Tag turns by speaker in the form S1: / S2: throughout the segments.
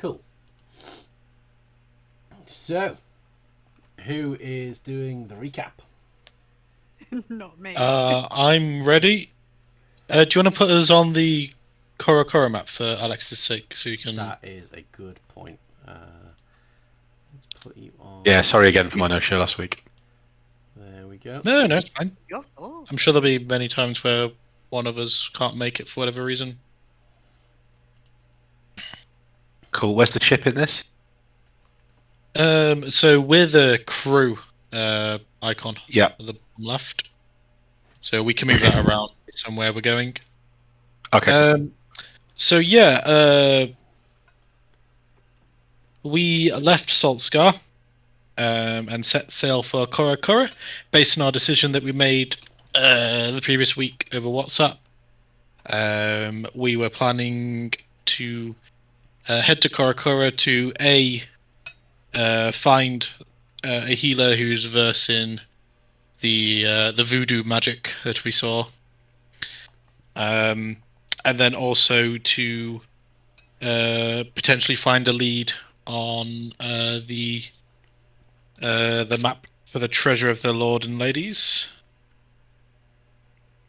S1: Cool. So, who is doing the recap?
S2: Not me.
S3: I'm ready. Do you want to put us on the Korokoro map for Alex's sake, so you can?
S1: That is a good point. Let's put you on.
S4: Yeah, sorry again for my no-show last week.
S1: There we go.
S3: No, it's fine.
S2: Your fault.
S3: I'm sure there'll be many times where one of us can't make it for whatever reason.
S4: Cool. Where's the ship in this?
S3: So we're the crew icon
S4: Yeah.
S3: at the bottom left. So we can move that around somewhere we're going.
S4: Okay.
S3: So yeah, we left Saltscar and set sail for Korokoro based on our decision that we made the previous week over WhatsApp. We were planning to head to Korokoro to find a healer who's versed in the voodoo magic that we saw, and then also to potentially find a lead on the map for the treasure of the Lord and Ladies.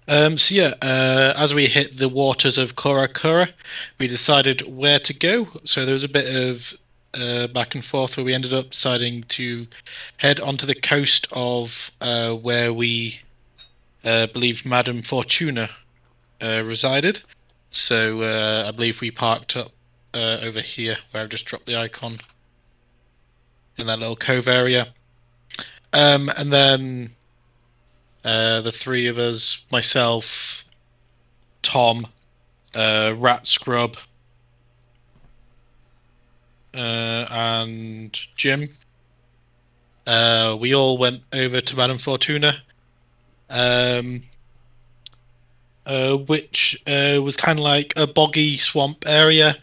S3: So yeah, as we hit the waters of Korokoro, we decided where to go. So there was a bit of back and forth where we ended up deciding to head onto the coast of where we believed Madame Fortuna resided. So I believe we parked up over here where I've just dropped the icon in that little cove area. And then the three of us, myself, Tom, Rat Scrub, and Jim, we all went over to Madame Fortuna, which was kind of like a boggy swamp area,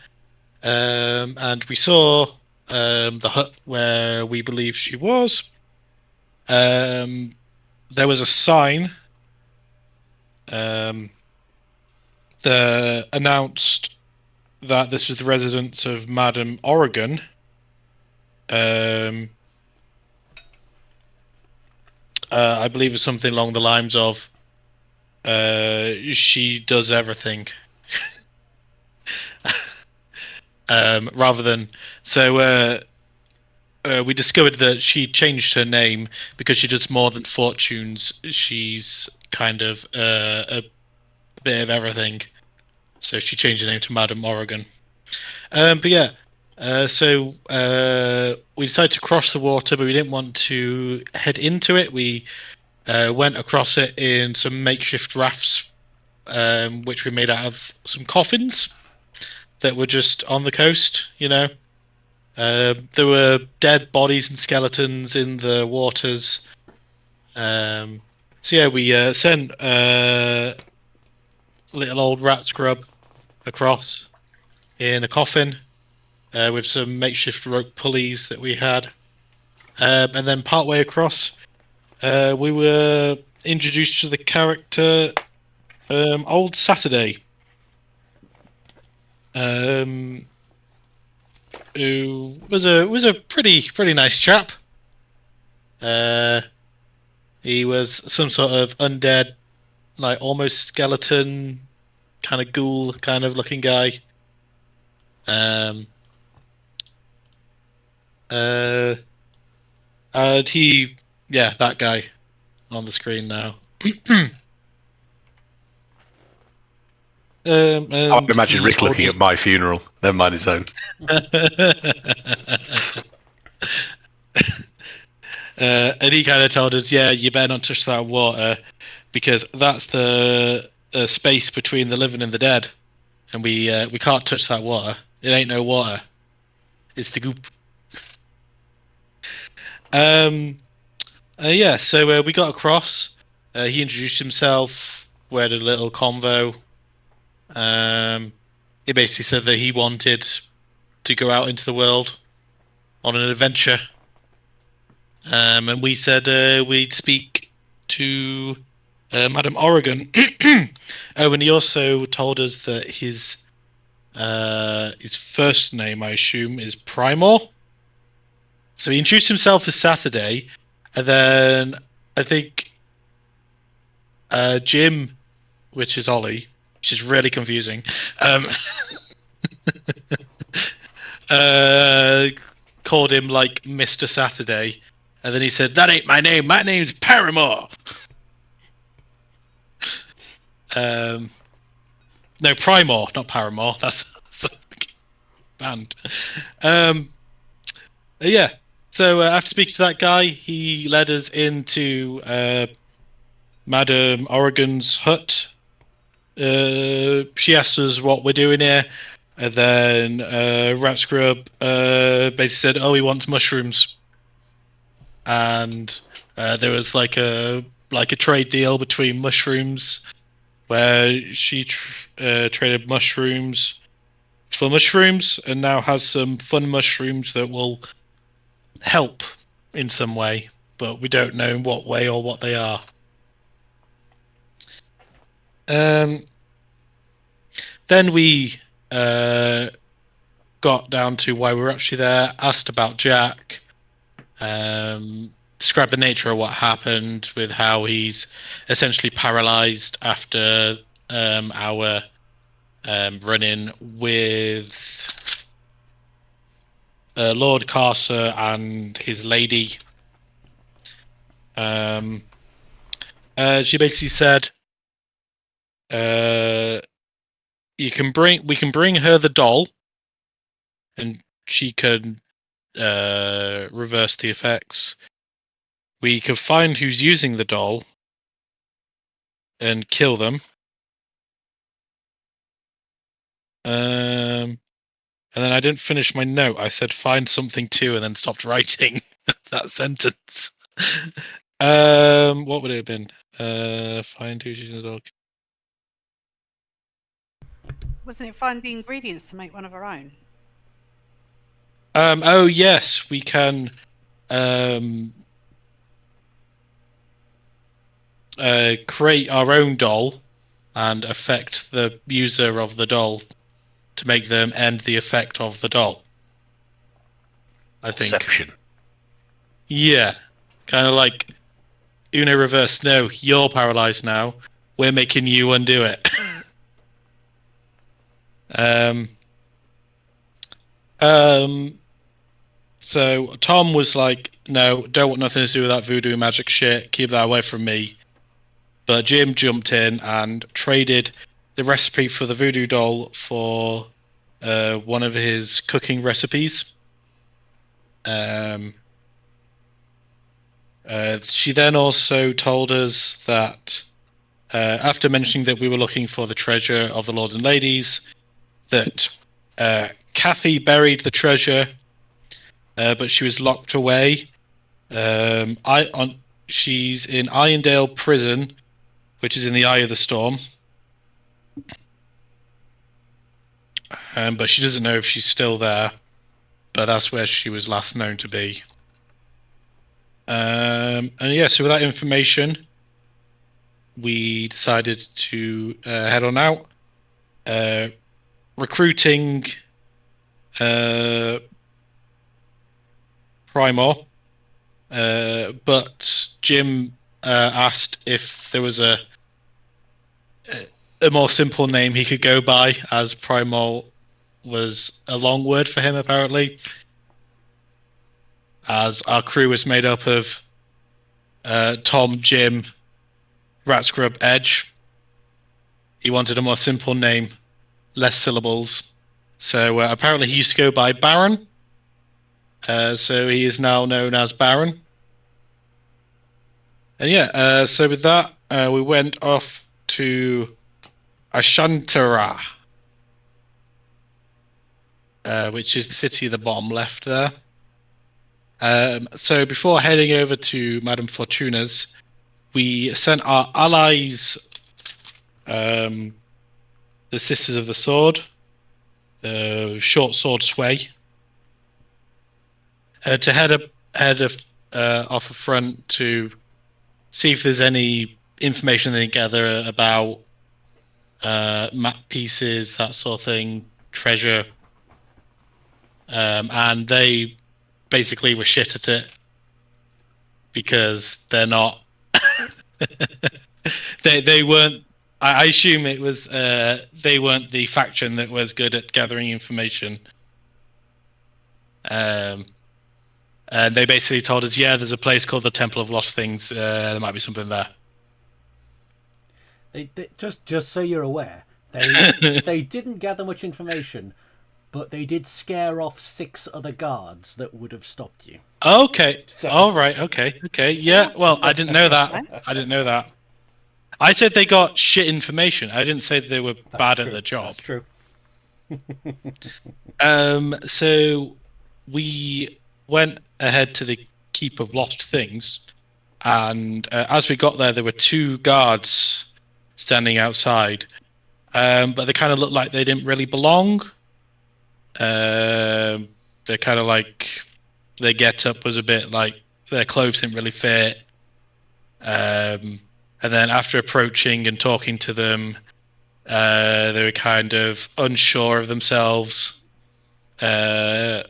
S3: and we saw the hut where we believed she was. There was a sign that announced that this was the residence of Madame Oregon. I believe it's something along the lines of she does everything. Rather than we discovered that she changed her name because she does more than fortunes. She's kind of a bit of everything. So she changed her name to Madame Oregon. But yeah, so we decided to cross the water, but we didn't want to head into it. We went across it in some makeshift rafts, which we made out of some coffins that were just on the coast, you know. There were dead bodies and skeletons in the waters. So yeah, we sent little old Rat Scrub across in a coffin with some makeshift rope pulleys that we had. And then partway across, we were introduced to the character Old Saturday. Who was a pretty nice chap. He was some sort of undead, like almost skeleton, kind of ghoul kind of looking guy. And that guy on the screen now.
S4: I would imagine Rick looking at my funeral. Never mind his own.
S3: And he kind of told us, yeah, you better not touch that water because that's the space between the living and the dead, and we can't touch that water. It ain't no water. It's the goop. Yeah, so we got across. He introduced himself. We had a little convo. He basically said that he wanted to go out into the world on an adventure. And we said we'd speak to Madame Oregon. Oh, and he also told us that his His first name, I assume, is Primor. So he introduced himself as Saturday, and then I think Jim, which is Ollie, which is really confusing, called him like Mr. Saturday, and then he said, "That ain't my name. My name's Paramore." No, Primor, not Paramore. That's a band. Yeah. So after speaking to that guy, he led us into Madame Oregon's hut. She asked us what we're doing here, and then Rat Scrub basically said, "Oh, he wants mushrooms," and there was like a trade deal between mushrooms, where she traded mushrooms for mushrooms, and now has some fun mushrooms that will help in some way, but we don't know in what way or what they are. Then we got down to why we were actually there, asked about Jack, described the nature of what happened with how he's essentially paralyzed after our run-in with Lord Carcer and his lady. She basically said, we can bring her the doll, and she can reverse the effects. We can find who's using the doll and kill them. And then I didn't finish my note. I said find something too, and then stopped writing that sentence. What would it have been? Find who's using the doll.
S2: Wasn't it find the ingredients to make one of our own?
S3: Oh yes, we can create our own doll and affect the user of the doll to make them end the effect of the doll. I think.
S4: Deception.
S3: Yeah, kind of like Uno reverse. No, you're paralyzed now. We're making you undo it. So Tom was like, "No, don't want nothing to do with that voodoo magic shit. Keep that away from me." But Jim jumped in and traded the recipe for the voodoo doll for one of his cooking recipes. She then also told us that after mentioning that we were looking for the treasure of the lords and ladies, that Kathy buried the treasure, but she was locked away. She's in Irondale Prison, which is in the eye of the storm. But she doesn't know if she's still there. But that's where she was last known to be. And yeah, so with that information, we decided to head on out, recruiting Primor. But Jim asked if there was a more simple name he could go by, as Primor was a long word for him, apparently. As our crew was made up of Tom, Jim, Rat Scrub, Edge. He wanted a more simple name, less syllables. So apparently he used to go by Baron. So he is now known as Baron. And yeah, so with that, we went off to Ashantara, which is the city of the bottom left there. So before heading over to Madame Fortuna's, we sent our allies, the Sisters of the Sword, Short Sword Sway, to head off a front to see if there's any information they can gather about map pieces, that sort of thing, treasure, and they basically were shit at it because they're not. they weren't. I assume it was they weren't the faction that was good at gathering information. And they basically told us, yeah, there's a place called the Temple of Lost Things. There might be something there.
S5: They just so you're aware, they didn't gather much information, but they did scare off 6 other guards that would have stopped you.
S3: Okay.
S5: So-
S3: All right. Okay. Yeah. Well, I didn't know that. I didn't know that. I said they got shit information. I didn't say they were bad
S5: true.
S3: at their job.
S5: That's true.
S3: So we went ahead to the Keep of Lost Things, and as we got there were 2 guards standing outside, but they kind of looked like they didn't really belong. They're kind of like their get-up was a bit like their clothes didn't really fit. And then after approaching and talking to them, they were kind of unsure of themselves. So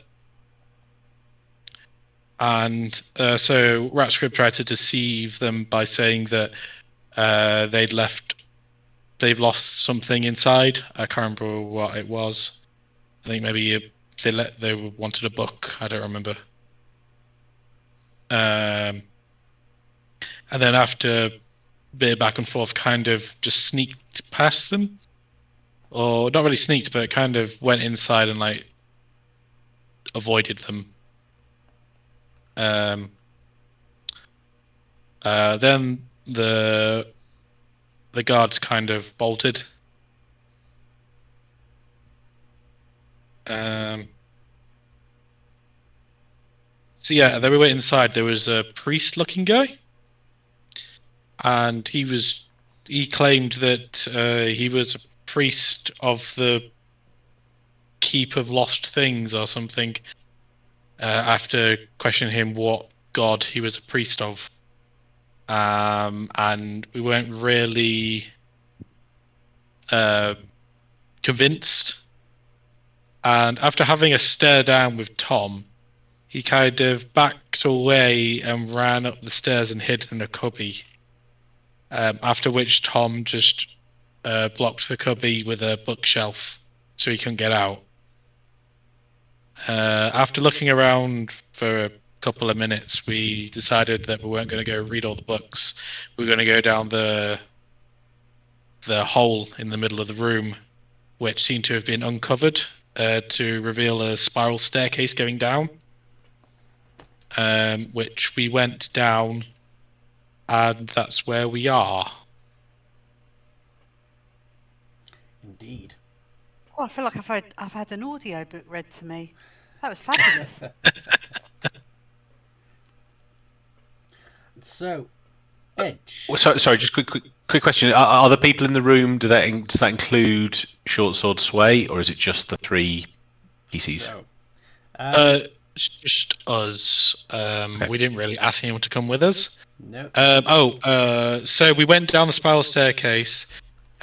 S3: Ratscrib tried to deceive them by saying that they've lost something inside. I can't remember what it was. I think maybe they wanted a book. I don't remember. And then after a bit of back and forth, kind of just sneaked past them, or not really sneaked, but kind of went inside and like avoided them. Then the guards kind of bolted. So yeah, then we went inside. There was a priest-looking guy, and he claimed that he was a priest of the Keep of Lost Things or something. After questioning him what god he was a priest of, and we weren't really convinced. And after having a stare down with Tom, he kind of backed away and ran up the stairs and hid in a cubby. After which Tom just blocked the cubby with a bookshelf so he couldn't get out. After looking around for a couple of minutes, we decided that we weren't going to go read all the books. We were going to go down the hole in the middle of the room, which seemed to have been uncovered to reveal a spiral staircase going down, which we went down, and that's where we are.
S5: Indeed.
S2: Oh, I feel like I've had an audio book read to me. That was fabulous.
S5: So, Edge.
S4: Well, sorry, just quick question. Are the people in the room, does that include Short Sword Sway, or is it just the 3 PCs?
S5: So,
S3: Just us.
S4: Okay.
S3: We didn't really ask anyone to come with us.
S5: no.
S3: So we went down the spiral staircase.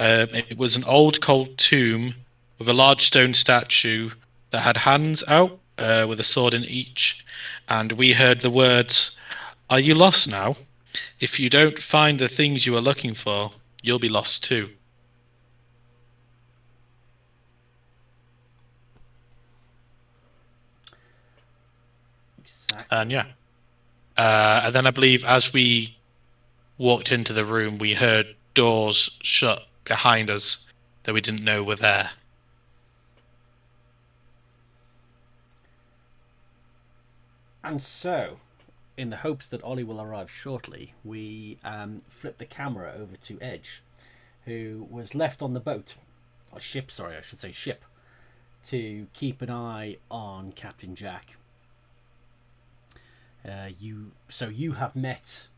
S3: It was an old cold tomb with a large stone statue that had hands out with a sword in each. And we heard the words, "Are you lost now? If you don't find the things you are looking for, you'll be lost too."
S5: Exactly.
S3: And yeah. And then I believe as we walked into the room, we heard doors shut behind us that we didn't know were there.
S5: And so, in the hopes that Ollie will arrive shortly, we flip the camera over to Edge, who was left on the boat, or ship, sorry, I should say ship, to keep an eye on Captain Jack. You have met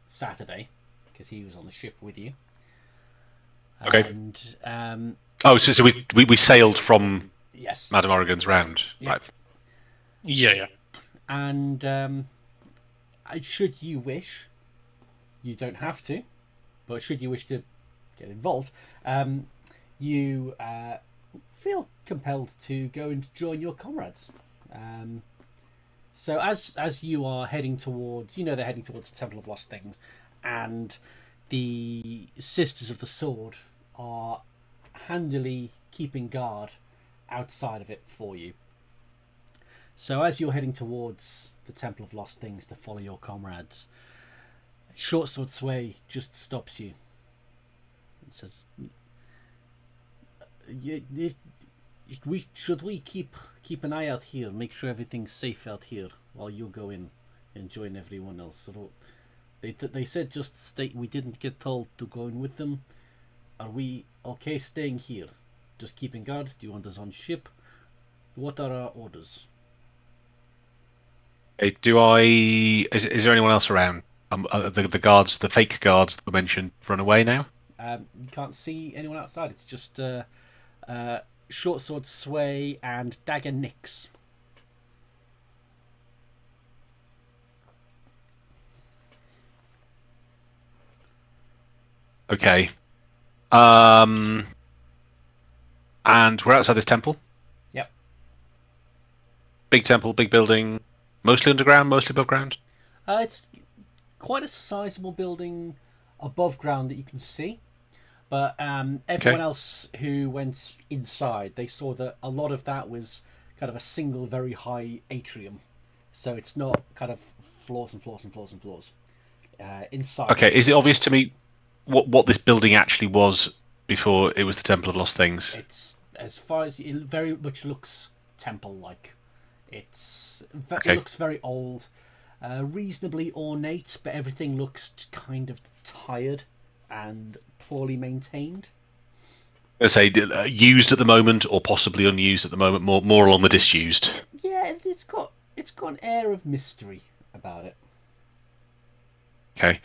S5: Saturday, because he was on the ship with you.
S4: Okay.
S5: And
S4: So we sailed from
S5: yes,
S4: Madame Oregon's round.
S5: Yeah.
S4: Right.
S3: Yeah.
S5: and should you wish, you don't have to, but should you wish to get involved, you feel compelled to go and join your comrades. So as you are heading towards, they're heading towards the Temple of Lost Things, and the Sisters of the Sword are handily keeping guard outside of it for you. So as you're heading towards the Temple of Lost Things to follow your comrades, Short Sword Sway just stops you and says, should we keep an eye out here, make sure everything's safe out here while you go in and join everyone else. So they said just stay. We didn't get told to go in with them. Are we okay staying here? Just keeping guard? Do you want us on ship? What are our orders?
S4: Is there anyone else around? The guards, the fake guards that were mentioned, run away now?
S5: You can't see anyone outside. It's just Short Sword Sway and Dagger Nix.
S4: Okay. And we're outside this temple.
S5: Yep.
S4: Big temple, big building, mostly underground, mostly above ground.
S5: It's quite a sizable building above ground that you can see. But everyone else who went inside, they saw that a lot of that was kind of a single, very high atrium. So it's not kind of floors and floors and floors and floors. Inside.
S4: Okay, is it obvious to me what this building actually was before it was the Temple of Lost Things?
S5: It's, as far as it very much looks temple-like. It looks very old, reasonably ornate, but everything looks kind of tired and poorly maintained.
S4: Let's say used at the moment, or possibly unused at the moment. More along the disused.
S5: Yeah, it's got an air of mystery about it.
S4: Okay.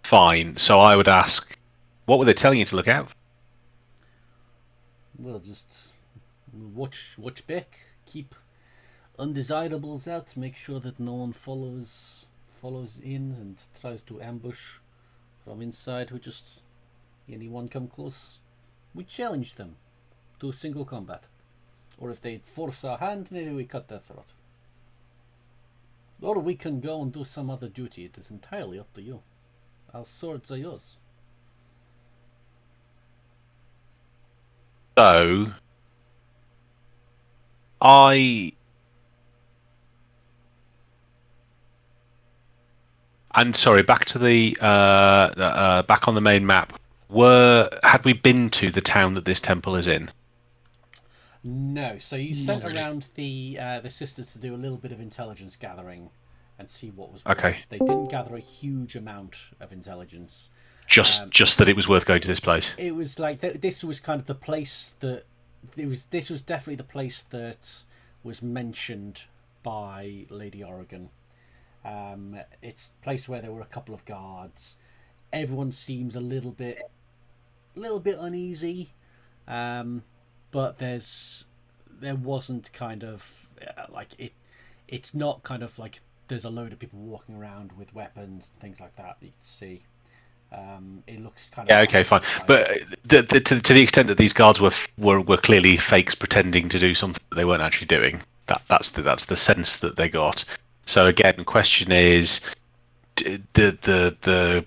S4: Fine. So I would ask, what were they telling you to look out for?
S5: Well, just watch back, keep undesirables out, make sure that no one follows in and tries to ambush from inside. Anyone come close, we challenge them to single combat, or if they force our hand, maybe we cut their throat, or we can go and do some other duty. It is entirely up to you. Our swords are yours.
S4: So and sorry, back to the back on the main map. Had we been to the town that this temple is in?
S5: No. So you sent around the sisters to do a little bit of intelligence gathering and see what was.
S4: Okay.
S5: They didn't gather a huge amount of intelligence.
S4: Just that it was worth going to this place.
S5: It was like this was kind of the place that This was definitely the place that was mentioned by Lady Oregon. It's a place where there were a couple of guards. Everyone seems a little bit uneasy, but there wasn't kind of like it. It's not kind of like there's a load of people walking around with weapons and things like that you can see. It looks kind of
S4: okay, fine. But to the extent that these guards were clearly fakes pretending to do something that they weren't actually doing, that's the sense that they got. So again, the question is, the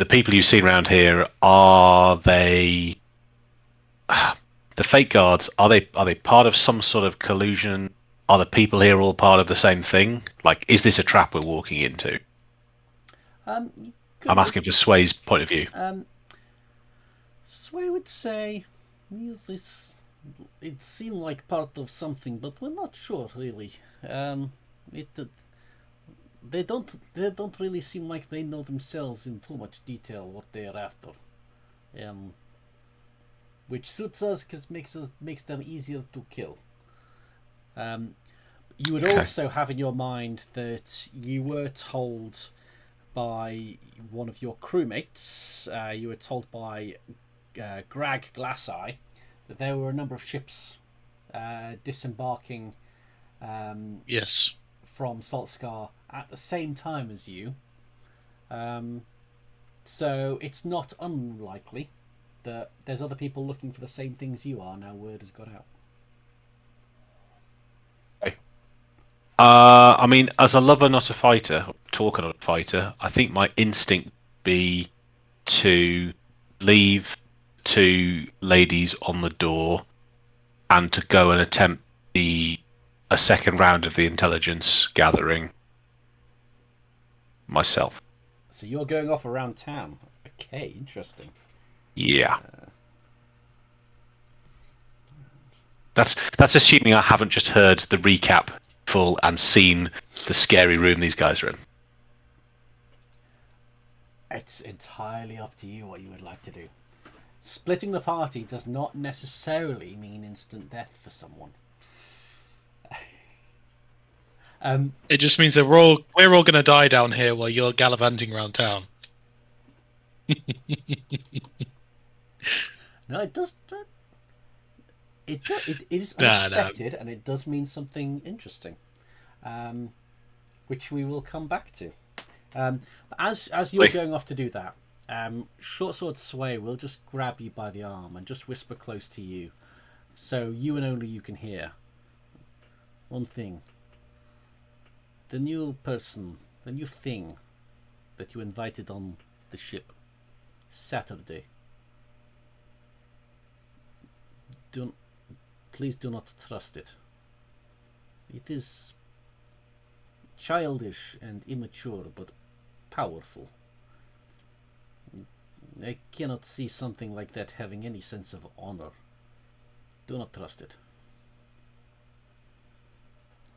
S4: people you've seen around here, are they the fake guards? Are they part of some sort of collusion? Are the people here all part of the same thing? Like, is this a trap we're walking into? I'm asking for Sway's point of view.
S5: Sway would say, it seemed like part of something, but we're not sure really. They don't really seem like they know themselves in too much detail what they're after. Which suits us because makes them easier to kill. You would also have in your mind that you were told by one of your crewmates, you were told by Greg Glasseye, that there were a number of ships disembarking
S3: Yes.
S5: from Saltskar at the same time as you. So it's not unlikely that there's other people looking for the same things you are. Now word has got out.
S4: I mean, as a lover, not a fighter, talker, not a fighter, I think my instinct would be to leave 2 ladies on the door and to go and attempt a second round of the intelligence gathering myself.
S5: So you're going off around town. Okay, interesting.
S4: Yeah. That's assuming I haven't just heard the recap full and seen the scary room these guys are in.
S5: It's entirely up to you what you would like to do. Splitting the party does not necessarily mean instant death for someone.
S3: It just means that we're all gonna die down here while you're gallivanting around town.
S5: No, it does. It is unexpected, and it does mean something interesting, which we will come back to. As you're going off to do that, Short Sword Sway will just grab you by the arm and just whisper close to you, so you and only you can hear. One thing. The new person, the new thing that you invited on the ship Saturday. Please do not trust it. It is childish and immature, but powerful. I cannot see something like that having any sense of honor. Do not trust it.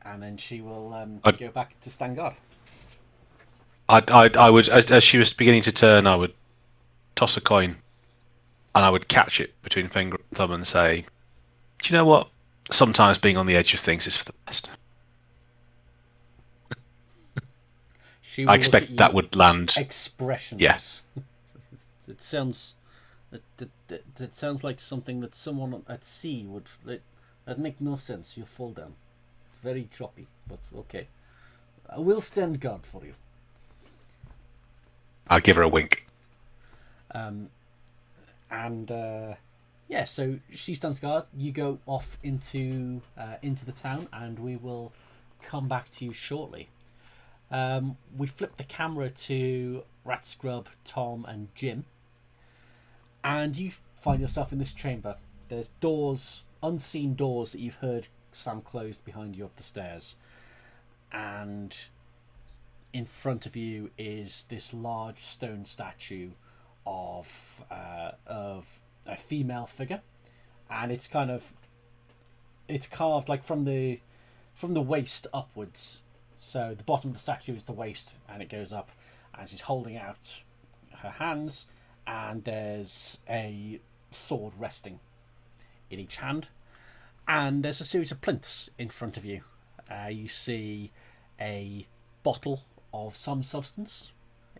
S5: And then she will go back to stand guard.
S4: I would, as she was beginning to turn, I would toss a coin, and I would catch it between finger and thumb and say, "Do you know what? Sometimes being on the edge of things is for the best." I expect that would land.
S5: Expressionless. Yeah. It sounds like something that someone at sea would. That make no sense. You fall down. Very choppy, but okay. I will stand guard for you.
S4: I'll give her a wink.
S5: Yeah, so she stands guard. You go off into the town, and we will come back to you shortly. We flip the camera to Rat Scrub, Tom, and Jim, and you find yourself in this chamber. There's doors, unseen doors that you've heard slam closed behind you up the stairs, and in front of you is this large stone statue of a female figure, and it's carved like from the waist upwards. So the bottom of the statue is the waist, and it goes up, and she's holding out her hands, and there's a sword resting in each hand, and there's a series of plinths in front of you. You see a bottle of some substance,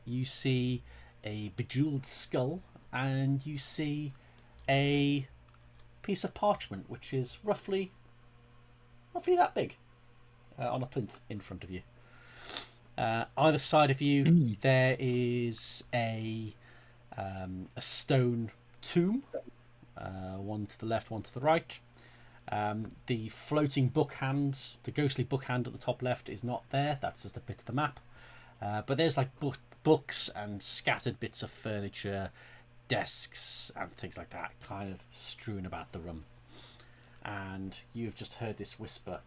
S5: you see a bejeweled skull, and you see a piece of parchment which is roughly that big on a plinth in front of you. Either side of you there is a stone tomb, one to the left, one to the right. The floating book hands, the ghostly book hand at the top left is not there. That's just a bit of the map. But there's like books and scattered bits of furniture, desks and things like that, kind of strewn about the room. And you've just heard this whisper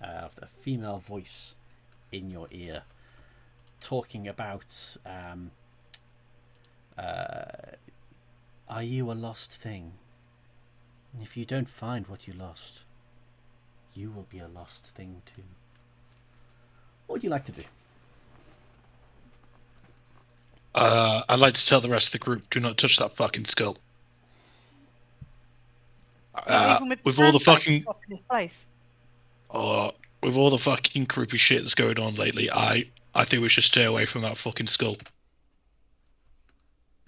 S5: of a female voice in your ear, talking about, are you a lost thing? If you don't find what you lost, you will be a lost thing too. What would you like to do?
S3: I'd like to tell the rest of the group, do not touch that fucking skull. With all the fucking
S2: in his face.
S3: With all the fucking creepy shit that's going on lately, I think we should stay away from that fucking skull.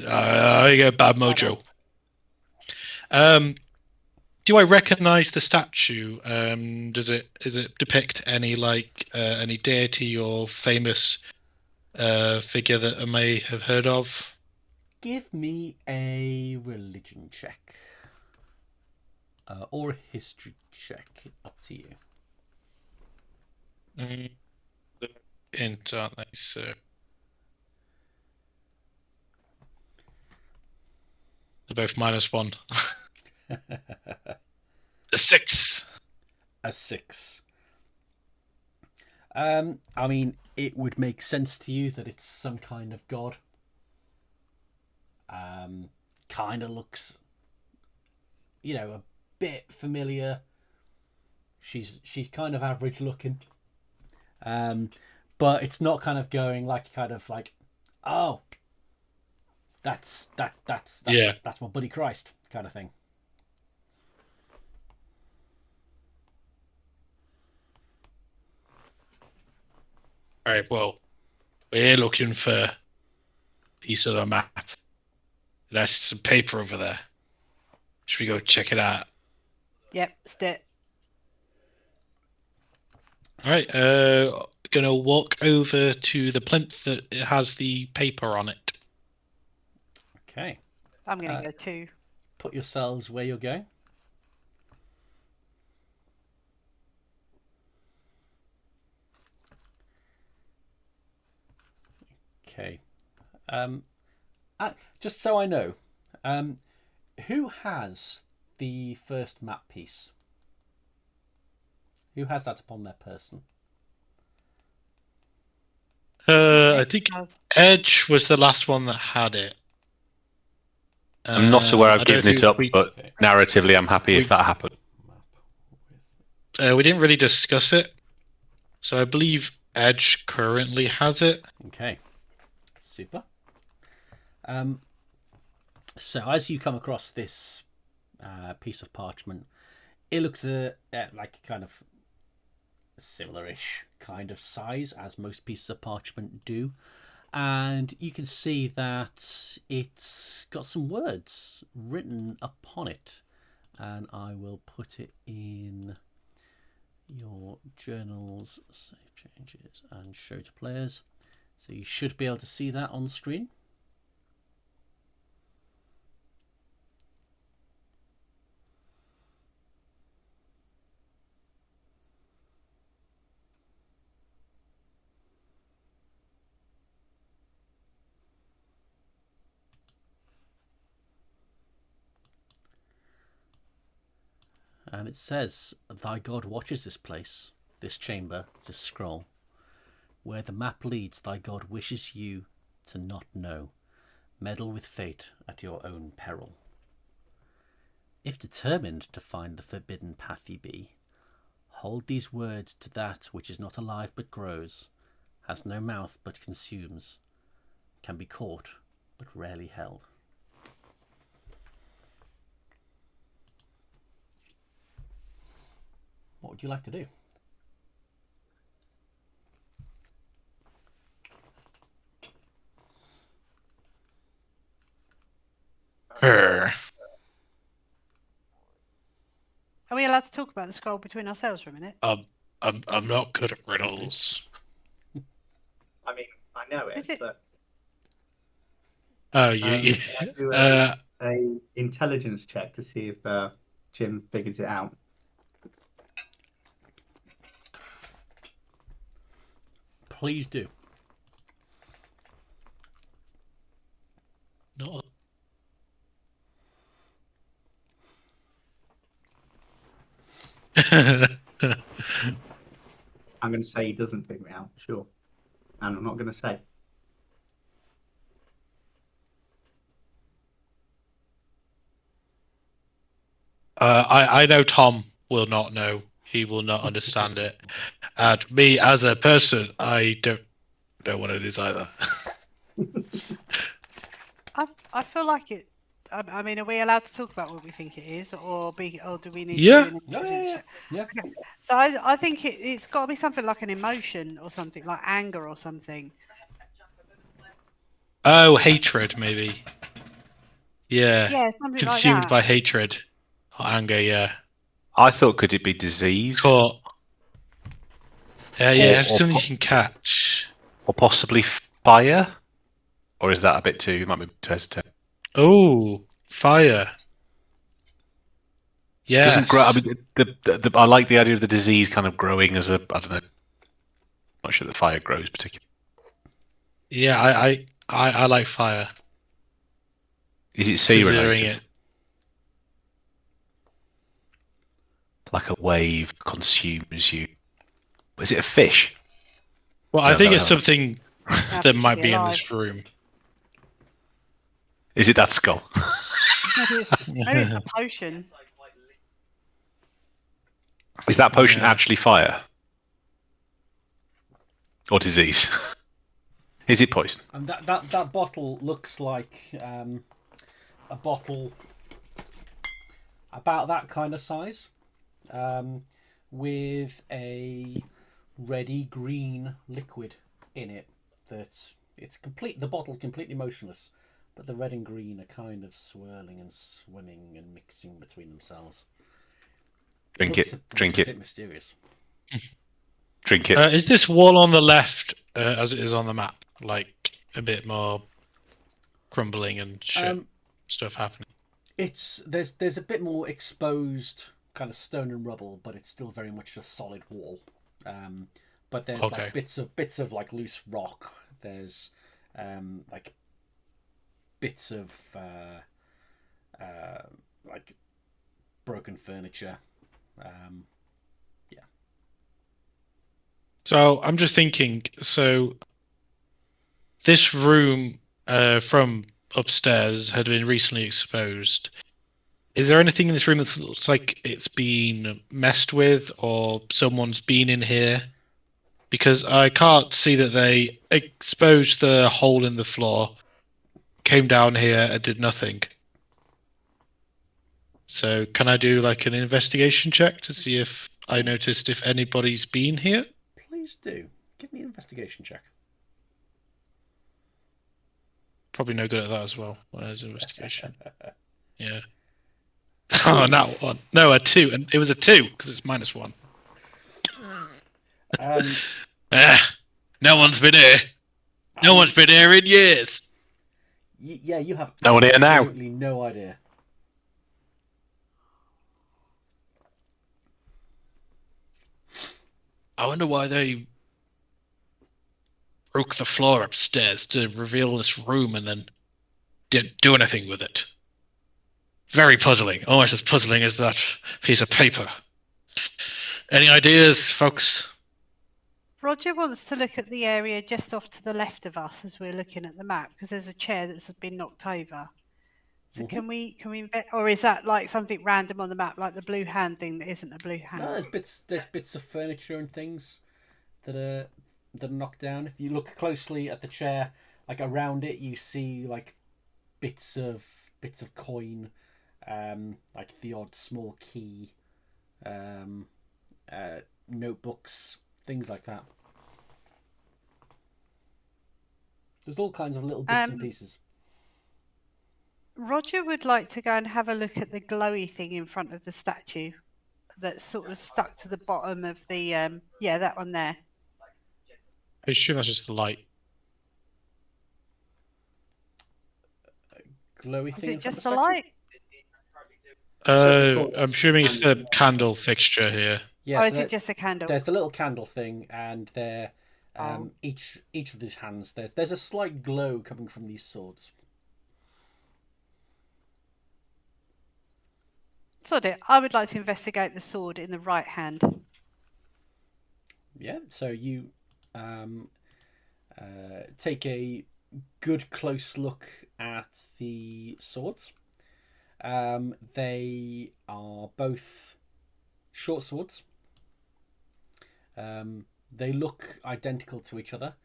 S3: I get bad mojo. Do I recognise the statue? Does it depict any any deity or famous figure that I may have heard of?
S5: Give me a religion check. Or a history check. Up to you.
S3: Int, aren't they? So they're both -1. A 6.
S5: A 6. I mean, it would make sense to you that it's some kind of god. Kind of looks, a bit familiar. She's kind of average looking. But it's not kind of going like, oh, that's my buddy Christ kind of thing.
S3: All right, well, we're looking for a piece of the map. There's some paper over there. Should we go check it out?
S2: Yep, step.
S3: All right, gonna walk over to the plinth that has the paper on it.
S5: Okay.
S2: I'm going to go too.
S5: Put yourselves where you're going. Okay. Just so I know, who has the first map piece? Who has that upon their person?
S3: I think Edge was the last one that had it.
S4: I'm not aware I've
S3: I don't
S4: given it
S3: think
S4: up, but narratively, I'm happy if that happened.
S3: we didn't really discuss it, so I believe Edge currently has it.
S5: Okay. Super. So as you come across this piece of parchment, it looks like kind of similar-ish kind of size as most pieces of parchment do, and you can see that it's got some words written upon it, and I will put it in your journals, save changes and show to players, so you should be able to see that on screen. And it says, "Thy God watches this place, this chamber, this scroll. Where the map leads, thy God wishes you to not know. Meddle with fate at your own peril. If determined to find the forbidden path ye be, hold these words to that which is not alive but grows, has no mouth but consumes, can be caught but rarely held." What would you like to do?
S3: Her.
S2: Are we allowed to talk about the scroll between ourselves for a minute?
S3: I'm not good at riddles.
S6: I mean, I know it,
S2: Is it-
S6: but
S3: Oh, you.
S6: can I do a intelligence check to see if Jim figures it out.
S5: Please do.
S3: Not.
S6: I'm going to say he doesn't figure it out, sure. And I'm not going to say.
S3: I know Tom will not know. He will not understand it. And me as a person, I don't know what it is either.
S2: I feel like it. I mean, are we allowed to talk about what we think it is, or do we need
S3: Yeah.
S2: to do an intelligence check?
S5: Yeah.
S2: Okay. So I think it's got to be something like an emotion or something, like anger or something.
S3: Oh, hatred, maybe. Yeah.
S2: Yeah, something
S3: Consumed
S2: like that.
S3: by hatred or anger, yeah.
S4: I thought, could it be disease?
S3: Caught. Yeah,
S4: Or
S3: something you can catch.
S4: Or possibly fire? or is that a bit too? Might be too hesitant.
S3: Oh, fire.
S4: It doesn't grow. I
S3: Yes.
S4: mean, I like the idea of the disease kind of growing as a. I don't know. Not sure that fire grows particularly.
S3: Yeah, I like fire.
S4: Is it sea
S3: Considering
S4: related?
S3: it.
S4: Like a wave consumes you. Is it a fish?
S3: Well,
S4: No,
S3: I think
S4: no,
S3: it's
S4: no.
S3: something
S2: That
S3: that
S2: should
S3: might
S2: be
S3: be in
S2: alive.
S3: this room.
S4: Is it that skull?
S2: Maybe it's the potion.
S4: Is that potion
S3: Yeah.
S4: actually fire? Or disease? Is it poison?
S5: And that bottle looks like a bottle about that kind of size, with a reddy green liquid in it. The bottle's completely motionless, but the red and green are kind of swirling and swimming and mixing between themselves.
S4: Drink
S5: Looks
S4: it.
S5: looks a bit mysterious.
S4: Drink it.
S3: Is this wall on the left as it is on the map? Like a bit more crumbling and shit stuff happening.
S5: There's a bit more exposed kind of stone and rubble, but it's still very much a solid wall. But there's
S3: Okay.
S5: like bits of like loose rock. There's like bits of like broken furniture.
S3: So I'm just thinking. So this room from upstairs had been recently exposed. Is there anything in this room that looks like it's been messed with or someone's been in here? Because I can't see that they exposed the hole in the floor, came down here and did nothing. So can I do like an investigation check to see if I noticed if anybody's been here?
S5: Please do give me an investigation check.
S3: Probably no good at that as well. Where's investigation? Yeah. Oh, no, one. No, a 2. And it was a 2 because it's -1. No one's been here. No one's been here in years.
S5: Yeah, you have
S4: No one here now.
S5: absolutely no idea.
S3: I wonder why they broke the floor upstairs to reveal this room and then didn't do anything with it. Very puzzling. Almost as puzzling as that piece of paper. Any ideas, folks?
S2: Roger wants to look at the area just off to the left of us as we're looking at the map because there's a chair that's been knocked over. So can we or is that like something random on the map, like the blue hand thing that isn't a blue hand?
S5: No, there's bits of furniture and things that are knocked down. If you look closely at the chair, like around it, you see like bits of coin, like the odd small key, notebooks, things like that. There's all kinds of little bits and pieces.
S2: Roger would like to go and have a look at the glowy thing in front of the statue that's sort of stuck to the bottom of the that one there.
S3: I assume that's just the light.
S5: Glowy
S2: Is
S5: thing.
S2: it just the
S5: statue?
S2: light?
S3: I'm assuming it's the candle fixture here.
S5: Yeah,
S2: Or
S5: so
S2: is it just a candle?
S5: There's a little candle thing, and there,
S2: Oh.
S5: each of these hands, there's a slight glow coming from these swords.
S2: Sod it. I would like to investigate the sword in the right hand.
S5: Yeah, so you take a good close look at the swords. They are both short swords. They look identical to each other,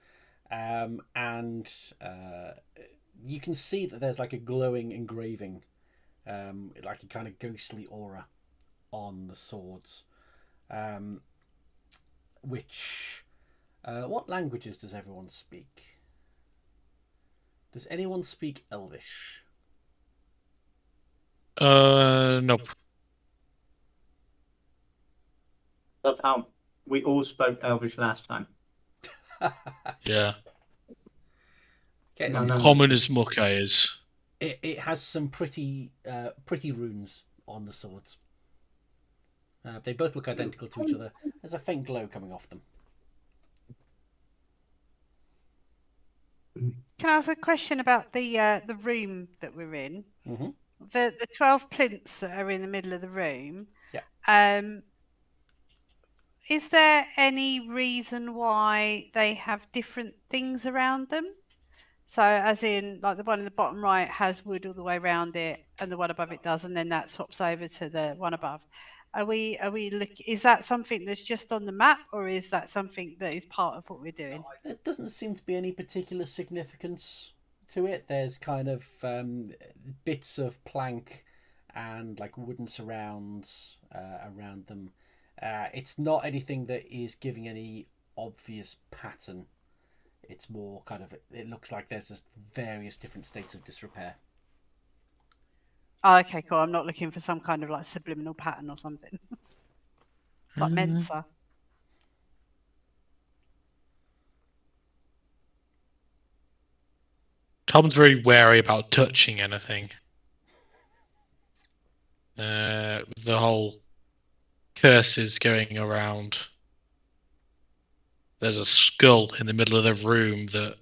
S5: and you can see that there's like a glowing engraving, like a kind of ghostly aura on the swords. Which, what languages does everyone speak? Does anyone speak Elvish?
S3: Nope.
S6: Love how we all spoke Elvish last time.
S3: Yeah.
S5: Okay,
S6: No, no.
S3: Common as Muckai is.
S5: It has some pretty runes on the swords. They both look identical to each other. There's a faint glow coming off them.
S2: Can I ask a question about the room that we're in?
S5: Mm-hmm.
S2: The 12 plinths that are in the middle of the room.
S5: Yeah.
S2: Is there any reason why they have different things around them? So, as in, like the one in the bottom right has wood all the way around it, and the one above it does, and then that swaps over to the one above. Are we is that something that's just on the map, or is that something that is part of what we're doing?
S5: There doesn't seem to be any particular significance to it. There's kind of bits of plank and like wooden surrounds around them. It's not anything that is giving any obvious pattern. It's more kind of, it looks like there's just various different states of disrepair.
S2: Oh, okay, cool. I'm not looking for some kind of like subliminal pattern or something. It's like Mensa.
S3: Tom's very wary about touching anything. The whole curses going around. There's a skull in the middle of the room that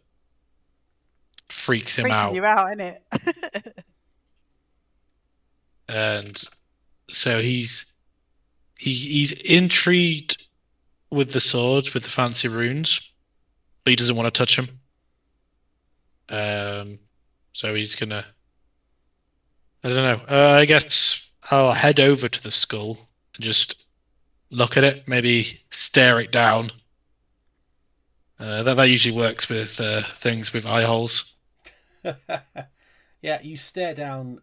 S3: freaks him
S2: Freaking
S3: out.
S2: you out, isn't it?
S3: And so he's intrigued with the swords, with the fancy runes, but he doesn't want to touch them. So he's gonna, I don't know. I guess I'll head over to the skull and just look at it, maybe stare it down. That usually works with things with eye holes.
S5: Yeah, you stare down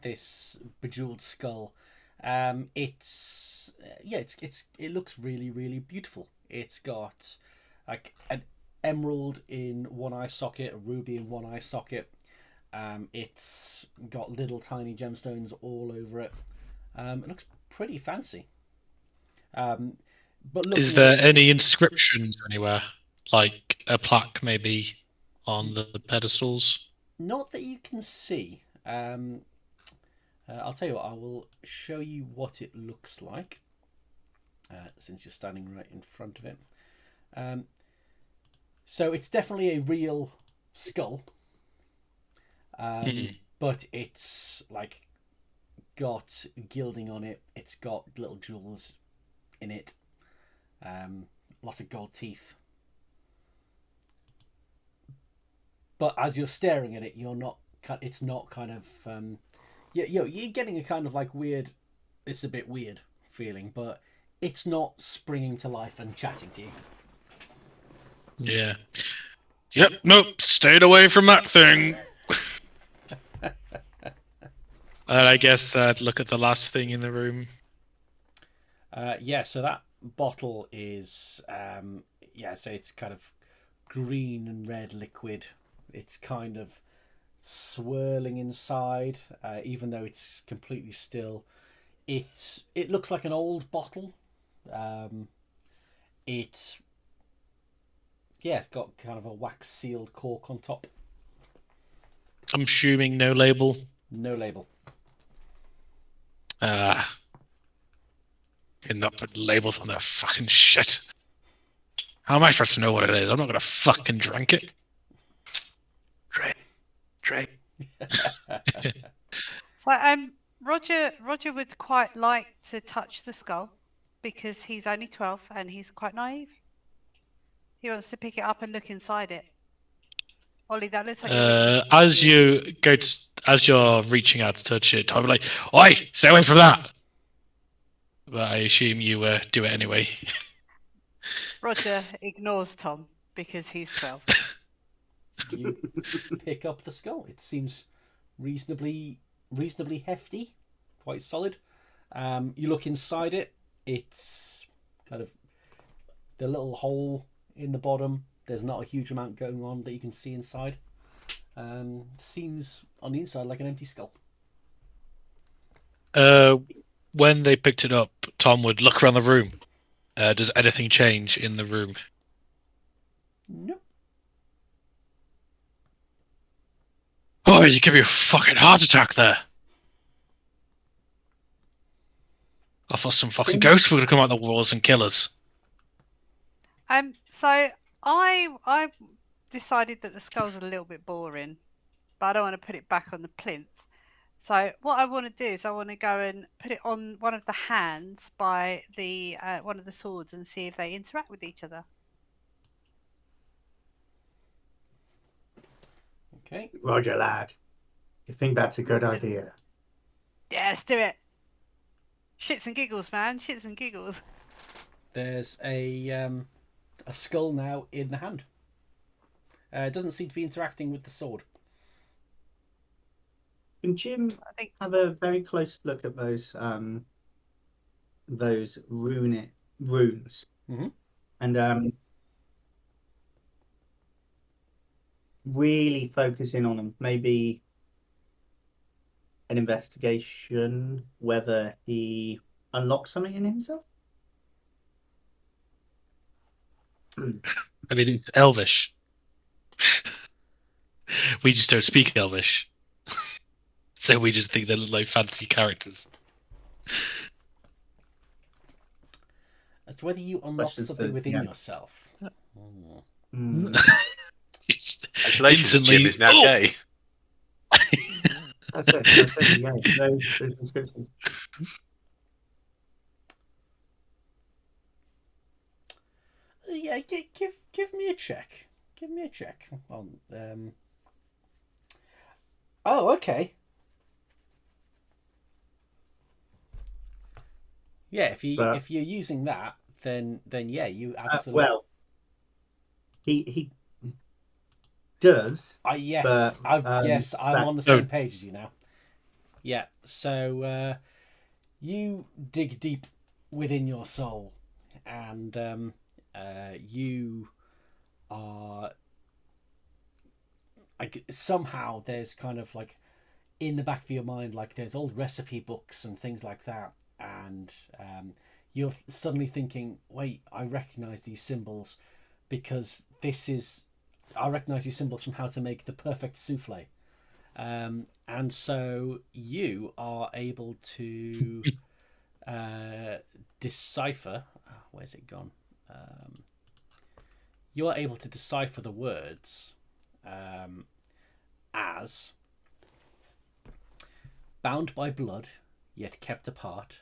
S5: this bejeweled skull. It looks really, really beautiful. It's got like an emerald in one eye socket, a ruby in one eye socket. It's got little tiny gemstones all over it. It looks pretty fancy. But
S3: is there any inscriptions anywhere, like a plaque maybe on the pedestals?
S5: Not that you can see. I'll tell you what, I will show you what it looks like, since you're standing right in front of it. So it's definitely a real skull, but it's like got gilding on it. It's got little jewels in it, lots of gold teeth. But as you're staring at it, you're not. It's not kind of. You're getting a kind of like weird. It's a bit weird feeling, but it's not springing to life and chatting to you.
S3: Yeah. Yep. Nope. Stayed away from that thing. And I guess I'd look at the last thing in the room.
S5: Yeah. So that bottle is. So it's kind of green and red liquid. It's kind of swirling inside, even though it's completely still. It looks like an old bottle. It's got kind of a wax sealed cork on top.
S3: I'm assuming no label.
S5: No label.
S3: You're not putting labels on that fucking shit. How am I supposed to know what it is? I'm not gonna fucking drink it. Drink.
S2: So Roger would quite like to touch the skull because he's only 12 and he's quite naive. He wants to pick it up and look inside it. Ollie, that looks like
S3: as you're reaching out to touch it, Tom will be like, "Oi, stay away from that." But I assume you do it anyway.
S2: Roger ignores Tom because he's 12.
S5: You pick up the skull. It seems reasonably hefty, quite solid. You look inside it. It's kind of the little hole in the bottom. There's not a huge amount going on that you can see inside. Seems on the inside like an empty skull.
S3: When they picked it up, Tom would look around the room. Does anything change in the room?
S5: Nope.
S3: Oh, you give me a fucking heart attack there. I thought some fucking ghosts were going to come out of the walls and kill us.
S2: So I decided that the skulls are a little bit boring, but I don't want to put it back on the plinth. So what I want to do is I want to go and put it on one of the hands by the one of the swords and see if they interact with each other.
S5: Okay.
S6: Roger, lad. You think that's a good idea?
S2: Yeah, let's do it. Shits and giggles, man. Shits and giggles.
S5: There's a skull now in the hand. It doesn't seem to be interacting with the sword.
S6: Can Jim
S2: I think
S6: have a very close look at those runes,
S5: Mhm.
S6: and really focus in on them? Maybe an investigation whether he unlocks something in himself.
S3: I mean, it's Elvish. We just don't speak Elvish. So we just think they look like fancy characters.
S5: As to whether you unlock
S6: Questions
S5: something
S6: to-
S5: within
S6: yeah.
S5: yourself. Oh.
S4: Congratulations,
S3: Instantly-
S4: Jim is now
S3: Oh!
S4: gay.
S6: That's it. Yeah, those inscriptions.
S5: Yeah, give me a check. Give me a check on. Oh, okay. Yeah, if you're using that, then yeah, you absolutely.
S6: Well, he does.
S5: Yes,
S6: but,
S5: yes, I'm
S6: that-
S5: on the same page as you now. Yeah, so you dig deep within your soul, and you are like somehow there's kind of like in the back of your mind, like there's old recipe books and things like that, and you're suddenly thinking, wait, I recognize these symbols because I recognize these symbols from how to make the perfect souffle. And so you are able to decipher. Where's it gone? You are able to decipher the words as bound by blood, yet kept apart,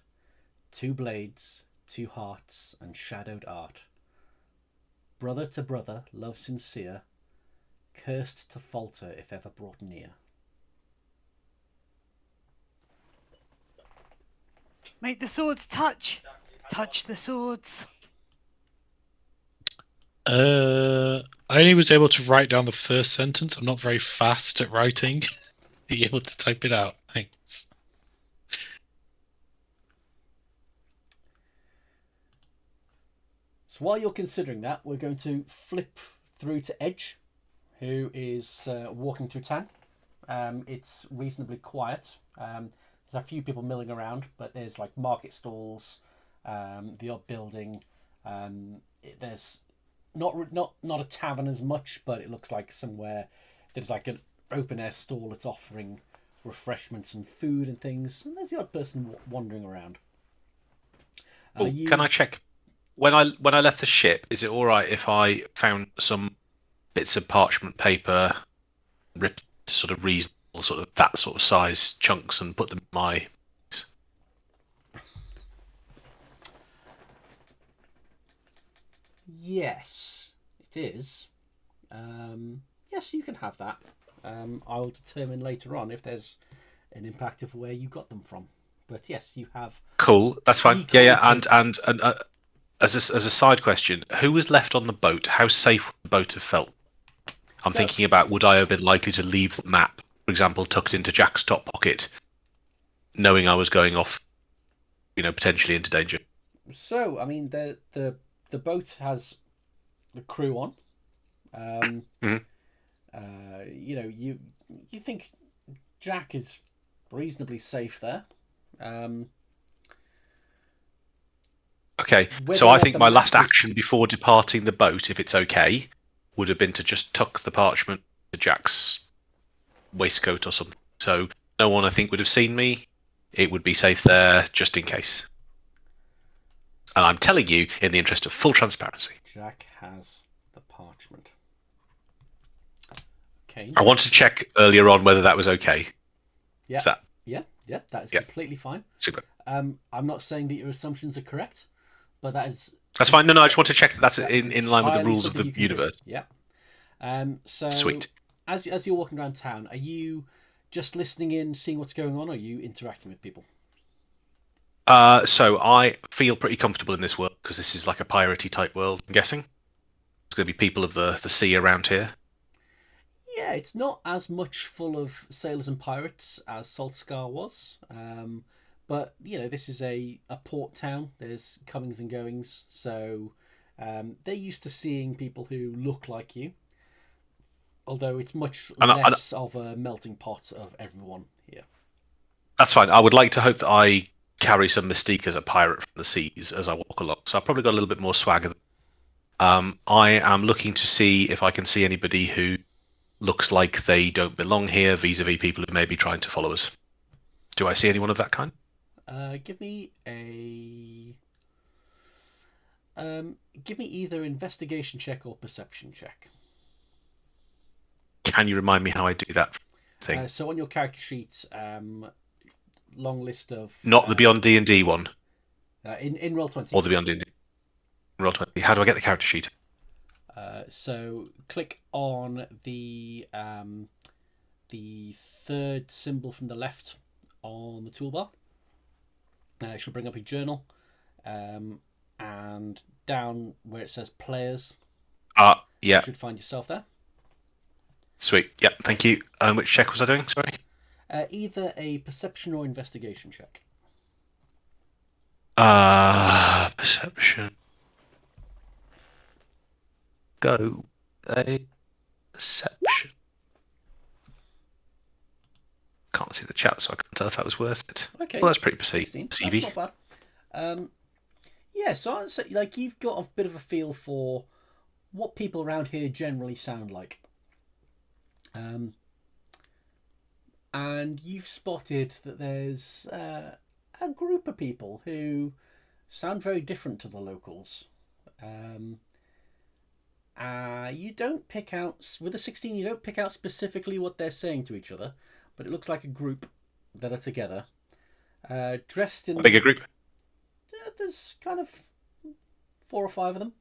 S5: two blades, two hearts, and shadowed art. Brother to brother, love sincere, cursed to falter if ever brought near.
S2: Make the swords touch. Touch the swords.
S3: I only was able to write down the first sentence. I'm not very fast at writing. Be able to type it out. Thanks.
S5: So while you're considering that, we're going to flip through to Edge, who is walking through town. It's reasonably quiet. There's a few people milling around, but there's like market stalls, the odd building. There's not a tavern as much, but it looks like somewhere there's like an open air stall that's offering refreshments and food and things. And there's the odd person wandering around.
S4: Can I check? When I left the ship, is it all right if I found some bits of parchment paper, ripped to sort of reasonable, sort of that sort of size chunks, and put them in my?
S5: Yes, it is. Yes, you can have that. I'll determine later on if there's an impact of where you got them from. But yes, you have.
S4: Cool, that's fine.
S5: Decoded
S4: Yeah. And as a side question, who was left on the boat? How safe would the boat have felt? I'm
S5: So-
S4: thinking about, would I have been likely to leave the map, for example, tucked into Jack's top pocket, knowing I was going off, potentially into danger?
S5: So I mean, the boat has the crew on.
S4: Mhm.
S5: You think Jack is reasonably safe there.
S4: Okay,
S5: Whether
S4: so
S5: or
S4: I
S5: not
S4: think
S5: the
S4: my
S5: map
S4: last
S5: is-
S4: action before departing the boat, if it's okay, would have been to just tuck the parchment to Jack's waistcoat or something. So no one, I think, would have seen me. It would be safe there just in case. And I'm telling you in the interest of full transparency.
S5: Jack has the parchment. Okay.
S4: I wanted to check earlier on whether that was okay.
S5: Yeah.
S4: Is that
S5: Yeah, that is
S4: Yeah.
S5: completely fine.
S4: super?
S5: I'm not saying that your assumptions are correct, but that's
S4: Fine. No, I just want to check that that's
S5: that's
S4: in line with the
S5: entirely
S4: rules of
S5: something
S4: the
S5: you can do.
S4: universe.
S5: Yeah. So
S4: Sweet.
S5: as you're walking around town, are you just listening in, seeing what's going on, or are you interacting with people?
S4: So I feel pretty comfortable in this world because this is like a piratey type world. I'm guessing it's going to be people of the sea around here.
S5: Yeah, it's not as much full of sailors and pirates as Saltscar was. But, this is a port town. There's comings and goings. So they're used to seeing people who look like you. Although it's much less of a melting pot of everyone here.
S4: That's fine. I would like to hope that I carry some mystique as a pirate from the seas as I walk along. So I've probably got a little bit more swagger. I am looking to see if I can see anybody who looks like they don't belong here vis-a-vis people who may be trying to follow us. Do I see anyone of that kind?
S5: Give me either investigation check or perception check.
S4: Can you remind me how I do that thing?
S5: So on your character sheet, long list of
S4: Not the Beyond D&D one,
S5: in Roll20.
S4: or the Beyond D&D. Roll20. How do I get the character sheet?
S5: So click on the third symbol from the left on the toolbar. It should bring up a journal, and down where it says players.
S4: Yeah.
S5: You should find yourself there.
S4: Sweet. Yeah. Thank you. And which check was I doing? Sorry.
S5: Either a perception or investigation check.
S4: Perception. Go. A perception. Can't see the chat, so I can't tell if that was worth it.
S5: Okay.
S4: Well, that's pretty perceived.
S5: 16.
S4: CV.
S5: That's not bad. Yeah, so I'd say, you've got a bit of a feel for what people around here generally sound like. And you've spotted that there's a group of people who sound very different to the locals. You don't pick out, with a 16, you don't pick out specifically what they're saying to each other, but it looks like a group that are together, dressed in...
S4: A bigger group?
S5: There's kind of 4 or 5 of them.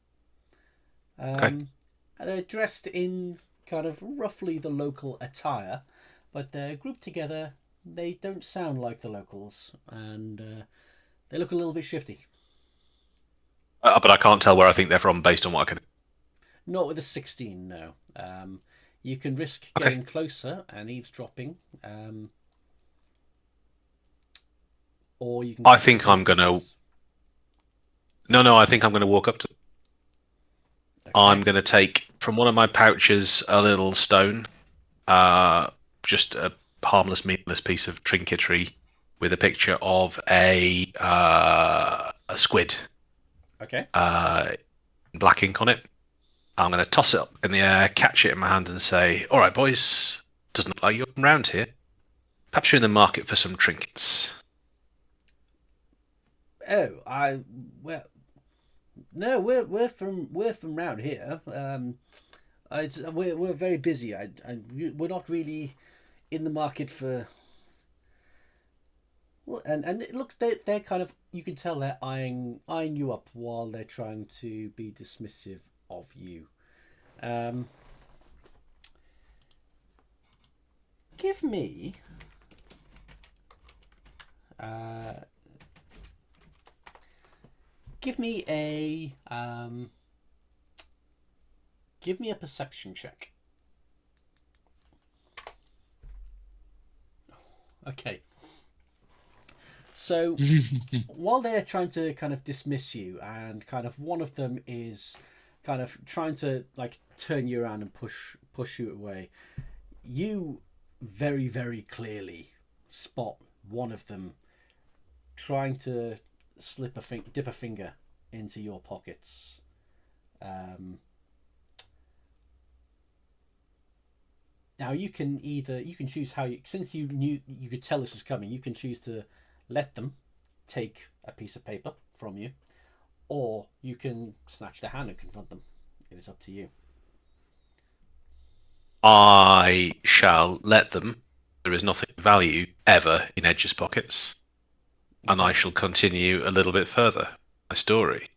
S4: Okay.
S5: They're dressed in kind of roughly the local attire, but they're grouped together. They don't sound like the locals, and they look a little bit shifty.
S4: But I can't tell where I think they're from based on what I can...
S5: Not with a 16, no. You can risk getting closer and eavesdropping, or you can...
S4: I think I'm going to... No, I think I'm going to walk up to them. Okay. I'm going to take from one of my pouches a little stone, just a harmless, meaningless piece of trinketry with a picture of a squid.
S5: Okay.
S4: Black ink on it. I'm going to toss it up in the air, catch it in my hand, and say, "All right, boys, doesn't look like you're around here. Perhaps you're in the market for some trinkets."
S5: Oh, no, we're from round here. We're very busy. We're not really in the market for. Well, and it looks they're kind of, you can tell they're eyeing you up while they're trying to be dismissive of you. Give me. Give me a perception check. Okay. So while they're trying to kind of dismiss you, and kind of one of them is kind of trying to turn you around and push you away, you very, very clearly spot one of them trying to dip a finger into your pockets. Now you can choose how you, since you knew you could tell this was coming, you can choose to let them take a piece of paper from you, or you can snatch their hand and confront them. It is up to you.
S4: I shall let them. There is nothing of value ever in Edge's pockets, and I shall continue a little bit further. My story.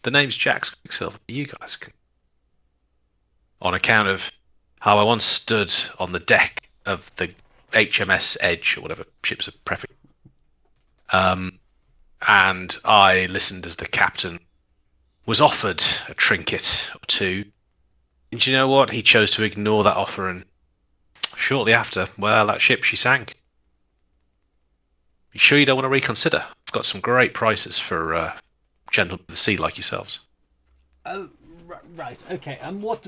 S4: The name's Jax Quicksilver. You guys can, on account of how I once stood on the deck of the HMS Edge or whatever ships are prefix. And I listened as the captain was offered a trinket or two. And you know what? He chose to ignore that offer, and shortly after, well, that ship, she sank. You sure you don't want to reconsider? I've got some great prices for gentlemen of the sea like yourselves.
S5: Oh, right. Okay. And what?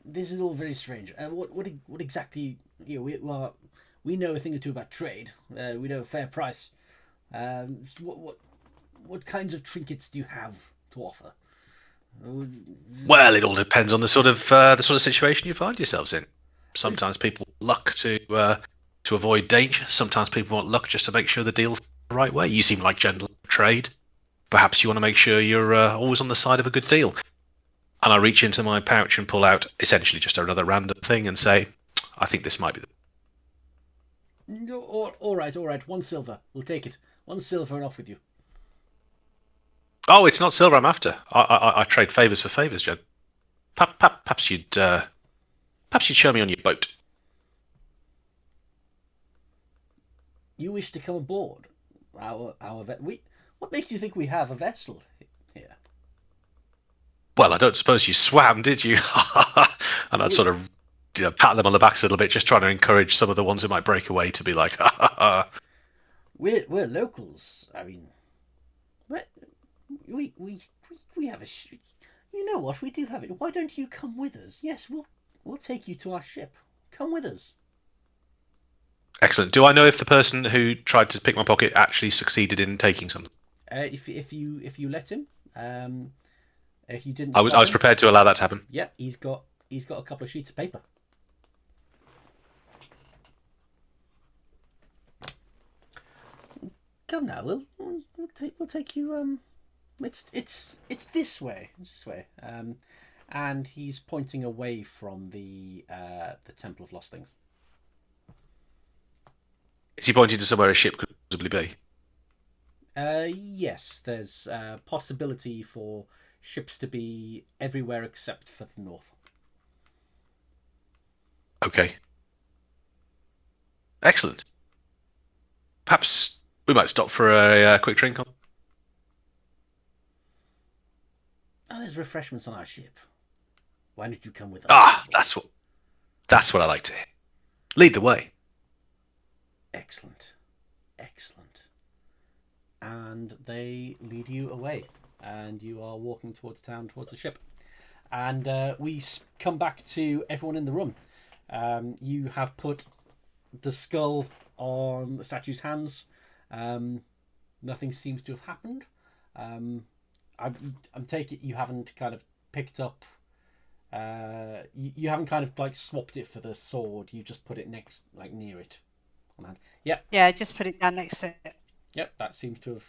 S5: This is all very strange. What exactly? We know a thing or two about trade. We know a fair price. So what kinds of trinkets do you have to offer?
S4: Well, it all depends on the sort of situation you find yourselves in. Sometimes people want luck to avoid danger. Sometimes people want luck just to make sure the deal's the right way. You seem like gentlemen of trade. Perhaps you want to make sure you're always on the side of a good deal. And I reach into my pouch and pull out essentially just another random thing and say, I think this might be
S5: No, all right. 1 silver. We'll take it. 1 silver and off with you.
S4: Oh, it's not silver I'm after. I trade favours for favours, Jen. Perhaps you'd show me on your boat.
S5: You wish to come aboard our what makes you think we have a vessel here?
S4: Well, I don't suppose you swam, did you? And I'd sort of pat them on the backs a little bit, just trying to encourage some of the ones who might break away to be like, ha ha ha.
S5: We're locals. I mean, we have a you know what, we do have it. Why don't you come with us? Yes, we'll take you to our ship. Come with us.
S4: Excellent. Do I know if the person who tried to pick my pocket actually succeeded in taking something?
S5: If you let him, if you didn't,
S4: I was prepared to allow that to happen.
S5: Yeah, he's got a couple of sheets of paper. Come now, we'll take you. It's this way. It's this way. And he's pointing away from the Temple of Lost Things.
S4: Is he pointing to somewhere a ship could possibly be?
S5: Yes, there's a possibility for ships to be everywhere except for the north.
S4: Okay. Excellent. Perhaps we might stop for a quick drink.
S5: Oh, there's refreshments on our ship. Why don't you come with us?
S4: Ah, that's what I like to hear. Lead the way.
S5: Excellent. And they lead you away, and you are walking towards town, towards the ship. And we come back to everyone in the room. You have put the skull on the statue's hands. Nothing seems to have happened. I'm taking it you haven't kind of picked up. You haven't kind of like swapped it for the sword. You just put it next, like near it. On hand. Yep.
S2: Yeah, just put it down next to it.
S5: Yep. That seems to have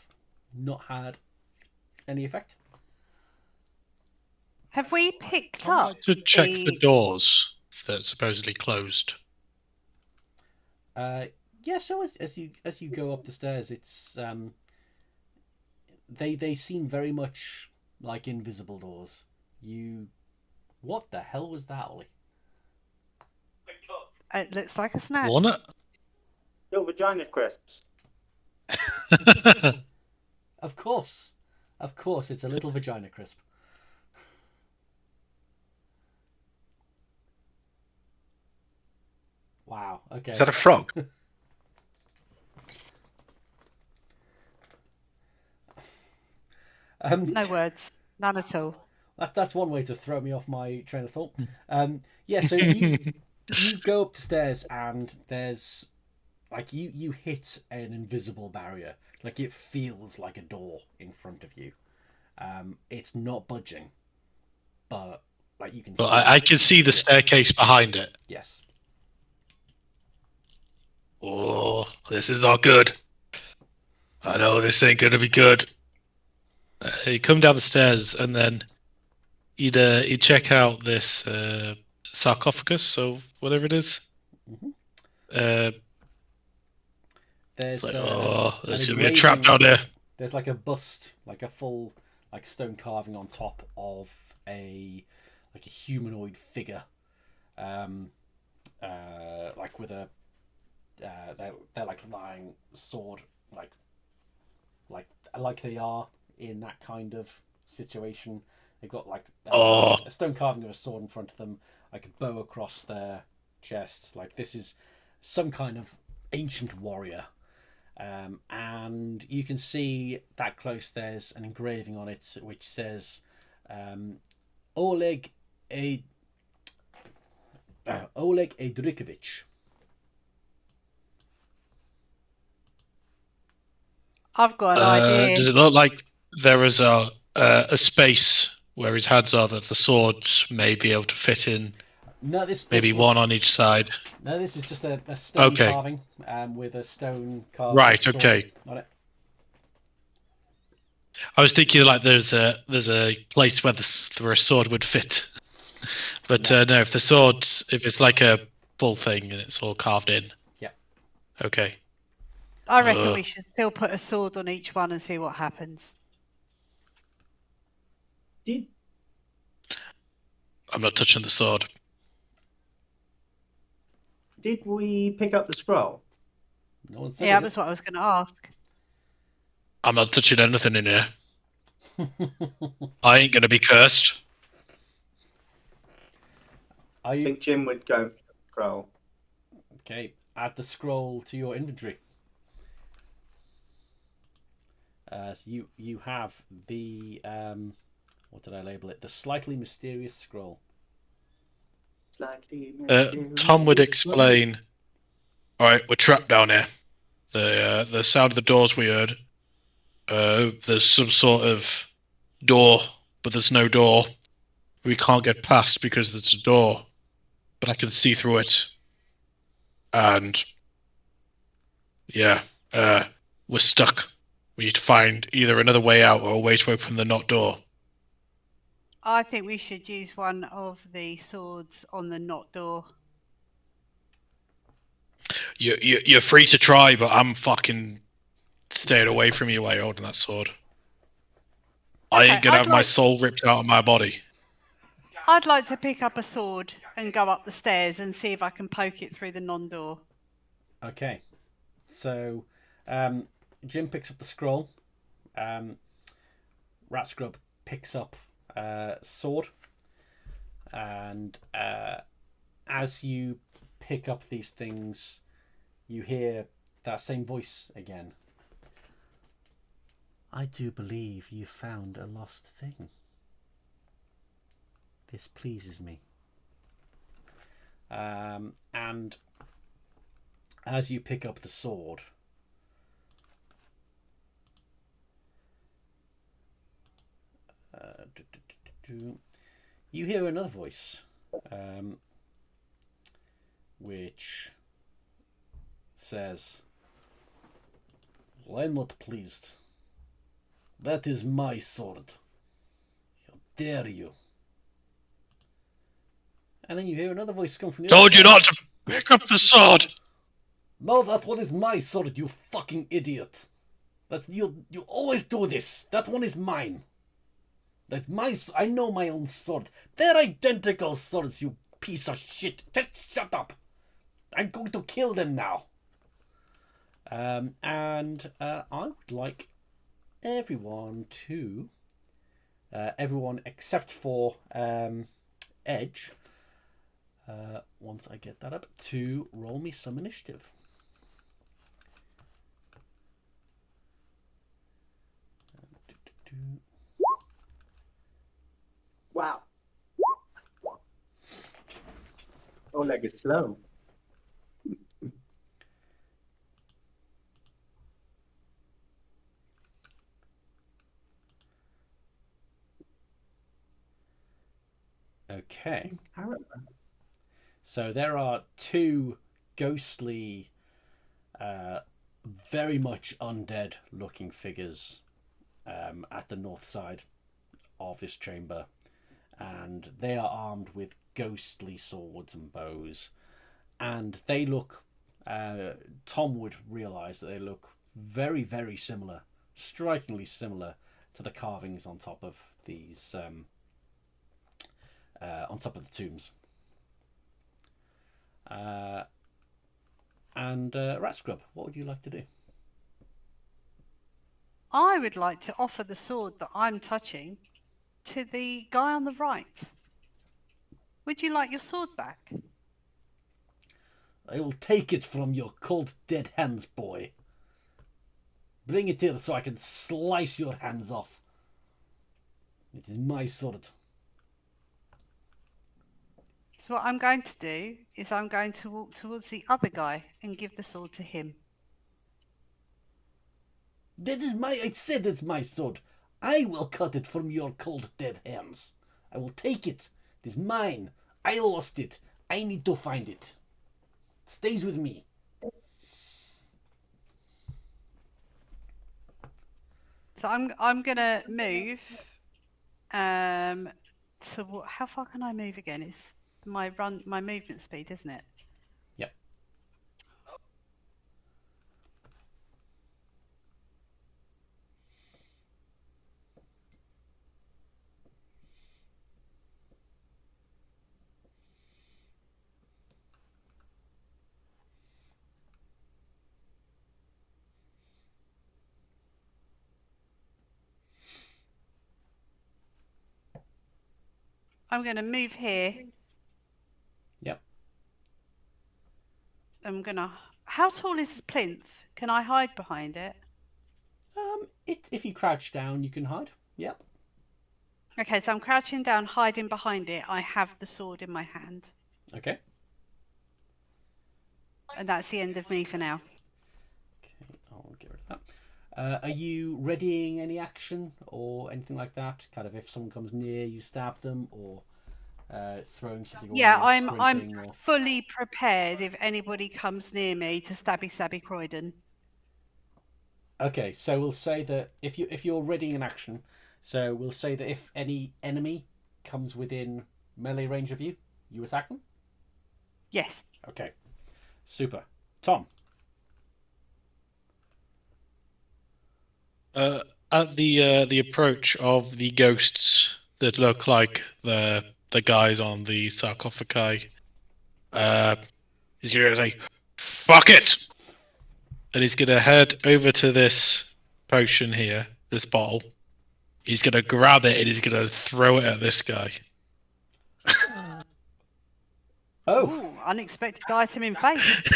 S5: not had any effect.
S2: Have we picked
S3: I'd
S2: up
S3: like to check the doors that supposedly closed.
S5: Yeah. So as you go up the stairs, it's they seem very much like invisible doors. What the hell was that, Ollie?
S2: It looks like a snatch.
S3: Walnut?
S6: Your vagina crisps.
S5: Of course, it's a little vagina crisp. Wow. Okay.
S4: Is that a frog?
S2: No words, none at all.
S5: That's one way to throw me off my train of thought. Yeah. So you go up the stairs and there's like you hit an invisible barrier. Like it feels like a door in front of you. It's not budging, but like you can
S3: But
S5: see.
S3: I can see the staircase behind it.
S5: Yes.
S3: Oh, this is not good. I know this ain't gonna be good. You come down the stairs and then you check out this sarcophagus or whatever it is.
S5: Mhm.
S3: Uh,
S5: There's
S3: it's like,
S5: an
S3: there's gonna be a
S5: engraving.
S3: trap down there.
S5: There's like a bust, like a full like stone carving on top of a humanoid figure, like with a they're like lying sword like they are in that kind of situation. They've got like a stone carving of a sword in front of them, like a bow across their chest. Like this is some kind of ancient warrior. And you can see that close there's an engraving on it which says Oleg Edrikovich.
S2: I've got an idea.
S3: Does it look like there is a space where his hands are that the swords may be able to fit in?
S5: No, this
S3: Maybe one on each side.
S5: No, this is just a stone
S3: Okay.
S5: carving with a stone carving
S3: Right.
S5: sword
S3: Okay.
S5: on it.
S3: I was thinking like there's a place where where a sword would fit, but no. If it's like a full thing and it's all carved in.
S5: Yeah.
S3: Okay.
S2: I reckon we should still put a sword on each one and see what happens.
S6: Did
S3: I'm not touching the sword.
S6: we pick up the scroll?
S5: No one said
S2: Yeah,
S5: it.
S2: that was what I was going to ask.
S3: I'm not touching anything in here. I ain't gonna be cursed.
S5: Are
S6: I
S5: you
S6: think Jim would go for the scroll.
S5: okay? Add the scroll to your inventory. So you have the what did I label it? The slightly mysterious scroll.
S6: Slightly
S3: Tom would explain. All right, we're trapped down here. The sound of the doors we heard. There's some sort of door, but there's no door. We can't get past because there's a door, but I can see through it. And yeah, we're stuck. We need to find either another way out or a way to open the not door.
S2: I think we should use one of the swords on the knot door.
S3: You're free to try, but I'm fucking staying away from you while you're holding that sword. I
S2: Okay,
S3: ain't gonna
S2: I'd
S3: have my
S2: like-
S3: soul ripped out of my body.
S2: I'd like to pick up a sword and go up the stairs and see if I can poke it through the non-door.
S5: Okay, so Jim picks up the scroll. Rat Scrub picks up sword, and as you pick up these things, you hear that same voice again. I do believe you found a lost thing. This pleases me. And as you pick up the sword, you hear another voice, which says, well, I'm not pleased. That is my sword. How dare you? And then you hear another voice come from the
S3: Told
S5: other
S3: you
S5: side.
S3: not to pick up the sword.
S5: No, that one is my sword, you fucking idiot. That's you always do this. That one is mine. That's I know my own sword. They're identical swords, you piece of shit. Just shut up. I'm going to kill them now. And I would like everyone to everyone except for Edge, once I get that up, to roll me some initiative.
S6: Wow. Oleg is slow.
S5: Okay.
S6: Parrot.
S5: So there are two ghostly, very much undead-looking figures at the north side of this chamber, and they are armed with ghostly swords and bows, and they look. Tom would realise that they look very, very similar, strikingly similar to the carvings on top of these, on top of the tombs. And Rat Scrub, what would you like to do?
S2: I would like to offer the sword that I'm touching to the guy on the right. Would you like your sword back?
S5: I will take it from your cold, dead hands, boy. Bring it here so I can slice your hands off. It is my sword.
S2: So what I'm going to do is I'm going to walk towards the other guy and give the sword to him.
S5: That is I said it's my sword. I will cut it from your cold, dead hands. I will take it. It is mine. I lost it. I need to find it. It stays with me.
S2: So I'm gonna move. To how far can I move again? It's my movement speed, isn't it?
S5: Yep.
S2: I'm going to move here.
S5: Yep.
S2: I'm gonna. How tall is this plinth? Can I hide behind it?
S5: If you crouch down, you can hide. Yep.
S2: Okay, so I'm crouching down, hiding behind it. I have the sword in my hand,
S5: Okay.
S2: and that's the end of me for now.
S5: Okay, I'll get rid of that. Are you readying any action or anything like that? Kind of if someone comes near, you stab them, or throwing something.
S2: Yeah,
S5: away,
S2: I'm
S5: sprinting, or...
S2: fully prepared if anybody comes near me to stabby Croydon.
S5: Okay, so we'll say that if you're readying an action, so we'll say that if any enemy comes within melee range of you, you attack them.
S2: Yes.
S5: Okay, super. Tom.
S3: At the approach of the ghosts that look like the guys on the sarcophagi, he's gonna say, "Fuck it," and he's gonna head over to this potion here, this bottle. He's gonna grab it and he's gonna throw it at this guy.
S5: Oh,
S2: Ooh, unexpected item in face.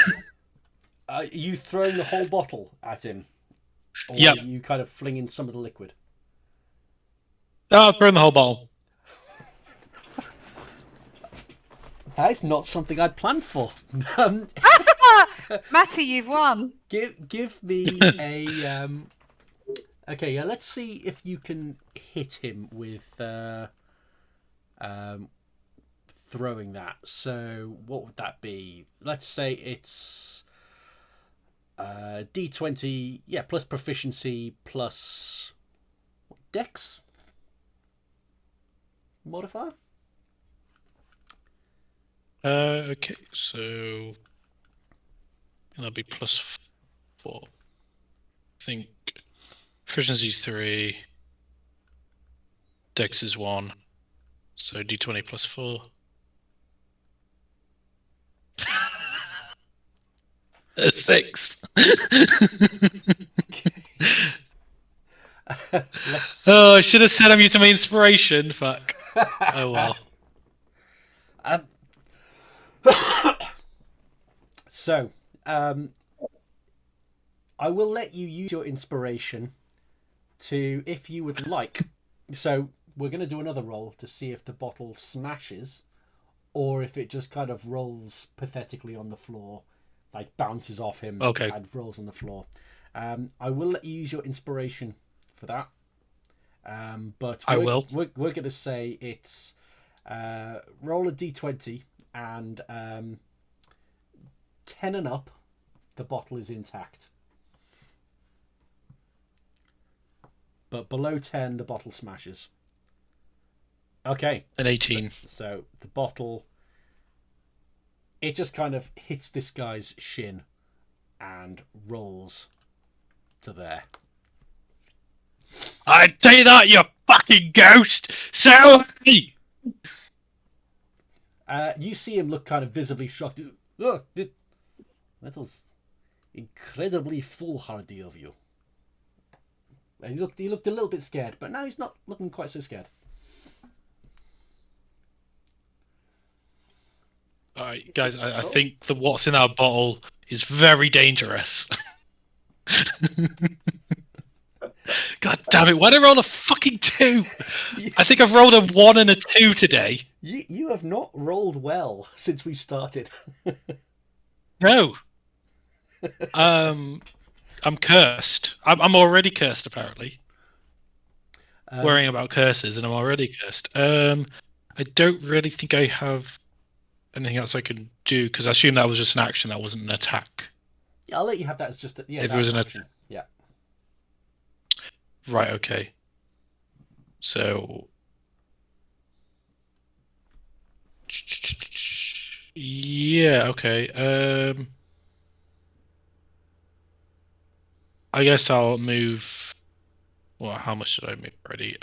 S5: are you throwing the whole bottle at him, or
S3: Yep.
S5: are you kind of flinging some of the liquid?
S3: Oh, throw in the whole bottle.
S5: That is not something I'd planned for.
S2: Matty, you've won.
S5: Give me a okay, yeah, let's see if you can hit him with throwing that. So what would that be? Let's say it's D20, yeah, plus proficiency plus dex modifier.
S3: Okay, so that'll be +4. I think proficiency's 3, dex is 1, so d20 +4. A 6. Oh, I should have said I'm using my inspiration. Fuck. Oh well.
S5: So, I will let you use your inspiration to, if you would like. So, we're going to do another roll to see if the bottle smashes or if it just kind of rolls pathetically on the floor, like bounces off him and rolls on the floor. I will let you use your inspiration for that. But we're going to say it's Roll a d20, and 10 and up, the bottle is intact. But below 10, the bottle smashes. Okay.
S3: An 18.
S5: So the bottle, it just kind of hits this guy's shin and rolls to there.
S3: I'd say that, you fucking ghost! So happy!
S5: You see him look kind of visibly shocked. Oh, that was incredibly foolhardy of you. And he looked a little bit scared, but now he's not looking quite so scared.
S3: Alright, guys, I think the what's in our bottle is very dangerous. God damn it, why did I roll a fucking 2? I think I've rolled a 1 and a 2 today.
S5: You have not rolled well since we started.
S3: No. I'm cursed. I'm already cursed, apparently. Worrying about curses, and I'm already cursed. I don't really think I have anything else I can do, because I assume that was just an action, that wasn't an attack.
S5: Yeah, I'll let you have that as just a,
S3: If it was an
S5: action. Yeah.
S3: Right, okay. So... Yeah, okay. I guess I'll move... Well, how much did I move already?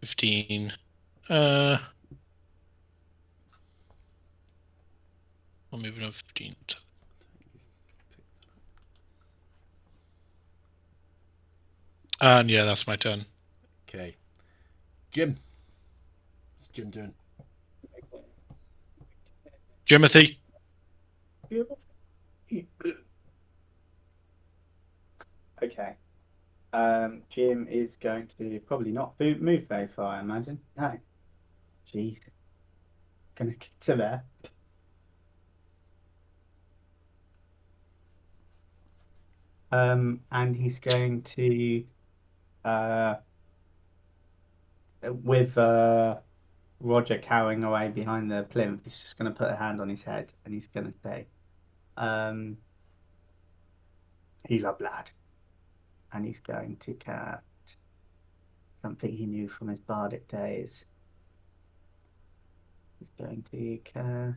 S3: 15. I'll move another 15. And yeah, that's my turn.
S5: Okay. Jim. What's Jim doing?
S3: Jimothy.
S6: Okay. Jim is going to probably not move very far, I imagine. No. Jeez. Gonna get to there. And he's going to, with Roger cowering away behind the plinth, he's just going to put a hand on his head and he's going to say, "Heal up, lad." And he's going to cast something he knew from his bardic days. He's going to cast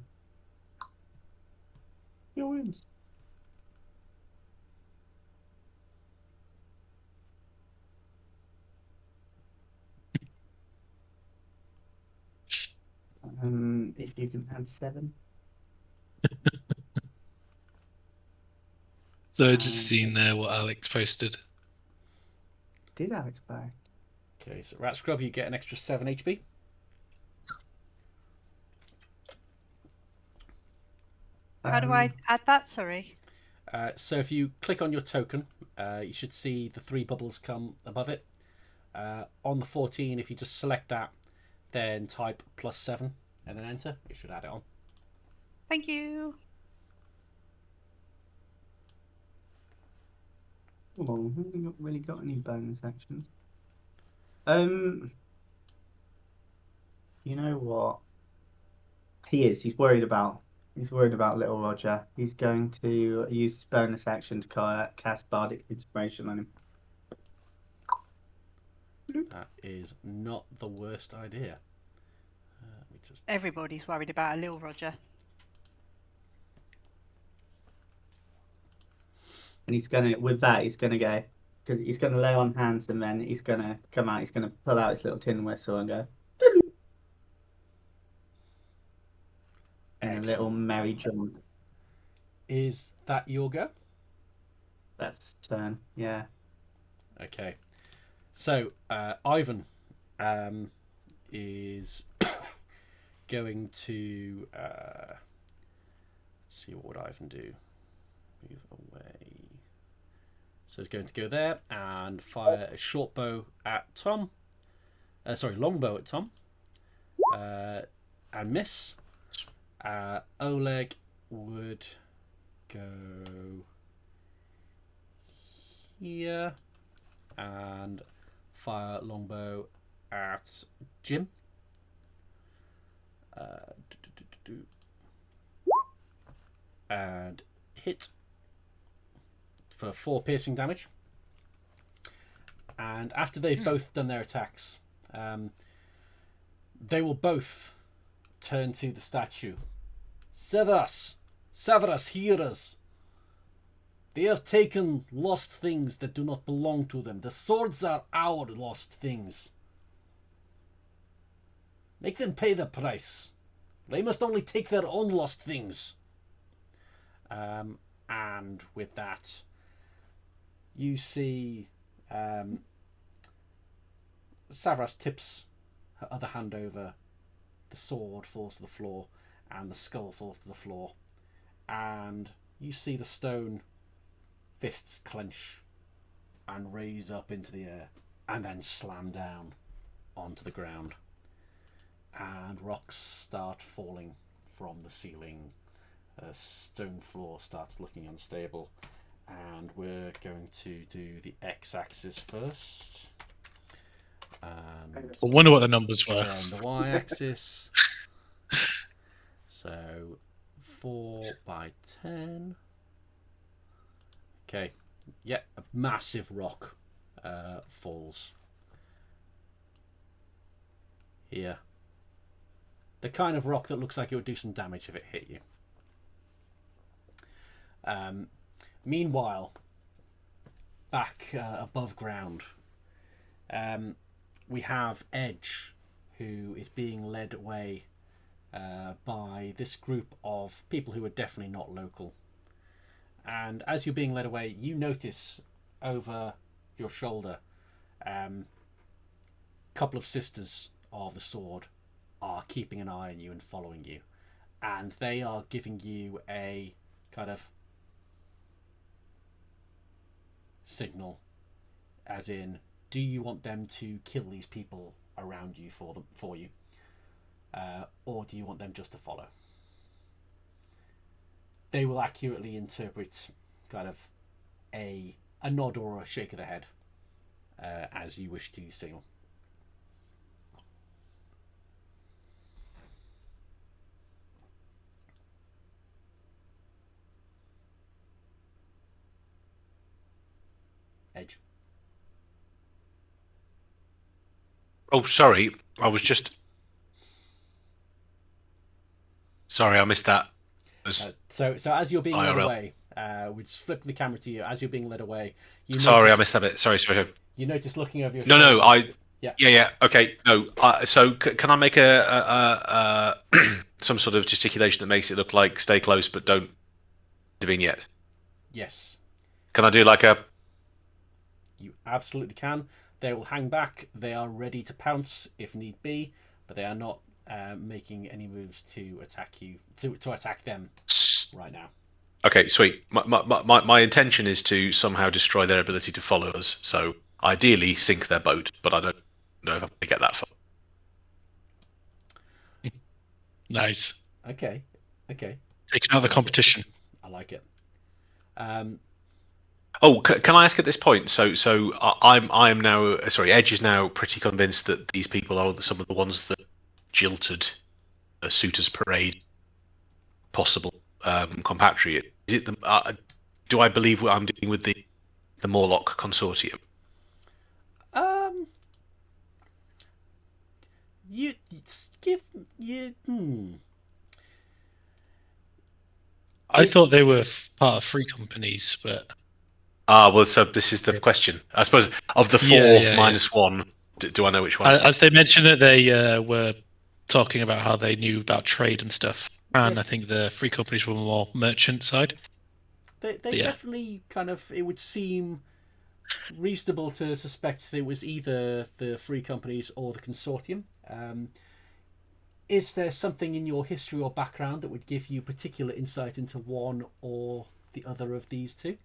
S6: your wounds. If you can add 7.
S3: So I just seen there what Alex posted.
S6: Did Alex buy?
S5: Okay, so Rat Scrub, you get an extra 7 HP.
S2: How do I add that? Sorry.
S5: So if you click on your token, you should see the 3 bubbles come above it. On the 14, if you just select that, then type +7 and then enter, it should add it on.
S2: Thank you.
S6: Oh, I haven't really got any bonus actions. You know what? He's worried about little Roger. He's going to use his bonus action to cast Bardic Inspiration on him.
S5: That is not the worst idea.
S2: Everybody's worried about a little Roger.
S6: And he's gonna, with that, he's gonna go, because he's gonna lay on hands, and then he's gonna come out. He's gonna pull out his little tin whistle and go. And a little merry jaunt.
S5: Is that your go?
S6: That's turn, yeah.
S5: Okay. So, Ivan is going to... let's see, what would Ivan do? Move away. So he's going to go there and fire a short bow at Tom. Longbow at Tom. And miss. Oleg would go here and fire longbow at Jim. And hit for 4 piercing damage. And after they've both done their attacks, they will both turn to the statue. Severus! Severus, hear us! They have taken lost things that do not belong to them. The swords are our lost things. Make them pay the price. They must only take their own lost things. And with that, you see Savras tips her other hand over. The sword falls to the floor, and the skull falls to the floor. And you see the stone fists clench and raise up into the air, and then slam down onto the ground. And rocks start falling from the ceiling. Stone floor starts looking unstable, and we're going to do the x-axis first, and
S3: I wonder what the numbers were.
S5: then the y-axis. So 4 by 10. Okay, yeah, a massive rock falls here. The kind of rock that looks like it would do some damage if it hit you. Meanwhile, back above ground, we have Edge, who is being led away by this group of people who are definitely not local. And as you're being led away, you notice over your shoulder a couple of sisters of the sword are keeping an eye on you and following you. And they are giving you a kind of signal, as in, do you want them to kill these people around you for you, or do you want them just to follow? They will accurately interpret kind of a nod or a shake of the head as you wish to signal. Edge.
S4: Oh, sorry. I was just. Sorry, I missed that.
S5: So as you're being led
S4: IRL.
S5: away, we just flip the camera to you. As you're being led away, you
S4: Sorry, I
S5: notice,
S4: missed that bit. Sorry.
S5: you notice looking over your
S4: No,
S5: shoulder.
S4: yeah. Okay, no. So can I make a some sort of gesticulation that makes it look like stay close but don't intervene yet?
S5: Yes,
S4: Can I do like a?
S5: you absolutely can. They will hang back. They are ready to pounce if need be, but they are not making any moves to attack you, to attack them right now.
S4: Okay, sweet. My intention is to somehow destroy their ability to follow us. So ideally sink their boat, but I don't know if I'm going to get that far.
S3: Nice.
S5: Okay.
S3: Taking out the competition.
S5: I like it.
S4: Oh, can I ask at this point? So I am now. Sorry, Edge is now pretty convinced that these people are some of the ones that jilted a suitors parade possible compatriot. Is it the? Do I believe what I'm dealing with the Morlock consortium?
S5: You give you.
S3: I thought they were part of free companies, but
S4: Well, so this is the question. I suppose of the four minus one, do I know which one?
S3: as they mentioned that they were talking about how they knew about trade and stuff, and I think the free companies were more merchant side.
S5: They definitely kind of. It would seem reasonable to suspect that it was either the free companies or the consortium. Is there something in your history or background that would give you particular insight into one or the other of these two?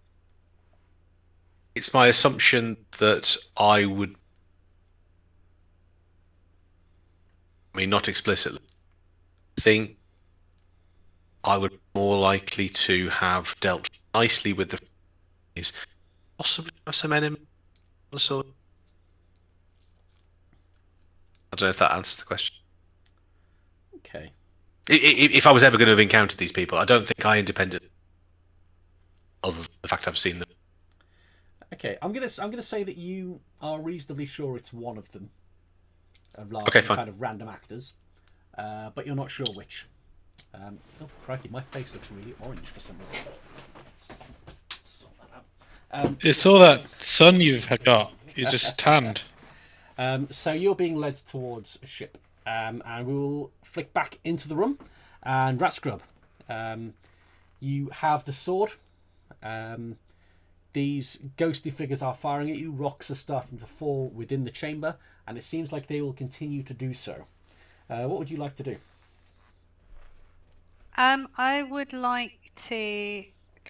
S4: It's my assumption that I would. I mean, not explicitly. Think I would be more likely to have dealt nicely with the. Possibly have some enemy. Also, I don't know if that answers the question.
S5: Okay.
S4: If I was ever going to have encountered these people, I don't think I independent. Other than the fact I've seen them.
S5: Okay, I'm gonna say that you are reasonably sure it's one of them. Of large
S4: Okay, fine.
S5: kind of random actors, but you're not sure which. Oh crikey, my face looks really orange for some reason. Let's sort that out.
S3: It's all that sun you've got. You're just tanned.
S5: So you're being led towards a ship, and we will flick back into the room. And Rat Scrub, you have the sword. These ghostly figures are firing at you. Rocks are starting to fall within the chamber, and it seems like they will continue to do so. What would you like to do?
S2: I would like to.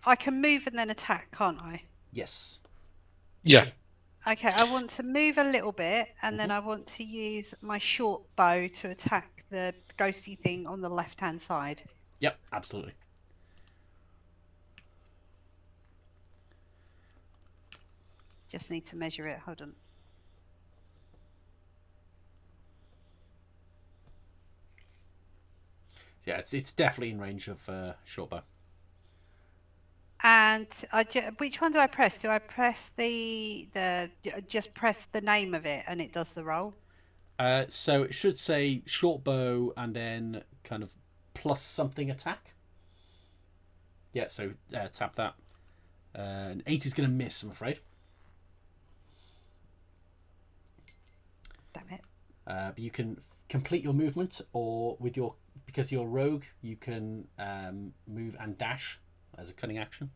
S2: I can move and then attack, can't I?
S5: Yes.
S3: Yeah.
S2: Okay, I want to move a little bit, and then I want to use my short bow to attack the ghosty thing on the left-hand side.
S5: Yep, absolutely.
S2: Just need to measure it. Hold on.
S5: Yeah, it's definitely in range of short bow.
S2: And which one do I press? Do I press just press the name of it and it does the roll?
S5: So it should say short bow and then kind of plus something attack. Yeah, so tap that. An 8 is going to miss, I'm afraid.
S2: Damn it.
S5: But you can complete your movement, or because you're rogue, you can move and dash as a cunning action.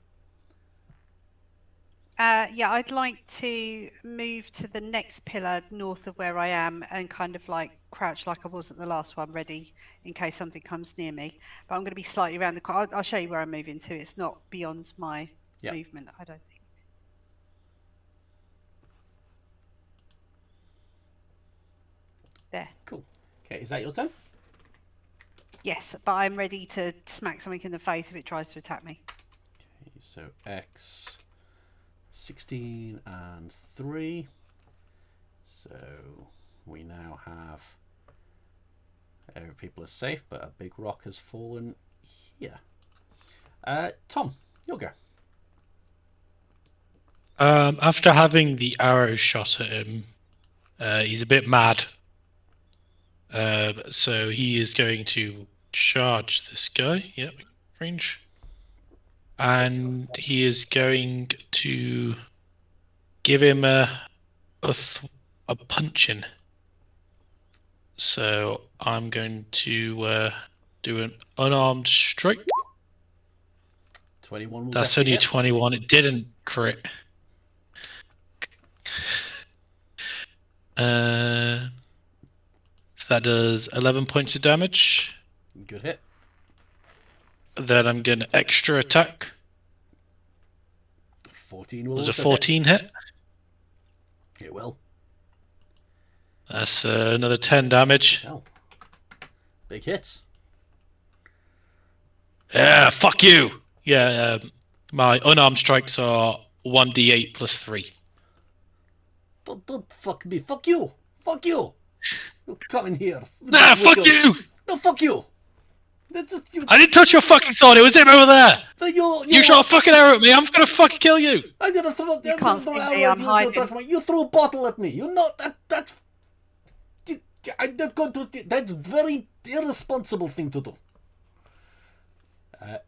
S2: Yeah, I'd like to move to the next pillar north of where I am and kind of like crouch like I was at the last one, ready in case something comes near me. But I'm going to be slightly around the corner. I'll show you where I'm moving to. It's not beyond my movement, I don't think. There.
S5: Cool. Okay, is that your turn?
S2: Yes, but I'm ready to smack something in the face if it tries to attack me.
S5: Okay, so X 16 and 3. So we now have people are safe, but a big rock has fallen here. Tom, you'll go.
S3: After having the arrow shot at him, he's a bit mad. So he is going to charge this guy. Yep, range. And he is going to give him a punching. So I'm going to do an unarmed strike.
S5: 21 will
S3: That's
S5: definitely
S3: only
S5: hit.
S3: 21. It didn't crit. So that does 11 points of damage.
S5: Good hit.
S3: Then I'm going to extra attack.
S5: 14 will
S3: There's a
S5: also
S3: 14 hit.
S5: It will.
S3: That's another 10 damage.
S5: Oh. Big hits.
S3: Yeah, fuck you. Yeah, my unarmed strikes are 1d8 plus 3.
S5: Don't fuck me. Fuck you. Fuck you. You come in here.
S3: Nah, fuck you!
S5: No, fuck you. That's just, you,
S3: I didn't touch your fucking sword. It was him over there. You
S5: know
S3: shot a
S5: what?
S3: fucking arrow at me. I'm gonna fucking kill you.
S5: I'm gonna throw.
S2: You can't see me, I'm hiding.
S5: You threw a bottle at me. You know that. I'm not going to. That's very irresponsible thing to do.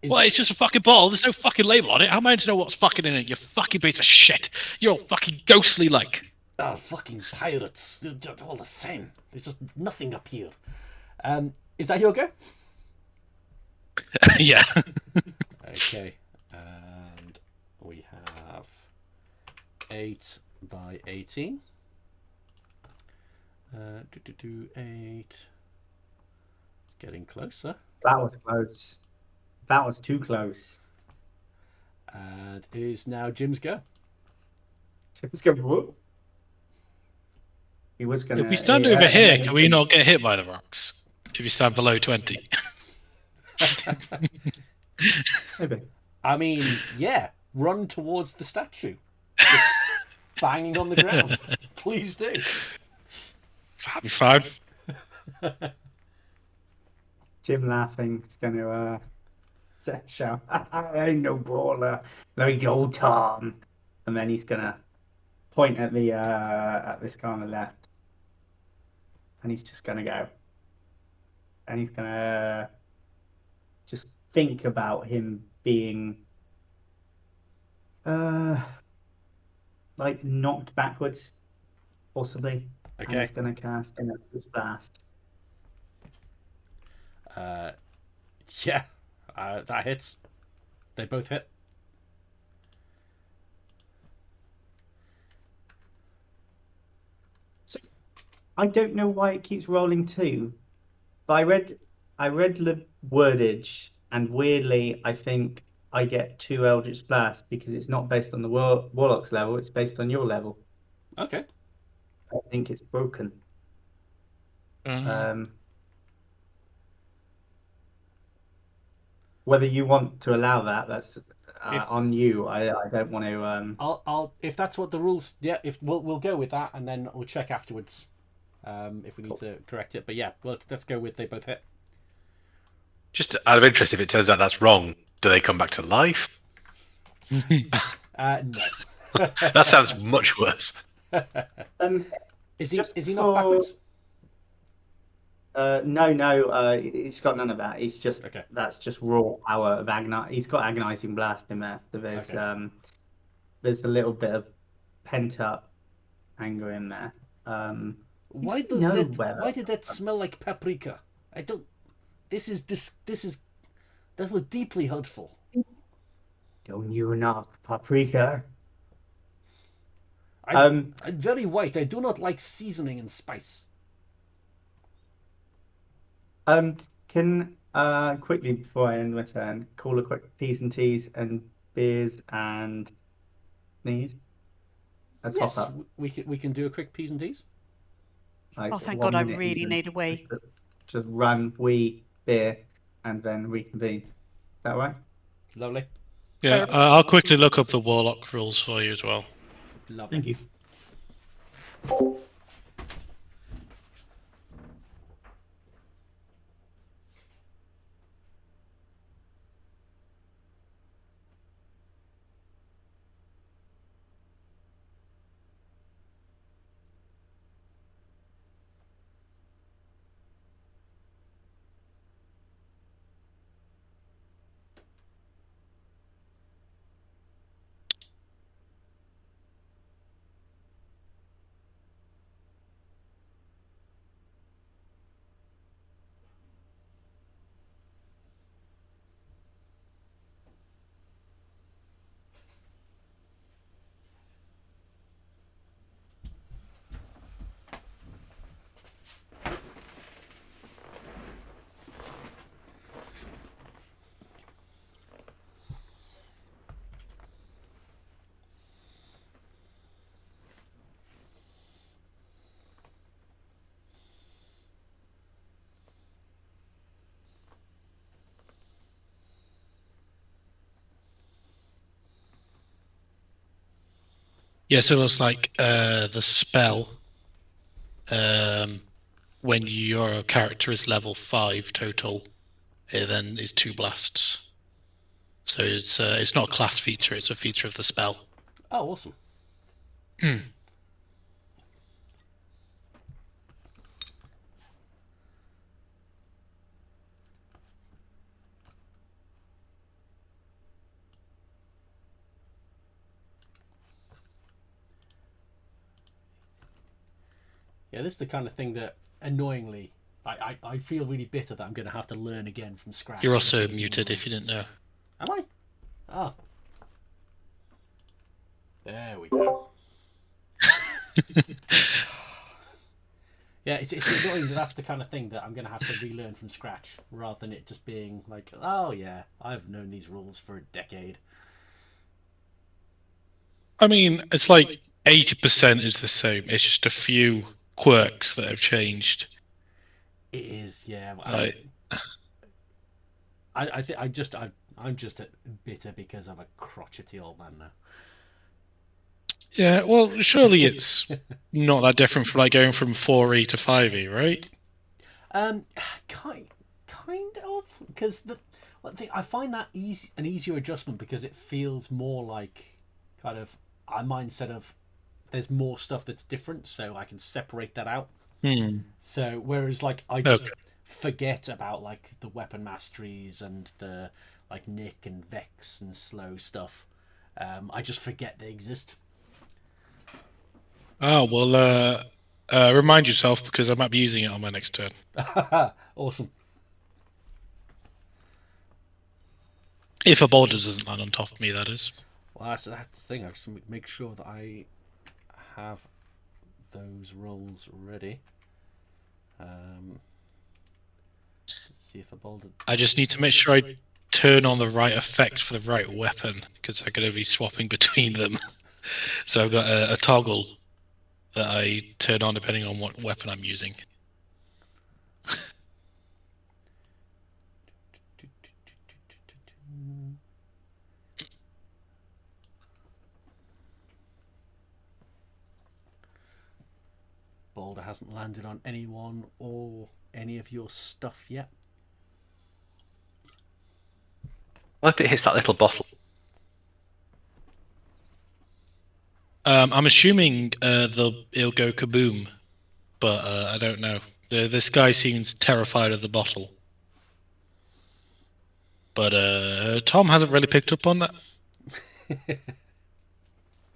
S3: Well, it's just a fucking bottle. There's no fucking label on it. How am I to know what's fucking in it? You fucking piece of shit. You're all fucking ghostly like.
S5: Fucking pirates. They're just all the same. There's just nothing up here. Is that your go?
S3: Yeah.
S5: Okay. And we have 8 by 18. 8. Getting closer.
S6: That was close. That was too close.
S5: And it is now Jim's go.
S6: Let's go. Whoop. He was gonna.
S3: If we stand over here, can we not get hit by the rocks? If you stand below 20.
S6: Maybe.
S5: I mean, yeah. Run towards the statue. It's banging on the ground. Please do.
S3: That'd be fine.
S6: Jim laughing is going to shout, I ain't no brawler like old Tom. And then he's going to point at the at this guy on the left. And he's just going to go. And he's going to just think about him being like knocked backwards, possibly. And
S5: Okay.
S6: he's going to cast an Eldritch Blast.
S5: Yeah, that hits. They both hit.
S6: So I don't know why it keeps rolling 2, but I read the wordage, and weirdly, I think I get 2 Eldritch Blasts because it's not based on the Warlock's level; it's based on your level.
S5: Okay.
S6: I think it's broken. Whether you want to allow that, that's on you. I don't want to.
S5: I'll if that's what the rules. Yeah, if we'll go with that, and then we'll check afterwards. If we need to correct it, but yeah, let's go with they both hit.
S4: Just out of interest, if it turns out that's wrong, do they come back to life?
S5: No.
S4: That sounds much worse.
S5: Is he not backwards?
S6: No, he's got none of that. He's just
S5: Okay.
S6: That's just raw power of agonize. He's got agonizing blast in there. So there's a little bit of pent up anger in there.
S5: Why did that smell like paprika? I don't. This is that was deeply hurtful.
S6: Don't you knock paprika?
S5: I'm very white. I do not like seasoning and spice.
S6: Can quickly before I end my turn, call a quick P's and T's and beers and sneeze.
S5: Yes,
S6: top up.
S5: we can do a quick P's and T's.
S6: Like
S2: Oh, thank
S6: 1
S2: God, I
S6: minute
S2: really
S6: even.
S2: need a wee.
S6: Just run, wee, beer, and then reconvene. Is that right?
S5: Lovely.
S3: Yeah, I'll quickly look up the Warlock rules for you as well.
S5: Lovely.
S6: Thank you.
S3: Yeah, so it looks like the spell, when your character is level 5 total, it then is 2 blasts. So it's not a class feature; it's a feature of the spell.
S5: Oh, awesome. Yeah, this is the kind of thing that annoyingly, I feel really bitter that I'm going to have to learn again from scratch.
S3: You're also muted if you didn't know.
S5: Am I? Oh. There we go. Yeah, it's annoying that that's the kind of thing that I'm going to have to relearn from scratch, rather than it just being like, oh yeah, I've known these rules for a decade.
S3: I mean, it's like 80% is the same. It's just a few quirks that have changed.
S5: It is, yeah. I'm just bitter because I'm a crotchety old man now.
S3: Yeah, well, surely it's not that different from like going from 4E to 5E, right?
S5: Kind kind of, because I find that an easier adjustment because it feels more like kind of a mindset of there's more stuff that's different, so I can separate that out. So whereas like I just forget about like the weapon masteries and the like Nick and Vex and slow stuff. I just forget they exist.
S3: Oh, well, remind yourself because I might be using it on my next turn.
S5: Awesome.
S3: If a boulder doesn't land on top of me, that is.
S5: Well, that's the thing. I just make sure that I have those rolls ready. See if a boulder.
S3: I just need to make sure I turn on the right effect for the right weapon because I'm going to be swapping between them. So I've got a toggle that I turn on depending on what weapon I'm using.
S5: Boulder hasn't landed on anyone or any of your stuff yet.
S4: What if it hits that little bottle?
S3: I'm assuming it'll go kaboom, but I don't know. This guy seems terrified of the bottle. But Tom hasn't really picked up on that.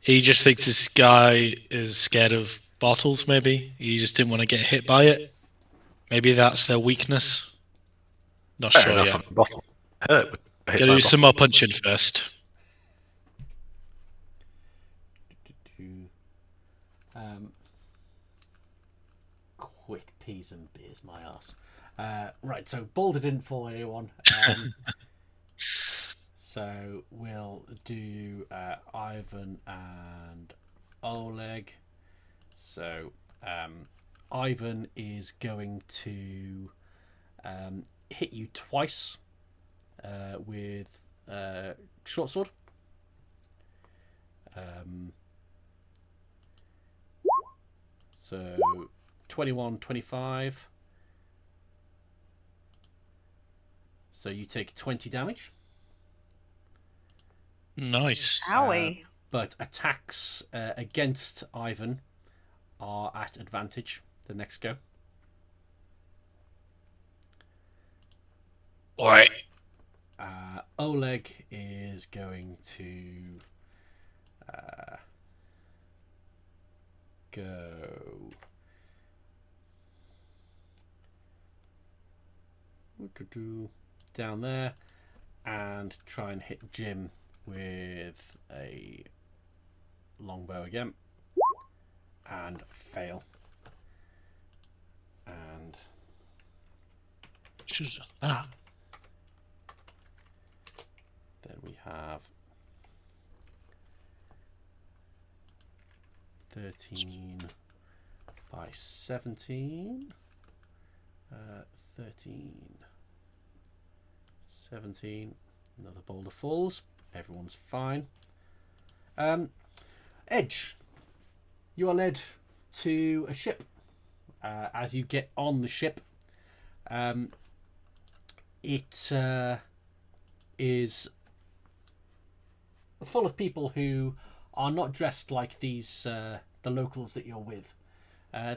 S3: He just thinks this guy is scared of bottles, maybe. He just didn't want to get hit by it. Maybe that's their weakness. Not
S4: Fair
S3: sure
S4: enough
S3: yet.
S4: on the bottle. Hurt, but hit
S3: Gotta
S4: by a
S3: do some
S4: bottle.
S3: more punching first.
S5: Quick peas and beers, my ass. Right, so Boulder didn't fall on anyone. So we'll do Ivan and Oleg. So Ivan is going to hit you twice with short sword. So 21, 25. So you take 20 damage.
S3: Nice.
S2: Owie.
S5: But attacks against Ivan are at advantage the next go.
S3: Alright.
S5: Oleg is going to go down there and try and hit Jim with a longbow again and fail. And
S3: Choose that.
S5: then we have 13 by 17. 13, 17. Another boulder falls. Everyone's fine. Edge, you are led to a ship. As you get on the ship, it is full of people who are not dressed like these the locals that you're with.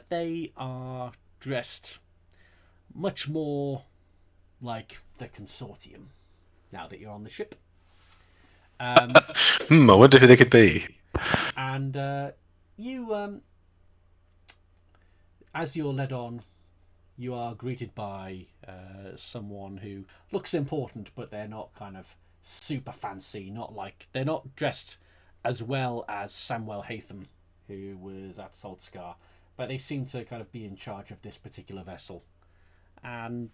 S5: They are dressed much more like the consortium now that you're on the ship.
S4: I wonder who they could be.
S5: And you, as you're led on, you are greeted by someone who looks important, but they're not kind of super fancy. Not like they're not dressed as well as Samuel Hatham, who was at Salt Scar, but they seem to kind of be in charge of this particular vessel. And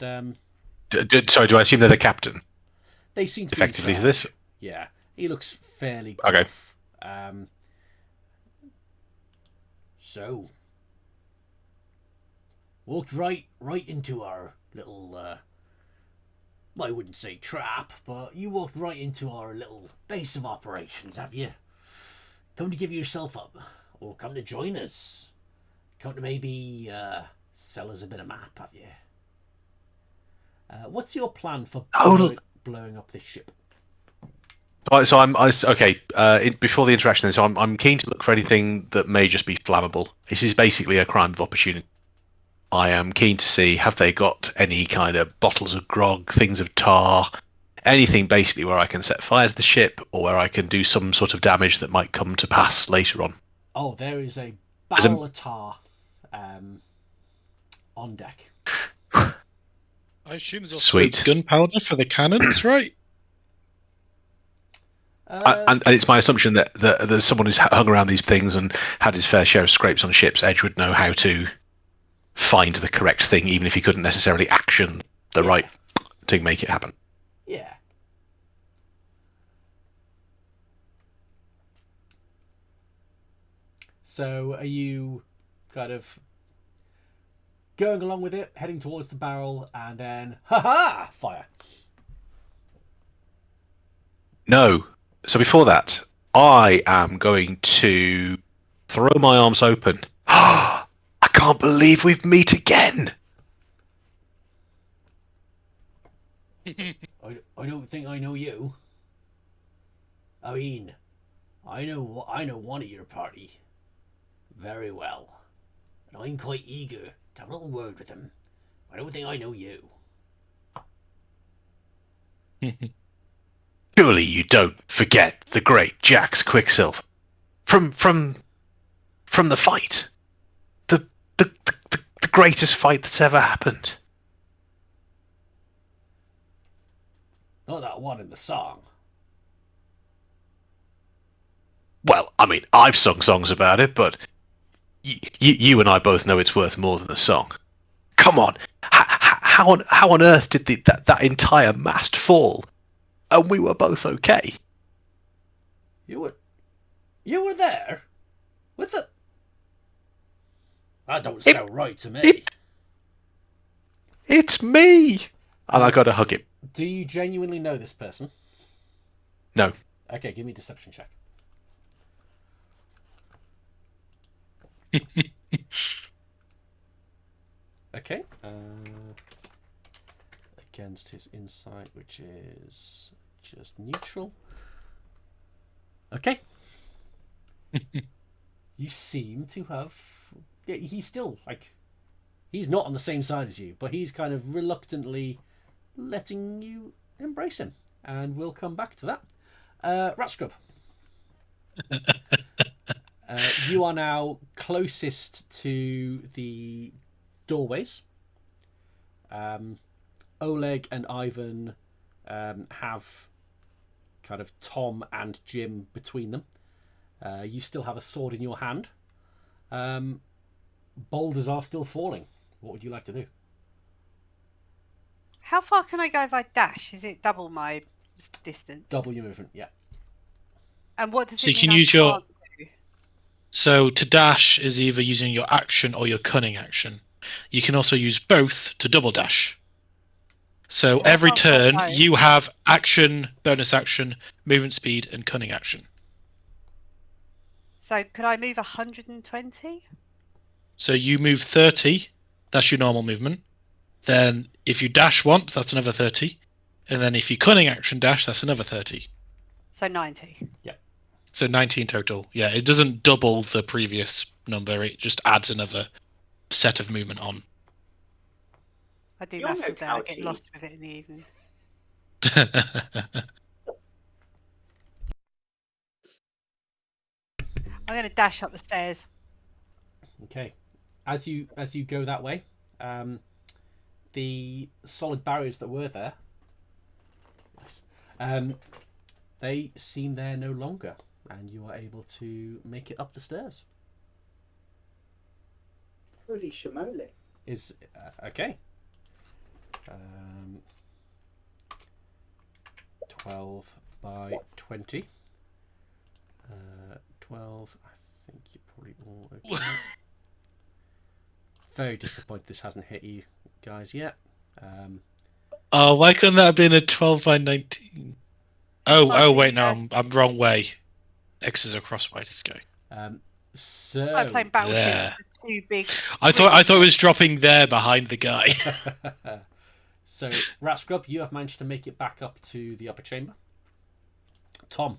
S4: Sorry, do I assume they're the captain?
S5: they seem to
S4: Effectively
S5: be in
S4: to this?
S5: charge. Yeah, he looks fairly
S4: Okay.
S5: gruff. So walked right into our little I wouldn't say trap, but you walked right into our little base of operations, have you? Come to give yourself up, or come to join us? Come to maybe sell us a bit of map, have you? What's your plan for
S4: Oh,
S5: blowing up this ship?
S4: So okay. Before the interaction, then, so I'm keen to look for anything that may just be flammable. This is basically a crime of opportunity. I am keen to see, have they got any kind of bottles of grog, things of tar, anything basically where I can set fire to the ship or where I can do some sort of damage that might come to pass later on.
S5: Oh, there is a
S4: As a-
S5: barrel of tar on deck.
S3: I assume there's also
S4: Sweet.
S3: gunpowder for the cannons, right?
S4: And it's my assumption that there's someone who's hung around these things and had his fair share of scrapes on ships. Edge would know how to find the correct thing, even if he couldn't necessarily action the right to make it happen.
S5: Yeah. So are you kind of going along with it, heading towards the barrel, and then fire?
S4: No. So before that, I am going to throw my arms open. I can't believe we've met again.
S5: I don't think I know you. I mean, I know one of your party very well, and I'm quite eager to have a little word with him. I don't think I know you.
S4: Surely you don't forget the great Jax Quicksilver from the fight, the greatest fight that's ever happened.
S5: Not that one in the song.
S4: Well, I mean, I've sung songs about it, but you and I both know it's worth more than a song. Come on, how on earth did that entire mast fall, and we were both okay?
S5: You were there with the. That don't sound right to me.
S4: It's me, and I got to hug him.
S5: Do you genuinely know this person?
S4: No.
S5: Okay, give me a deception check. Okay. Against his insight, which is just neutral. Okay. You seem to have. Yeah, he's still like. He's not on the same side as you, but he's kind of reluctantly letting you embrace him, and we'll come back to that. Rat Scrub. You are now closest to the doorways. Oleg and Ivan have kind of Tom and Jim between them. You still have a sword in your hand. Boulders are still falling. What would you like to do?
S2: How far can I go if I dash? Is it double my distance?
S5: Double your movement, yeah.
S2: And what does
S3: So
S2: it
S3: you
S2: mean
S3: can
S2: I
S3: use your-
S2: can't do?
S3: So to dash is either using your action or your cunning action. You can also use both to double dash. So
S2: So how
S3: every
S2: far can I
S3: turn
S2: go?
S3: you have action, bonus action, movement speed, and cunning action.
S2: So could I move 120?
S3: So you move 30, that's your normal movement. Then if you dash once, that's another 30. And then if you cunning action dash, that's another 30.
S2: So 90.
S3: So 90 in total. Yeah, it doesn't double the previous number, it just adds another set of movement on.
S2: I do
S6: You're
S2: maths
S6: no
S2: all day. I get
S6: Cauchy.
S2: lost with it in the evening. I'm going to dash up the stairs.
S5: Okay. As you go that way, the solid barriers that were there, nice, they seem there no longer, and you are able to make it up the stairs.
S6: Holy shamoly.
S5: Is okay. 12 by 20. 12. I think you probably all okay. Very disappointed this hasn't hit you guys yet.
S3: Oh, why couldn't that have been a 12 by 19? Oh,
S2: like
S3: wait,
S2: the,
S3: no, I'm wrong way. X is across Y to go.
S5: So
S2: I'm playing battleships
S3: there.
S2: with two big.
S3: I thought it was dropping there behind the guy.
S5: So, Rat Scrub, you have managed to make it back up to the upper chamber. Tom.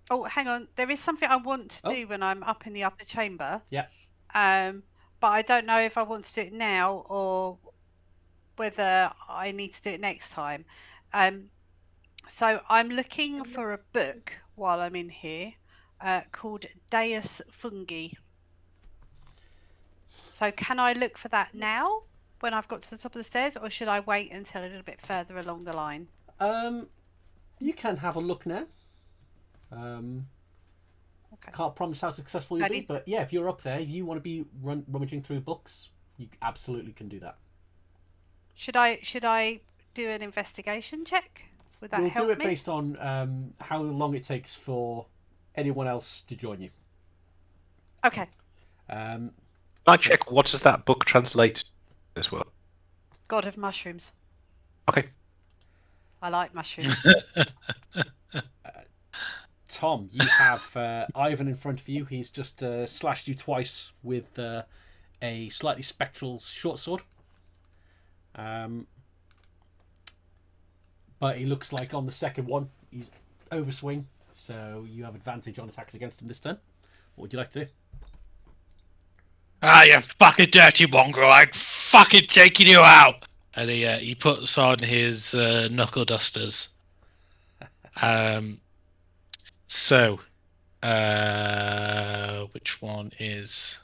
S2: Oh, hang on. There is something I want to
S5: Oh.
S2: do when I'm up in the upper chamber.
S5: Yeah.
S2: But I don't know if I want to do it now or whether I need to do it next time. So I'm looking for a book while I'm in here called Deus Fungi. So can I look for that now when I've got to the top of the stairs, or should I wait until a little bit further along the line?
S5: You can have a look now.
S2: Okay.
S5: Can't promise how successful you'll be, but yeah, if you're up there, if you want to be rummaging through books, you absolutely can do that.
S2: Should I do an investigation check? Would that
S5: We'll
S2: help
S5: do it
S2: me?
S5: based on how long it takes for anyone else to join you.
S2: Okay.
S4: Can I check what does that book translate as well?
S2: God of mushrooms.
S4: Okay.
S2: I like mushrooms.
S5: Tom, you have Ivan in front of you. He's just slashed you twice with a slightly spectral short sword. But he looks like on the second one, he's overswing, so you have advantage on attacks against him this turn. What would you like to do?
S3: Ah, you fucking dirty mongrel! I'm fucking taking you out. And he puts on his knuckle dusters. So, which one is?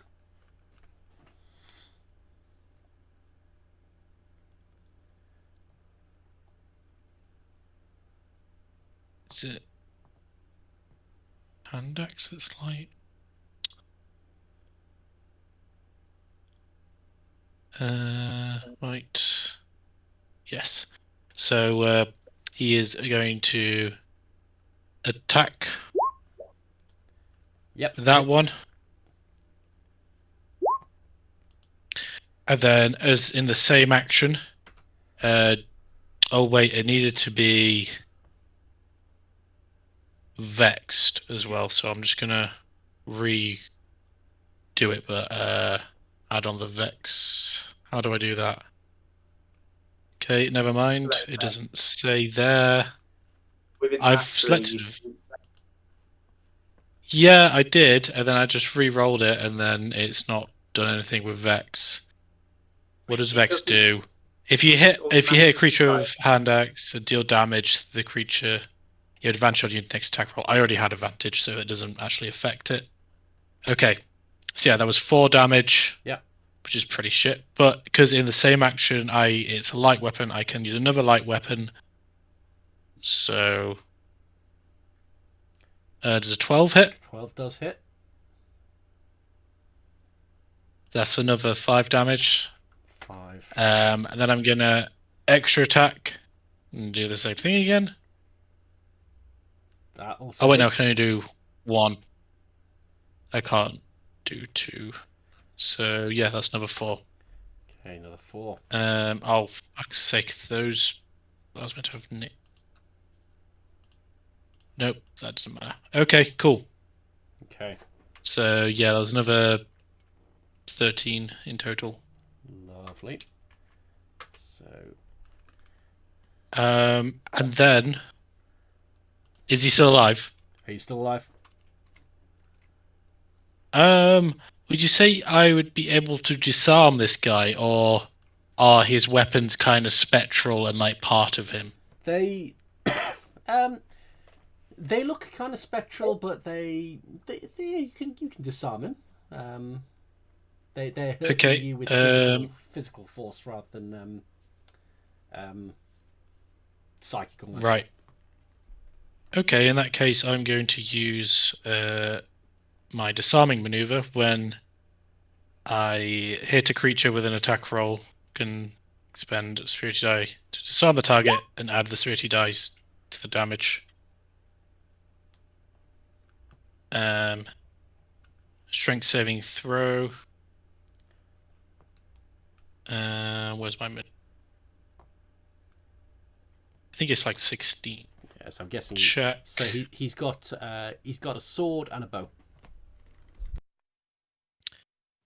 S3: Is it hand axe that's light? Right. Yes. So he is going to attack.
S5: Yep.
S3: That one. And then, as in the same action, oh wait, it needed to be vexed as well. So I'm just gonna redo it, but add on the vex. How do I do that? Okay, never mind. It doesn't say there. I've selected. Yeah, I did, and then I just re-rolled it, and then it's not done anything with vex. What does vex do? If you hit a creature with hand axe and deal damage, the creature you have advantage on your next attack roll. I already had advantage, so it doesn't actually affect it. Okay, so yeah, that was 4 damage.
S5: Yeah,
S3: which is pretty shit. But because in the same action, it's a light weapon, I can use another light weapon. So does a 12 hit?
S5: 12 does hit.
S3: That's another 5 damage.
S5: 5.
S3: And then I'm gonna extra attack and do the same thing again.
S5: That also
S3: Oh wait, no, I
S5: hits.
S3: can only do 1. I can't do 2. So yeah, that's another 4.
S5: Okay, another 4.
S3: Oh, for fuck's sake, those. I was meant to have. Nope, that doesn't matter. Okay, cool.
S5: Okay.
S3: So yeah, there's another 13 in total.
S5: Lovely. So.
S3: And then, is he still alive?
S5: Are you still alive?
S3: Would you say I would be able to disarm this guy, or are his weapons kind of spectral and like part of him?
S5: They look kind of spectral, but they you can disarm them. They're hurting you with physical force rather than psychic.
S3: Right. Okay, in that case, I'm going to use my disarming maneuver. When I hit a creature with an attack roll, can spend severity die to disarm the target and add the severity dice to the damage. Strength saving throw. Where's my I think it's like 16.
S5: Yes, I'm guessing.
S3: Check.
S5: So he's got a sword and a bow.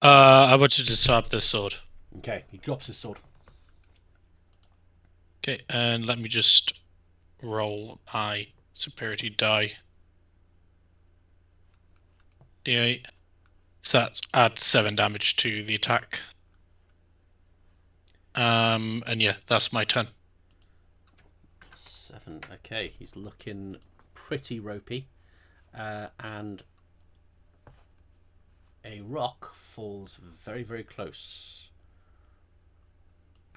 S3: I want to disarm the sword.
S5: Okay, he drops his sword.
S3: Okay, and let me just roll my superiority die. D8. So that adds 7 damage to the attack. And yeah, that's my turn.
S5: 7. Okay, he's looking pretty ropey. And a rock falls very, very close.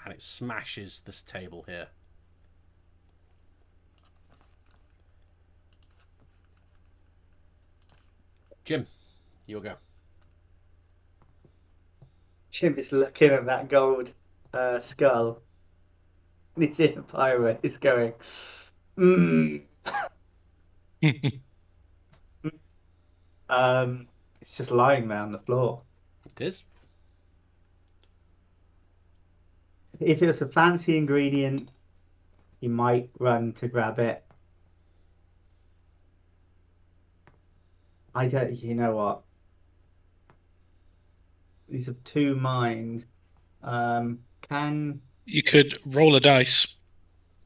S5: And it smashes this table here. Jim, you'll go.
S6: Jim is looking at that gold skull. And he's in a pirate. He's going, it's just lying there on the floor.
S5: It is.
S6: If it was a fancy ingredient, you might run to grab it. I don't. You know what? These are 2 minds. Can
S3: You could roll a dice.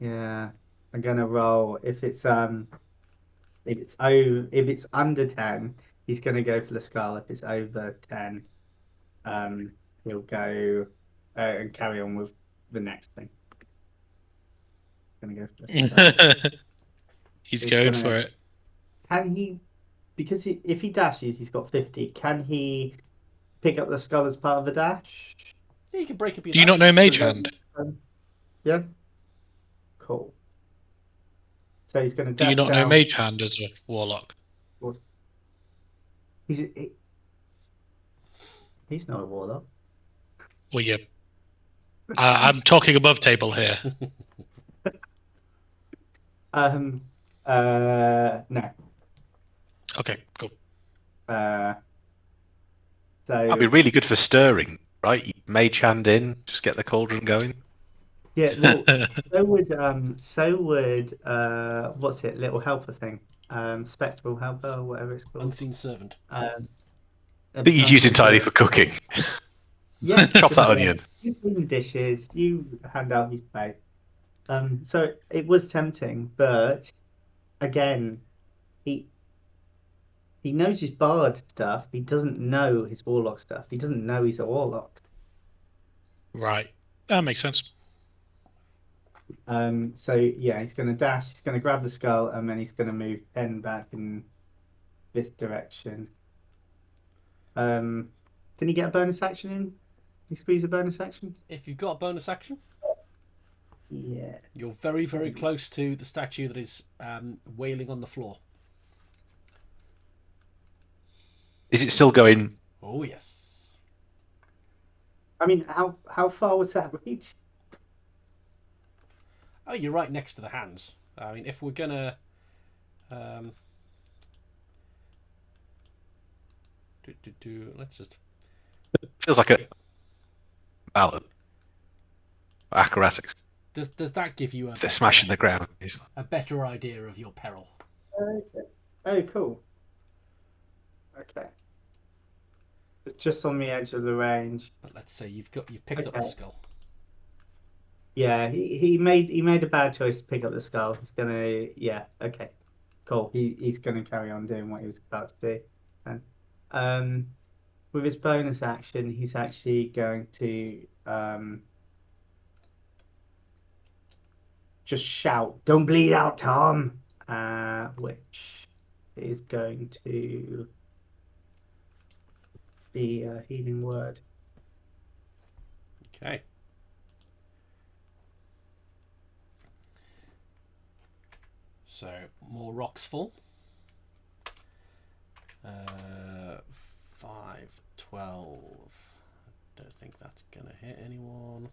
S6: yeah. I'm gonna roll. If it's under 10, he's gonna go for the skull. If it's over 10, he'll go and carry on with the next thing. Gonna go for the skull.
S3: He's
S6: He's
S3: going
S6: gonna-
S3: for it.
S6: Can he? Because if he dashes, he's got 50. Can he pick up the skull as part of the dash?
S5: Yeah, you can break up your
S3: Do you
S5: dash.
S3: not know Mage Hand?
S6: Yeah. Cool. So he's gonna
S3: Do you
S6: dash
S3: not know
S6: down.
S3: Mage Hand as a warlock?
S6: He's not a warlock.
S3: Well, yeah. I'm talking above table here.
S6: No.
S3: Okay, cool.
S6: So
S4: That'd be really good for stirring, right? You mage hand in, just get the cauldron going.
S6: yeah, well, so would what's it, little helper thing? Spectral helper or whatever it's called.
S5: Unseen servant.
S4: That you'd use entirely for cooking.
S6: Yeah,
S4: Chop that onion.
S6: You clean the dishes, you hand out his plate. So it was tempting, but again, he knows his bard stuff. He doesn't know his warlock stuff. He doesn't know he's a warlock.
S3: Right. That makes sense.
S6: So yeah, he's going to dash. He's going to grab the skull, and then he's going to move 10 back in this direction. Can he get a bonus action in? Can he squeeze a bonus action?
S5: If you've got a bonus action,
S6: Yeah.
S5: you're very, very close to the statue that is wailing on the floor.
S4: Is it still going?
S5: Oh, yes.
S6: I mean, how far was that reach?
S5: Oh, you're right next to the hands. I mean, if we're going to... let's just...
S4: Feels like a ballad. Acrobatics.
S5: Does that give you
S4: They're smashing the ground.
S5: a better idea of your peril?
S6: Okay. Oh, cool. Okay. It's just on the edge of the range.
S5: But let's say you've picked up the
S6: Okay.
S5: skull.
S6: Yeah, he made a bad choice to pick up the skull. He's gonna okay. Cool. He's gonna carry on doing what he was about to do. And with his bonus action, he's actually going to just shout, "Don't bleed out, Tom!" Which is going to be a healing word.
S5: Okay. So, more rocks fall. 5, 12. I don't think that's going to hit anyone.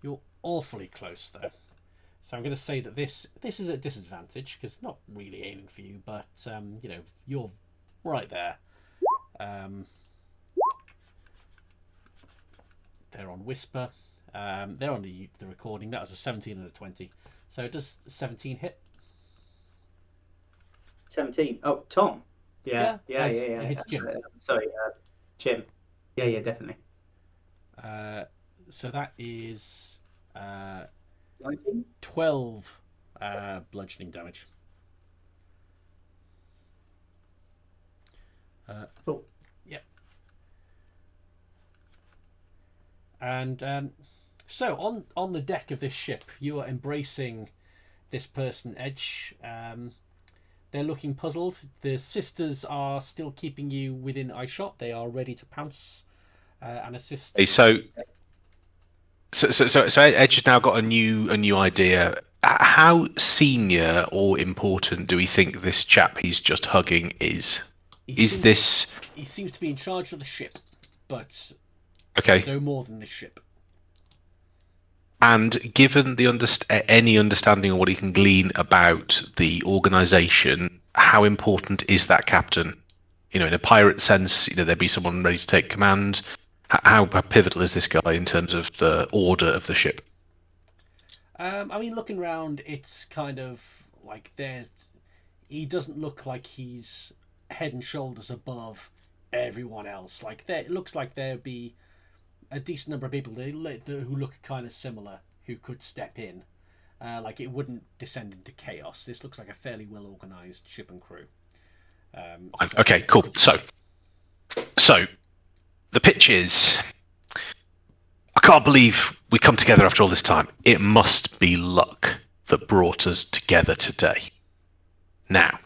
S5: You're awfully close, though. So I'm going to say that this is a disadvantage, because it's not really aiming for you, but, you know, you're right there. They're on Whisper. They're on the recording. That was a 17 and a 20. So does 17 hit?
S6: 17. Oh, Tom. Yeah.
S5: It's Jim.
S6: Sorry, Jim. Yeah, definitely.
S5: So that is
S6: 19?
S5: 12 bludgeoning damage.
S6: Cool.
S5: Yep. And so on the deck of this ship, you are embracing this person, Edge. They're looking puzzled. The sisters are still keeping you within eyeshot. They are ready to pounce and assist.
S4: Hey, so Edge has now got a new idea. How senior or important do we think this chap he's just hugging is? He
S5: seems to be in charge of the ship, but
S4: okay?
S5: no more than this ship.
S4: And given the any understanding of what he can glean about the organisation, how important is that captain? You know, in a pirate sense, you know, there'd be someone ready to take command. How pivotal is this guy in terms of the order of the ship?
S5: I mean, looking around, it's kind of like he doesn't look like he's head and shoulders above everyone else. Like it looks like there'd be a decent number of people who look kind of similar who could step in. Like it wouldn't descend into chaos. This looks like a fairly well organised ship and crew.
S4: Okay, cool. So the pitch is, I can't believe we come together after all this time. It must be luck that brought us together today. Now,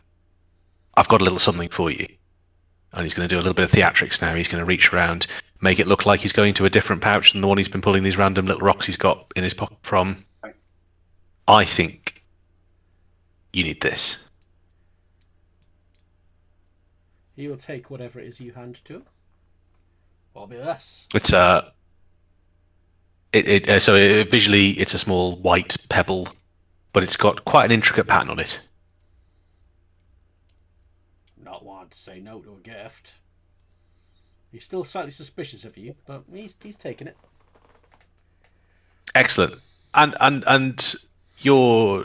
S4: I've got a little something for you. And he's going to do a little bit of theatrics now. He's going to reach around, make it look like he's going to a different pouch than the one he's been pulling these random little rocks he's got in his pocket from.
S6: Right.
S4: I think you need this.
S5: He will take whatever it is you hand to him. What'll be this?
S4: It's visually it's a small white pebble, but it's got quite an intricate pattern on it.
S5: Not one to say no to a gift. He's still slightly suspicious of you, but he's taking it.
S4: Excellent. And your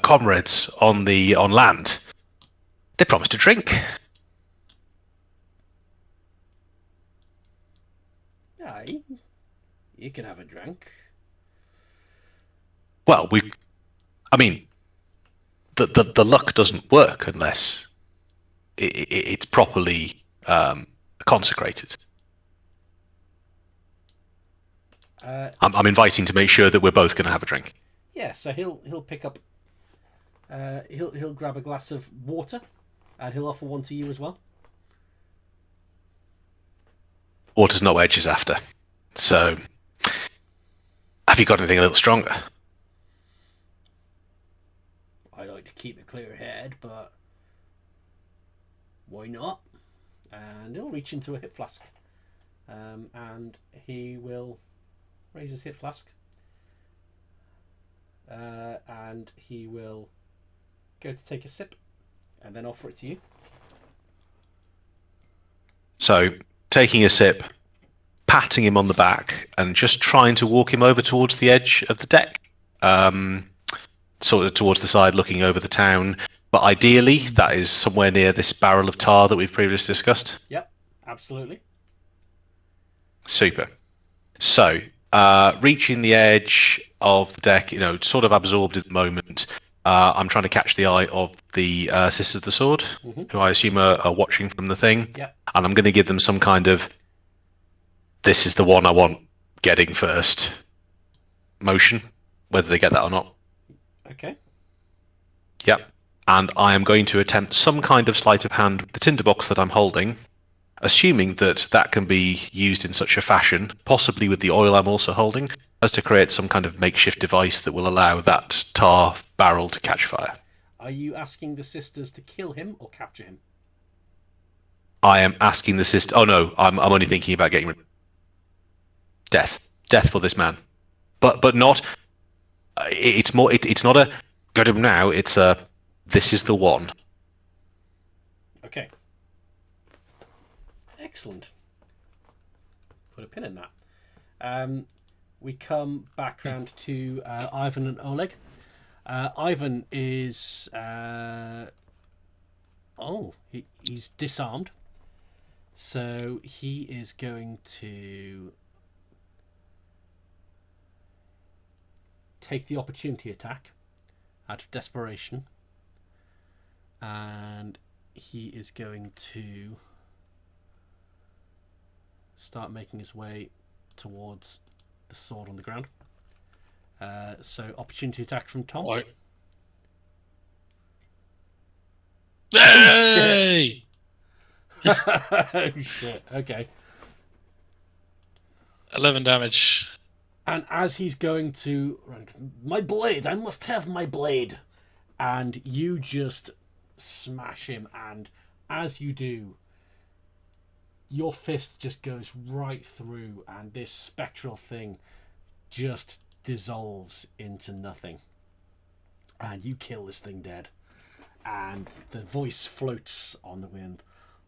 S4: comrades on land, they promised a drink.
S5: Aye, you can have a drink.
S4: Well, I mean, the luck doesn't work unless it's properly consecrated. I'm inviting to make sure that we're both going to have a drink.
S5: Yeah, so he'll pick up. He'll grab a glass of water, and he'll offer one to you as well.
S4: Water's not what Edge is after. So, have you got anything a little stronger?
S5: I like to keep a clear head, but why not? And he'll reach into a hip flask, and he will raise his hip flask, and he will go to take a sip, and then offer it to you.
S4: So, taking a sip, patting him on the back, and just trying to walk him over towards the edge of the deck. Sort of towards the side, looking over the town. But ideally, that is somewhere near this barrel of tar that we've previously discussed.
S5: Yep, absolutely.
S4: Super. So, reaching the edge of the deck, you know, sort of absorbed at the moment. I'm trying to catch the eye of the Sisters of the Sword, who I assume are watching from the thing.
S5: Yep.
S4: And I'm going to give them some kind of, this is the one I want getting first motion, whether they get that or not.
S5: Okay.
S4: Yep. And I am going to attempt some kind of sleight of hand with the tinderbox that I'm holding, assuming that that can be used in such a fashion, possibly with the oil I'm also holding, as to create some kind of makeshift device that will allow that tar barrel to catch fire.
S5: Are you asking the sisters to kill him or capture him?
S4: I am asking the sister. Oh no, I'm only thinking about getting death for this man, but not. It's more. It's not a got him now. It's a this is the one.
S5: Okay. Excellent. Put a pin in that. We come back round to Ivan and Oleg. Ivan is he's disarmed, so he is going to take the opportunity attack out of desperation, and he is going to start making his way towards the sword on the ground. So opportunity attack from Tom.
S3: Right. Hey!
S5: Oh shit, okay.
S3: 11 damage.
S5: And as he's going to... My blade! I must have my blade! And you just smash him, and as you do, your fist just goes right through, and this spectral thing just dissolves into nothing. And you kill this thing dead. And the voice floats on the wind.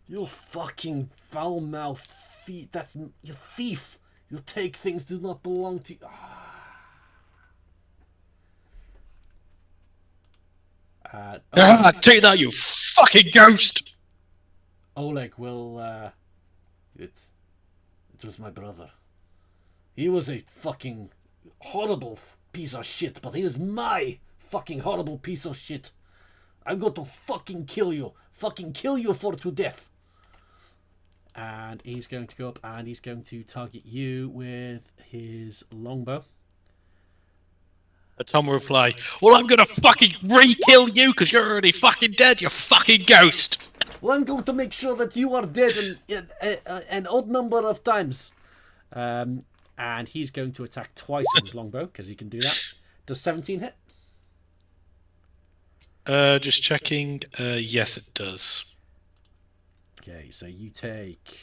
S5: You fucking foul-mouthed thief! That's you thief! You take things that do not belong to you.
S3: Take that, you fucking ghost!
S5: Oleg will. It was my brother. He was a fucking horrible piece of shit, but he is my fucking horrible piece of shit. I'm going to fucking kill you. Fucking kill you for to death. And he's going to go up and he's going to target you with his longbow.
S3: Tom will reply, well, I'm gonna fucking re-kill you because you're already fucking dead, you fucking ghost!
S5: Well, I'm going to make sure that you are dead an odd number of times. And he's going to attack twice with his longbow because he can do that. Does 17 hit?
S3: Just checking. Yes, it does.
S5: Okay, so you take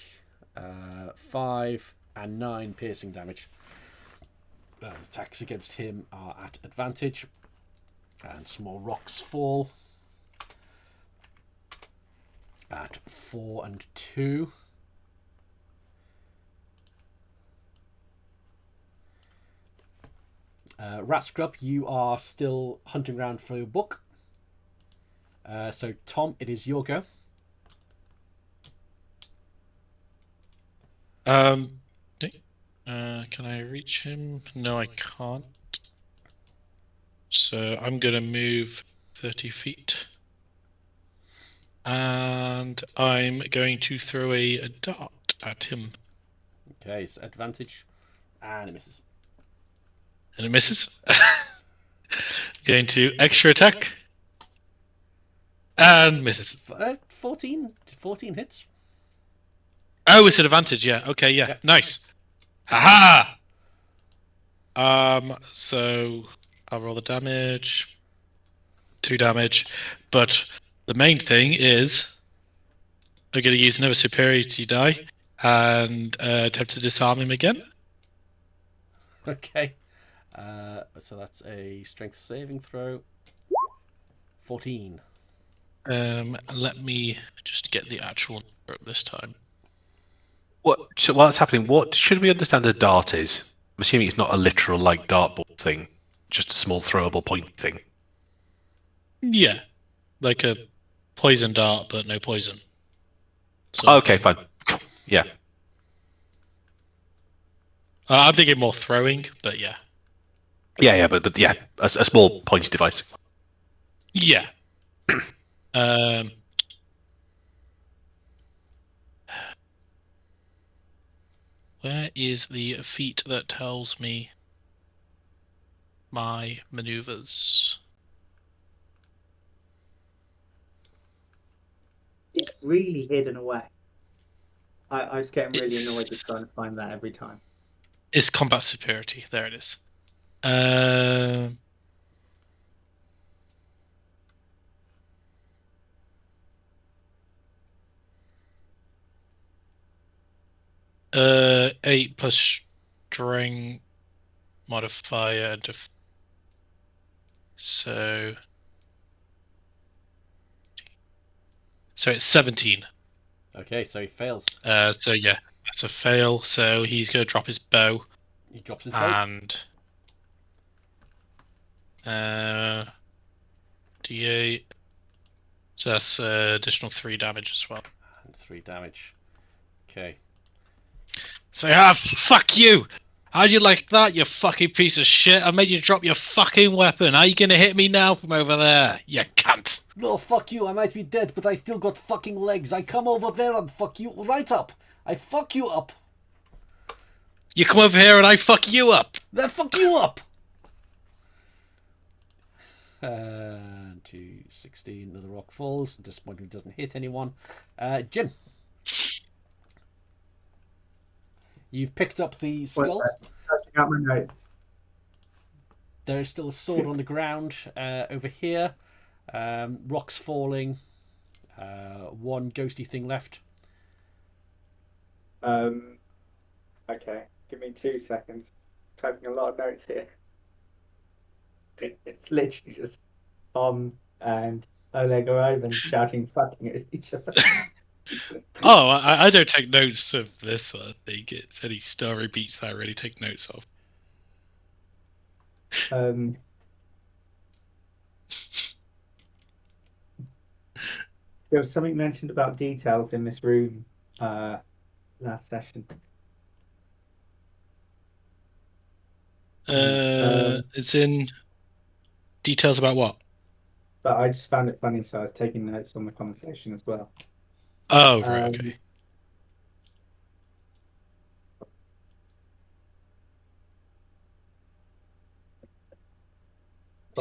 S5: 5 and 9 piercing damage. Attacks against him are at advantage, and small rocks fall at 4 and 2. Rat Scrub, you are still hunting around for your book. So Tom, it is your go.
S3: Can I reach him? No, I can't. So I'm gonna move 30 feet. And I'm going to throw a dart at him.
S5: Okay, so advantage, and it misses.
S3: And it misses. Going to extra attack. And misses.
S5: 14 hits.
S3: Oh, it's an advantage, yeah. Okay, yeah. Nice. Haha! So I'll roll the damage. 2 damage. But the main thing is I'm going to use another superiority die and attempt to disarm him again.
S5: Okay. So that's a strength saving throw. 14.
S3: Let me just get the actual number up this time.
S4: So while that's happening, what should we understand a dart is? I'm assuming it's not a literal like dartboard thing, just a small throwable point thing.
S3: Yeah, like a poison dart, but no poison.
S4: Okay, fine. Yeah.
S3: I'm thinking more throwing, but yeah.
S4: Yeah, but yeah, a small points device.
S3: Yeah. Where is the feat that tells me my maneuvers?
S6: It's really hidden away. I was getting really annoyed with trying to find that every time.
S3: It's combat superiority. There it is. 8 plus strength modifier. So it's 17.
S5: Okay, so he fails.
S3: So yeah, that's a fail. So he's gonna drop his bow.
S5: He drops his bow.
S3: And D8. So that's additional 3 damage as well.
S5: And 3 damage. Okay.
S3: So fuck you! How'd you like that, you fucking piece of shit? I made you drop your fucking weapon. How you gonna hit me now from over there? You cunt.
S5: No, fuck you. I might be dead, but I still got fucking legs. I come over there and fuck you right up. I fuck you up.
S3: You come over here and I fuck you up.
S5: Then fuck you up. 216. Another rock falls. Disappointing doesn't hit anyone. Jim. You've picked up the skull.
S6: Touching up my notes.
S5: There is still a sword on the ground over here. Rocks falling. One ghosty thing left.
S6: Okay, give me 2 seconds. Typing a lot of notes here. It's literally just Tom and Oleg are over and shouting fucking at each other.
S3: Oh, I don't take notes of this sort of thing. It's any story beats that I really take notes of.
S6: There was something mentioned about details in this room last session.
S3: It's in details about what?
S6: But I just found it funny, so I was taking notes on the conversation as well.
S3: Oh, right, okay.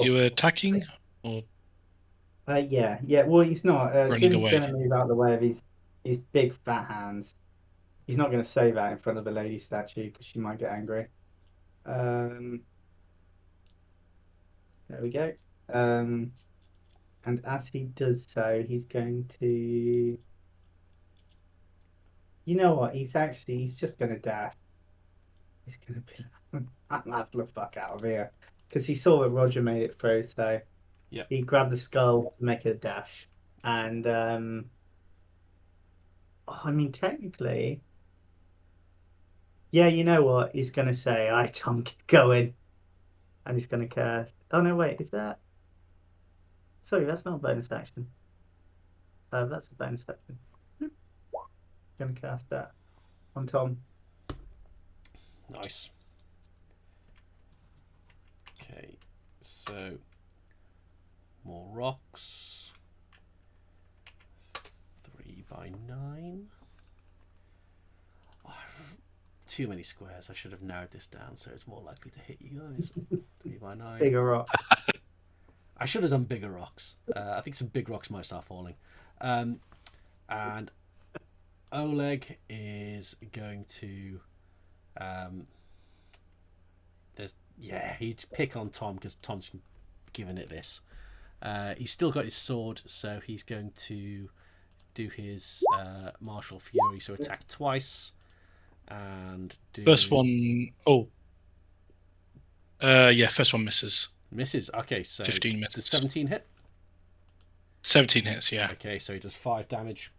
S3: You were attacking? Or
S6: Yeah. Well, he's not.
S3: running
S6: Jim's
S3: away?
S6: going to move out of the way of his big fat hands. He's not going to say that in front of the lady statue because she might get angry. There we go. And as he does so, he's going to. You know what? He's just going to dash. He's going to be like, I'm out the fuck out of here. Because he saw that Roger made it through, so
S5: Yeah.
S6: he grabbed the skull to make it a dash. And, I mean, technically, yeah, you know what? He's going to say, "All right, Tom, keep going." And he's going to cast. Oh, no, wait, is that? Sorry, that's not a bonus action. That's a bonus action. Going to cast that on Tom.
S5: Nice. Okay, so more rocks. 3x9. Oh, too many squares. I should have narrowed this down so it's more likely to hit you guys. 3x9.
S6: Bigger rock.
S5: I should have done bigger rocks. I think some big rocks might start falling. And Oleg is going to. He'd pick on Tom because Tom's given it this. He's still got his sword, so he's going to do his martial fury, so attack twice and do.
S3: First one. Oh. Yeah, first one misses.
S5: Misses. Okay, so
S3: 15 misses.
S5: Does 17 hit?
S3: 17 hits, yeah.
S5: Okay, so he does 5 damage.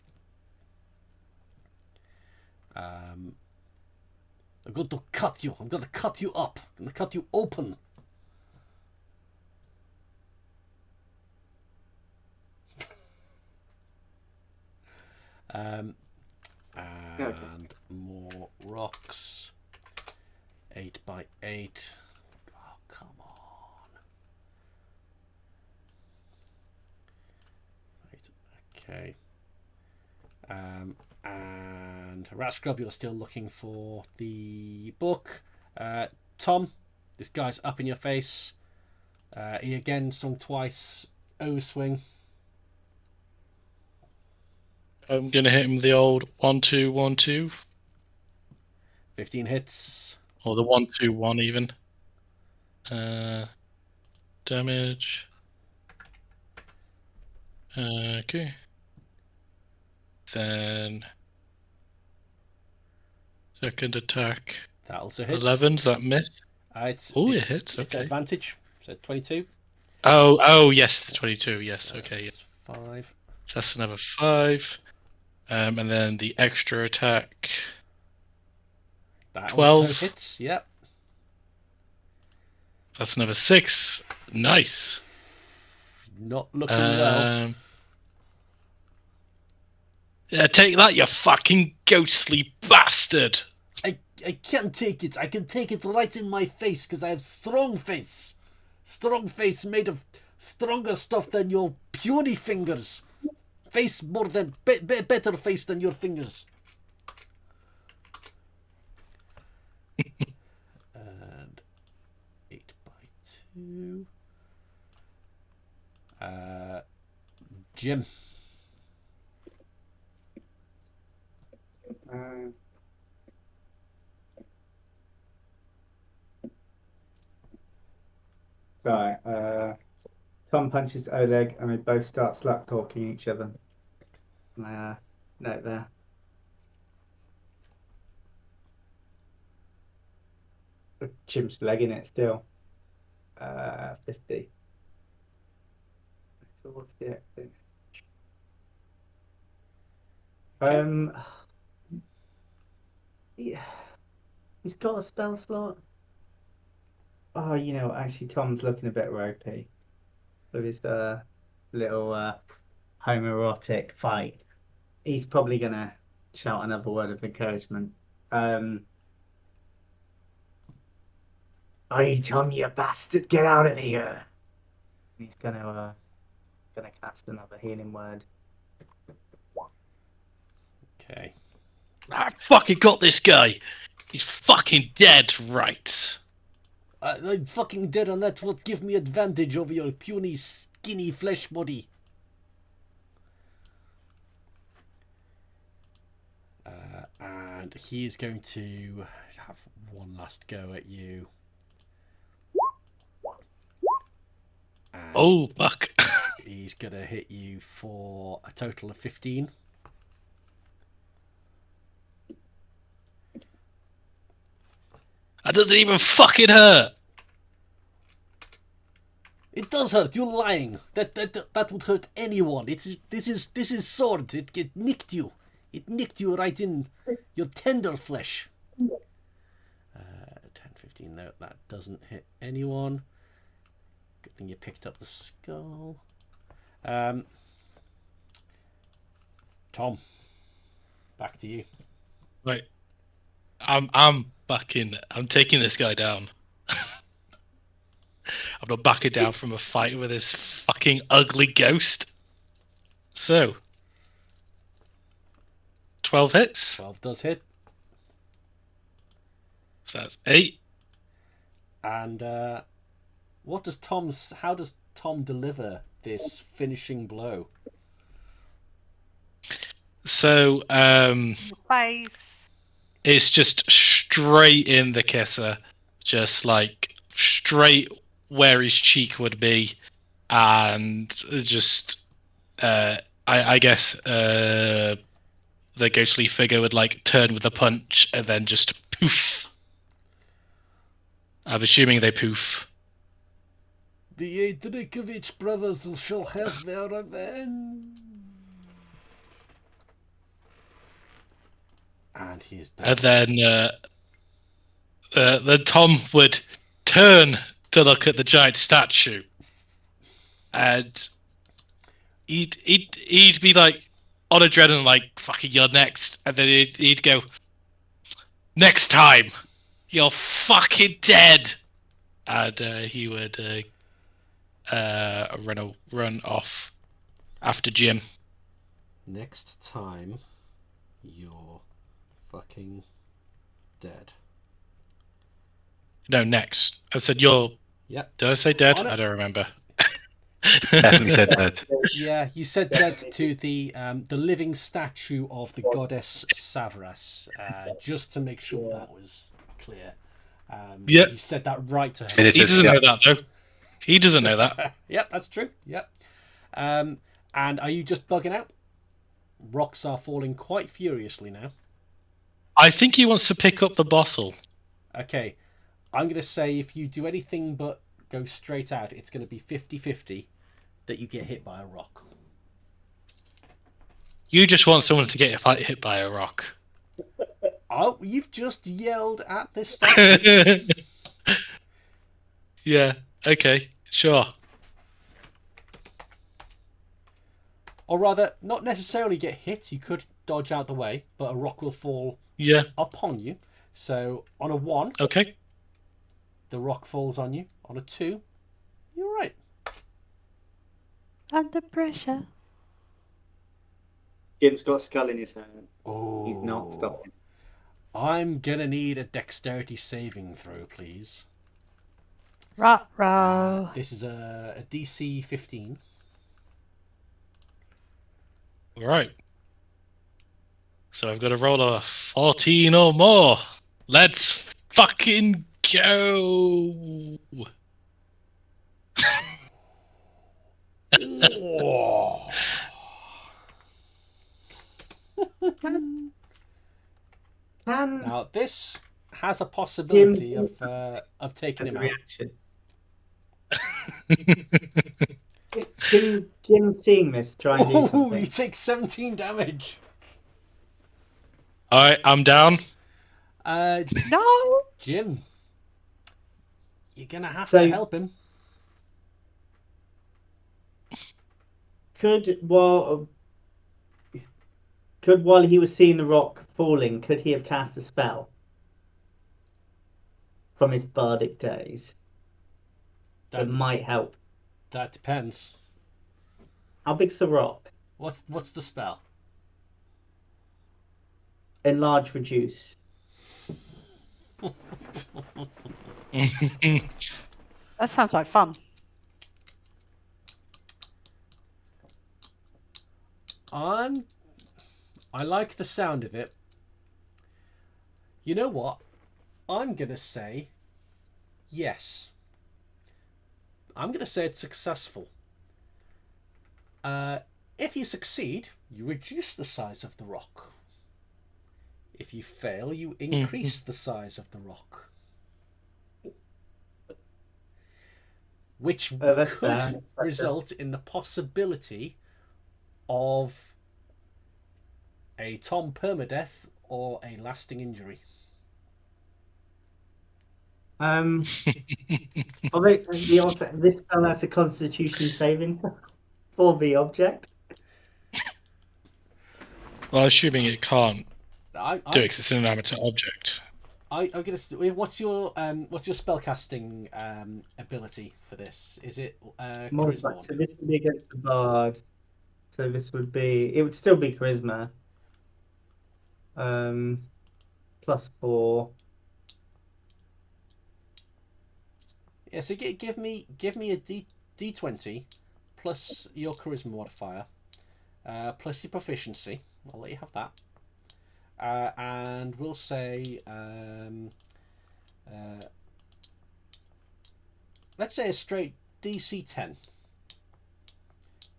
S5: I'm going to cut you. I'm going to cut you up. I'm going to cut you open. And more rocks. 8x8. Oh, come on. Right, okay. And Rat Scrub, you're still looking for the book. Tom, this guy's up in your face. He again swung twice. Overswing.
S3: I'm going to hit him with the old 1-2-1-2.
S5: 15 hits.
S3: Or the 1-2-1 even. Damage. Okay. Then second attack.
S5: That also hits.
S3: 11, does that miss?
S5: It
S3: hits.
S5: It's
S3: Okay.
S5: advantage. So 22.
S3: Oh, yes, the 22. Yes, okay.
S5: That's 5.
S3: So that's another 5. And then the extra attack.
S5: That
S3: 12.
S5: also hits. Yep.
S3: That's another 6. Nice.
S5: Not looking well.
S3: Yeah, take that, you fucking ghostly bastard.
S5: I can't take it. I can take it right in my face because I have strong face. Strong face made of stronger stuff than your puny fingers. Face more than better face than your fingers. And 8 by 2. Jim.
S6: So, Tom punches Oleg and they both start slap talking each other. Note there. Jim's legging it still. 50. Towards the exit. Yeah, he's got a spell slot. Oh, actually, Tom's looking a bit ropey with his little homoerotic fight. He's probably gonna shout another word of encouragement. Hey, Tom, you bastard, get out of here! He's gonna cast another healing word.
S5: Okay.
S3: I fucking got this guy. He's fucking dead, right?
S5: I'm fucking dead, and that's what give me advantage over your puny, skinny flesh body. And he is going to have one last go at you. And
S3: Oh, fuck.
S5: he's going to hit you for a total of 15.
S3: That doesn't even fucking hurt.
S5: It does hurt. You're lying. That would hurt anyone. This is sword. It nicked you. It nicked you right in your tender flesh. 10, 15. No, that doesn't hit anyone. Good thing you picked up the skull. Tom, back to you.
S3: Right. I'm taking this guy down. I'm not backing down from a fight with this fucking ugly ghost. So 12 hits.
S5: 12 does hit.
S3: So that's 8.
S5: And how does Tom deliver this finishing blow?
S3: So
S2: Face.
S3: it's just straight in the kisser, just like straight where his cheek would be, and just I guess the ghostly figure would like turn with a punch and then just poof. I'm assuming they poof.
S5: The Drakovich brothers shall have their revenge. And he is dead.
S3: And then Tom would turn to look at the giant statue, and he'd be like on adrenaline, like fucking you're next, and then he'd go, next time, you're fucking dead, and he would run off after Jim.
S5: Next time, you're fucking dead.
S3: No, next. I said you're.
S5: Yep.
S3: Did I say dead?
S5: On it.
S3: I don't remember.
S4: Definitely said that.
S5: Yeah, you said dead to the living statue of the goddess Savras, just to make sure that was clear.
S3: Yeah.
S5: You said that right to her.
S4: And it
S3: He
S4: is,
S3: doesn't
S4: yeah.
S3: know that though. He doesn't know that.
S5: Yep, that's true. Yep. And are you just bugging out? Rocks are falling quite furiously now.
S3: I think he wants to pick up the bottle.
S5: Okay, I'm going to say if you do anything but go straight out, it's going to be 50-50 that you get hit by a rock.
S3: You just want someone to get hit by a rock.
S5: Oh, you've just yelled at this statue.
S3: Yeah, okay, sure.
S5: Or rather, not necessarily get hit. You could dodge out the way, but a rock will fall
S3: Yeah.
S5: upon you. So on a 1,
S3: Okay.
S5: the rock falls on you. On a 2, you're right.
S2: Under pressure.
S6: Jim's got a skull in his hand.
S5: Oh,
S6: He's not stopping.
S5: I'm gonna need a dexterity saving throw, please.
S2: Ruh-roh.
S5: This is a DC 15.
S3: All right. So I've got to roll a 14 or more. Let's fucking go.
S5: Oh.
S6: Can
S5: Now this has a possibility
S6: Jim-
S5: of taking
S6: as
S5: him
S6: a
S5: out.
S6: reaction, Jim seeing this, try and do
S5: Oh,
S6: something.
S5: you take 17 damage.
S3: All right, I'm down.
S2: No.
S5: Jim, you're gonna have
S6: So-
S5: to help him.
S6: Could while he was seeing the rock falling, could he have cast a spell from his bardic days that
S5: That
S6: might help?
S5: that depends.
S6: How big's the rock?
S5: What's the spell?
S6: Enlarge, reduce.
S2: That sounds like fun.
S5: I like the sound of it. You know what? I'm gonna say yes. I'm gonna say it's successful. If you succeed, you reduce the size of the rock. If you fail, you increase the size of the rock. Which
S6: That's
S5: could
S6: fair.
S5: result in the possibility of a Tom permadeath or a lasting injury.
S6: This spell has a Constitution saving for the object.
S3: Well, assuming it can't
S5: I
S3: do it 'cause it's an inanimate object.
S5: I'm gonna. What's your spellcasting ability for this? Is it charisma?
S6: So this would be against the bard. So this would be. It would still be charisma. +4.
S5: Yeah. So give me a D20 plus your charisma modifier, plus your proficiency. I'll let you have that. And we'll say let's say a straight DC 10.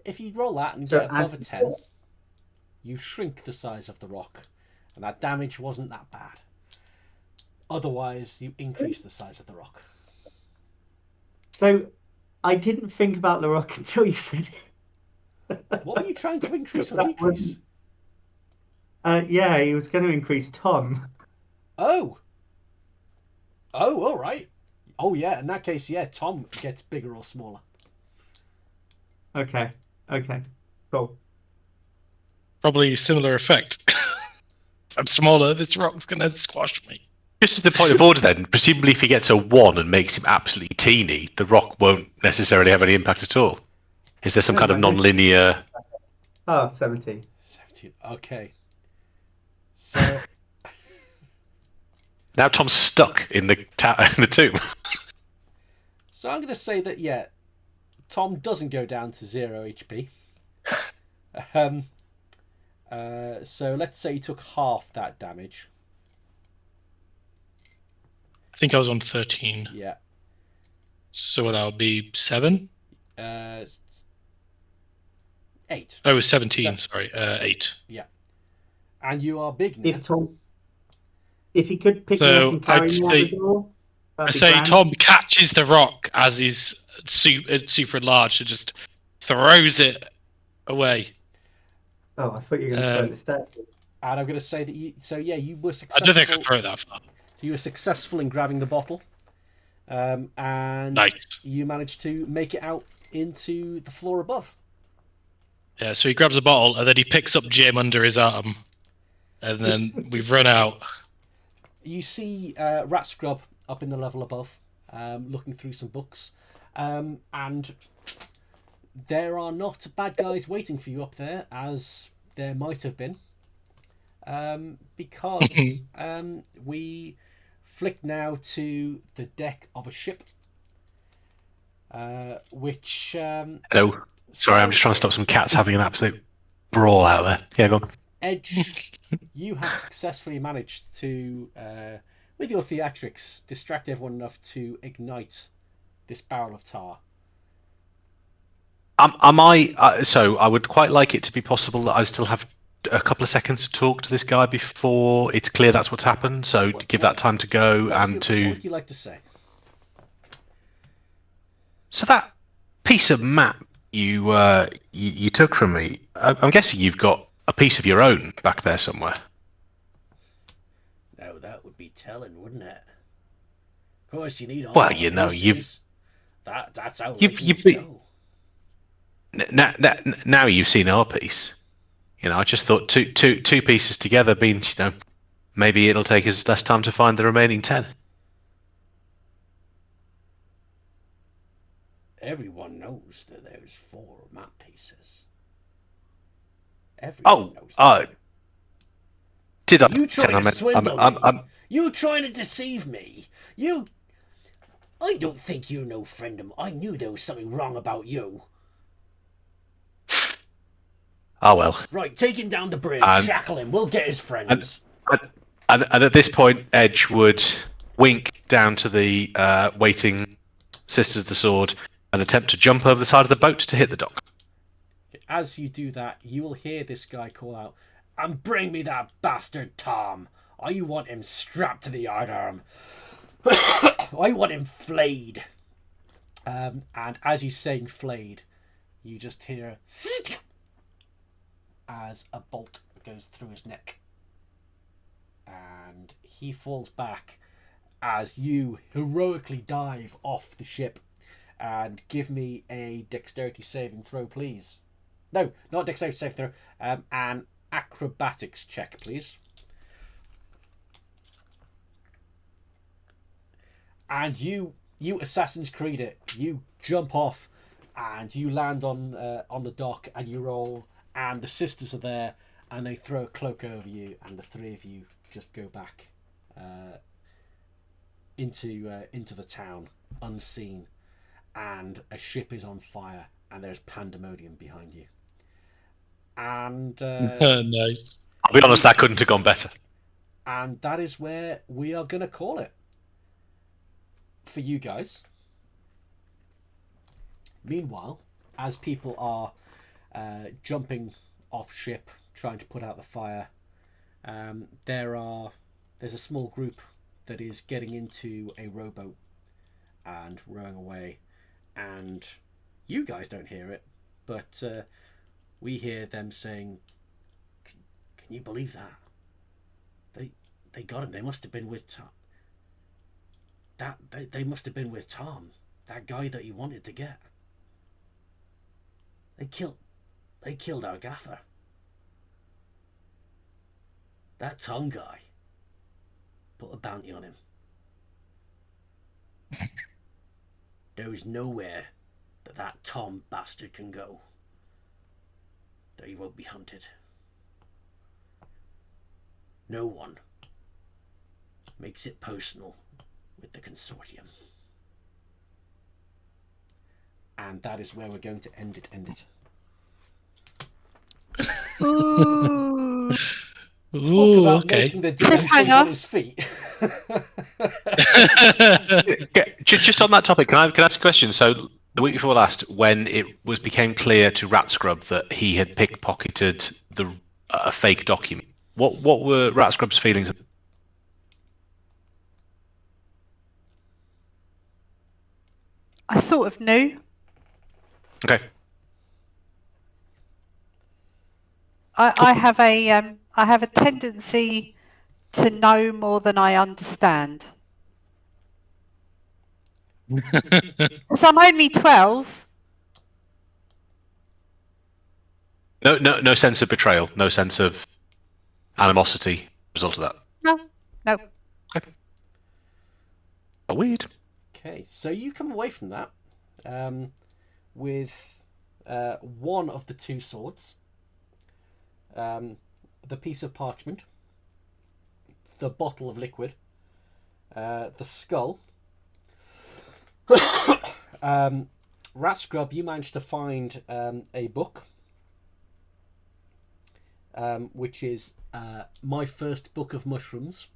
S5: If you roll that and get above a 10, you shrink the size of the rock, and that damage wasn't that bad. Otherwise, you increase the size of the rock.
S6: So I didn't think about the rock until you said it.
S5: What were you trying to increase or
S6: That
S5: decrease?
S6: Yeah, he was going to increase Tom.
S5: Oh, all right. Oh yeah, in that case, yeah, Tom gets bigger or smaller.
S6: Okay, cool.
S3: Probably similar effect. If I'm smaller, this rock's gonna squash me.
S4: Just as the point of order, then, presumably if he gets a 1 and makes him absolutely teeny, the rock won't necessarily have any impact at all. Is there some kind of non-linear?
S6: Oh, 17.
S5: 17. Okay. So
S4: Now Tom's stuck in the in the tomb.
S5: So I'm going to say that, yeah, Tom doesn't go down to 0 HP. So let's say he took half that damage.
S3: I think I was on 13.
S5: Yeah.
S3: So that would be 7?
S5: 8.
S3: Oh, it was 17, sorry. 8.
S5: Yeah. And you are big now.
S6: If he could pick me up and carry me out the door,
S3: I say Tom catches the rock as he's super enlarged and just throws it away.
S6: Oh, I thought you were going to throw the statue.
S5: And I'm going to say that you were
S3: I
S5: successful.
S3: don't think I could throw it that far.
S5: So you were successful in grabbing the bottle. And
S3: Nice.
S5: you managed to make it out into the floor above.
S3: Yeah, so he grabs a bottle and then he picks up Jim under his arm. And then we've run out.
S5: You see Rat Scrub up in the level above, looking through some books, and there are not bad guys waiting for you up there, as there might have been, because we flick now to the deck of a ship, which...
S4: Hello. Sorry, I'm just trying to stop some cats having an absolute brawl out there. Yeah, go on.
S5: Edge, you have successfully managed to, with your theatrics, distract everyone enough to ignite this barrel of tar.
S4: Am I? So I would quite like it to be possible that I still have a couple of seconds to talk to this guy before it's clear that's what's happened. So to give that time to go
S5: What would you like to say?
S4: So that piece of map you took from me, I'm guessing you've got a piece of your own back there somewhere.
S5: No, that would be telling, wouldn't it? Of course, you need all
S4: Well,
S5: our
S4: you know,
S5: pieces. That's how
S4: you've
S5: legends
S4: been-
S5: go.
S4: Now you've seen our piece. I just thought two pieces together means, maybe it'll take us less time to find the remaining 10.
S5: Everyone knows that there's 4 map pieces. Everyone knows that.
S4: Did I?
S5: You trying to swindle me? You trying to deceive me? I don't think you're no friend of mine. I knew there was something wrong about you.
S4: Oh well.
S5: Right, take him down the bridge, shackle him, we'll get his friends.
S4: And at this point, Edge would wink down to the waiting Sisters of the Sword and attempt to jump over the side of the boat to hit the dock.
S5: As you do that, you will hear this guy call out, "And bring me that bastard Tom. I want him strapped to the yardarm. I want him flayed." And as he's saying flayed, you just hear as a bolt goes through his neck. And he falls back as you heroically dive off the ship. And give me a dexterity saving throw, please. No, not dexterity saving throw. An acrobatics check, please. And you Assassin's Creed it. You jump off, and you land on the dock, and you roll. And the sisters are there, and they throw a cloak over you, and the 3 of you just go back into the town, unseen. And a ship is on fire, and there's pandemonium behind you. And
S3: Nice.
S4: I'll be honest, that couldn't have gone better.
S5: And that is where we are going to call it for you guys. Meanwhile, as people are jumping off ship, trying to put out the fire, there's a small group that is getting into a rowboat and rowing away. And you guys don't hear it, but we hear them saying, "Can you believe that? They got him. They must have been with Tom. They must have been with Tom, that guy that he wanted to get. They killed our gaffer. That Tom guy put a bounty on him. There is nowhere that Tom bastard can go that he won't be hunted. No one makes it personal with the consortium." And that is where we're going to end it.
S2: Ooh.
S5: Talk
S3: Ooh,
S5: about
S3: okay.
S5: making the DM think
S2: Cliffhanger.
S5: on his feet.
S4: Okay, just on that topic, can I ask a question? So the week before last, when it became clear to Rat Scrub that he had pickpocketed a fake document, what were Rat Scrub's feelings?
S2: I sort of knew.
S4: Okay.
S2: I have a tendency to know more than I understand. Because I'm only 12.
S4: No sense of betrayal, no sense of animosity as a result of that.
S2: No.
S4: Weird.
S5: Okay, so you come away from that with one of the two swords, the piece of parchment, the bottle of liquid, the skull. Rat Scrub, you managed to find a book, which is My First Book of Mushrooms.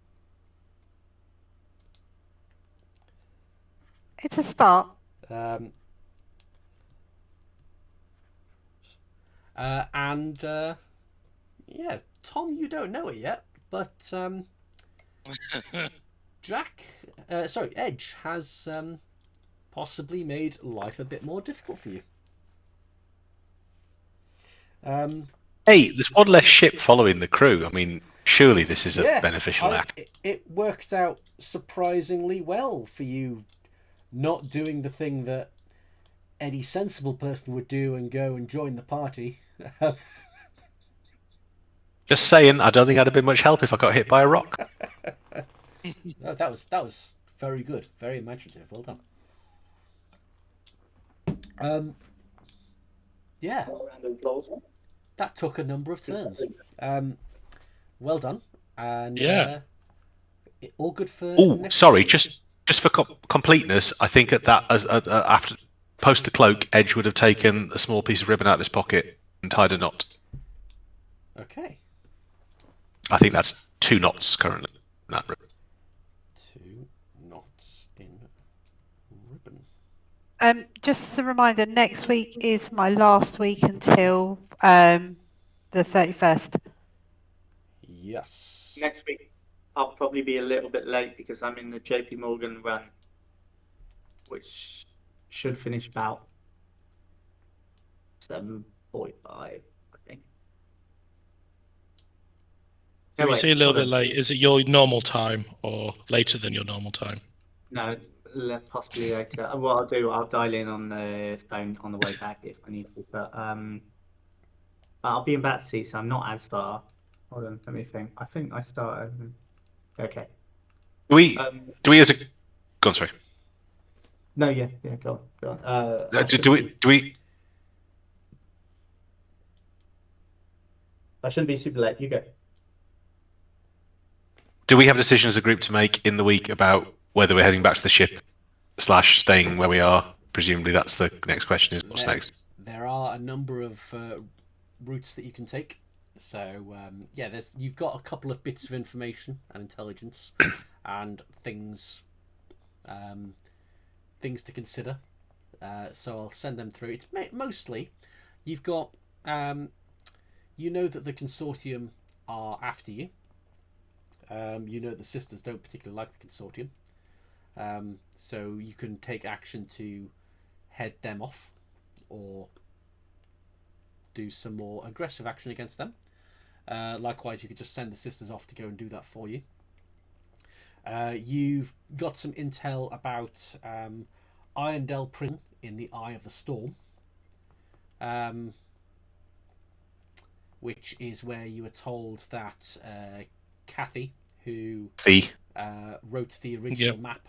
S2: It's a start.
S5: And yeah, Tom, you don't know it yet, but Edge has possibly made life a bit more difficult for you.
S4: Hey, there's one less ship following the crew. I mean, surely this is a beneficial act.
S5: It worked out surprisingly well for you, not doing the thing that any sensible person would do and go and join the party.
S4: Just saying, I don't think I'd have been much help if I got hit by a rock.
S5: No, that was very good, very imaginative. Well done. Yeah, that took a number of turns. Well done, and all good for.
S4: Oh, sorry, just for completeness, I think at that after post the cloak, Edge would have taken a small piece of ribbon out of his pocket and tied a knot.
S5: Okay.
S4: I think that's 2 knots currently in that ribbon.
S5: 2 knots in ribbon.
S2: Just as a reminder, next week is my last week until the 31st.
S5: Yes.
S6: Next week, I'll probably be a little bit late because I'm in the JP Morgan run, which should finish about 7:45, I think.
S3: When you say a little bit late, is it your normal time or later than your normal time?
S6: No, possibly later. What I'll do, I'll dial in on the phone on the way back if I need to. But I'll be in Battersea, so I'm not as far. Hold on, let me think. I think I started. Okay.
S4: Do we as a? Go on, sorry.
S6: No, yeah, go on.
S4: Do we?
S6: I shouldn't be super late. You go.
S4: Do we have a decision as a group to make in the week about whether we're heading back to the ship / staying where we are? Presumably, that's the next question. Is what's next?
S5: There are a number of routes that you can take. So you've got a couple of bits of information and intelligence, and things to consider. So I'll send them through. It's mostly you've got you know that the consortium are after you. You know the sisters don't particularly like the consortium, so you can take action to head them off or do some more aggressive action against them. Likewise, you could just send the sisters off to go and do that for you. You've got some intel about Irondale Prison in the Eye of the Storm, which is where you were told that Kathy, who wrote the original map,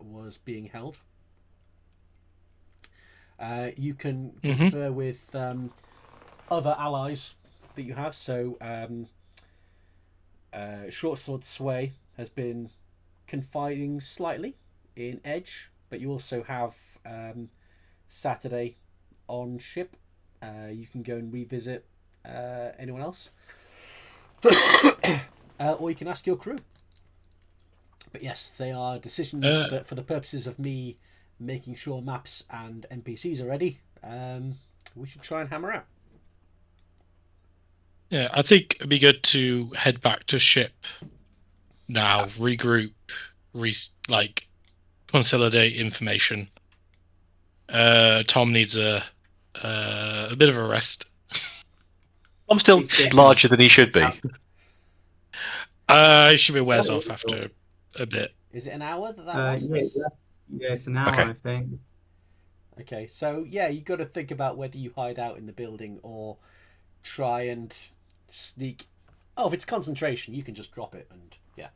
S5: was being held. You can confer with other allies that you have. So Short Sword Sway has been confiding slightly in Edge, but you also have Saturday on ship. You can go and revisit anyone else. Or you can ask your crew. But yes, they are decisions that for the purposes of me making sure maps and NPCs are ready, we should try and hammer out.
S3: Yeah, I think it'd be good to head back to ship now, regroup, consolidate information. Tom needs a bit of a rest.
S4: I'm still larger than he should be.
S3: He should be wears off after a bit.
S5: Is it an hour that lasts?
S6: Yeah, it's an hour,
S4: Okay.
S6: I think.
S5: Okay, so yeah, you got to think about whether you hide out in the building or try and sneak. Oh, if it's concentration, you can just drop it and yeah.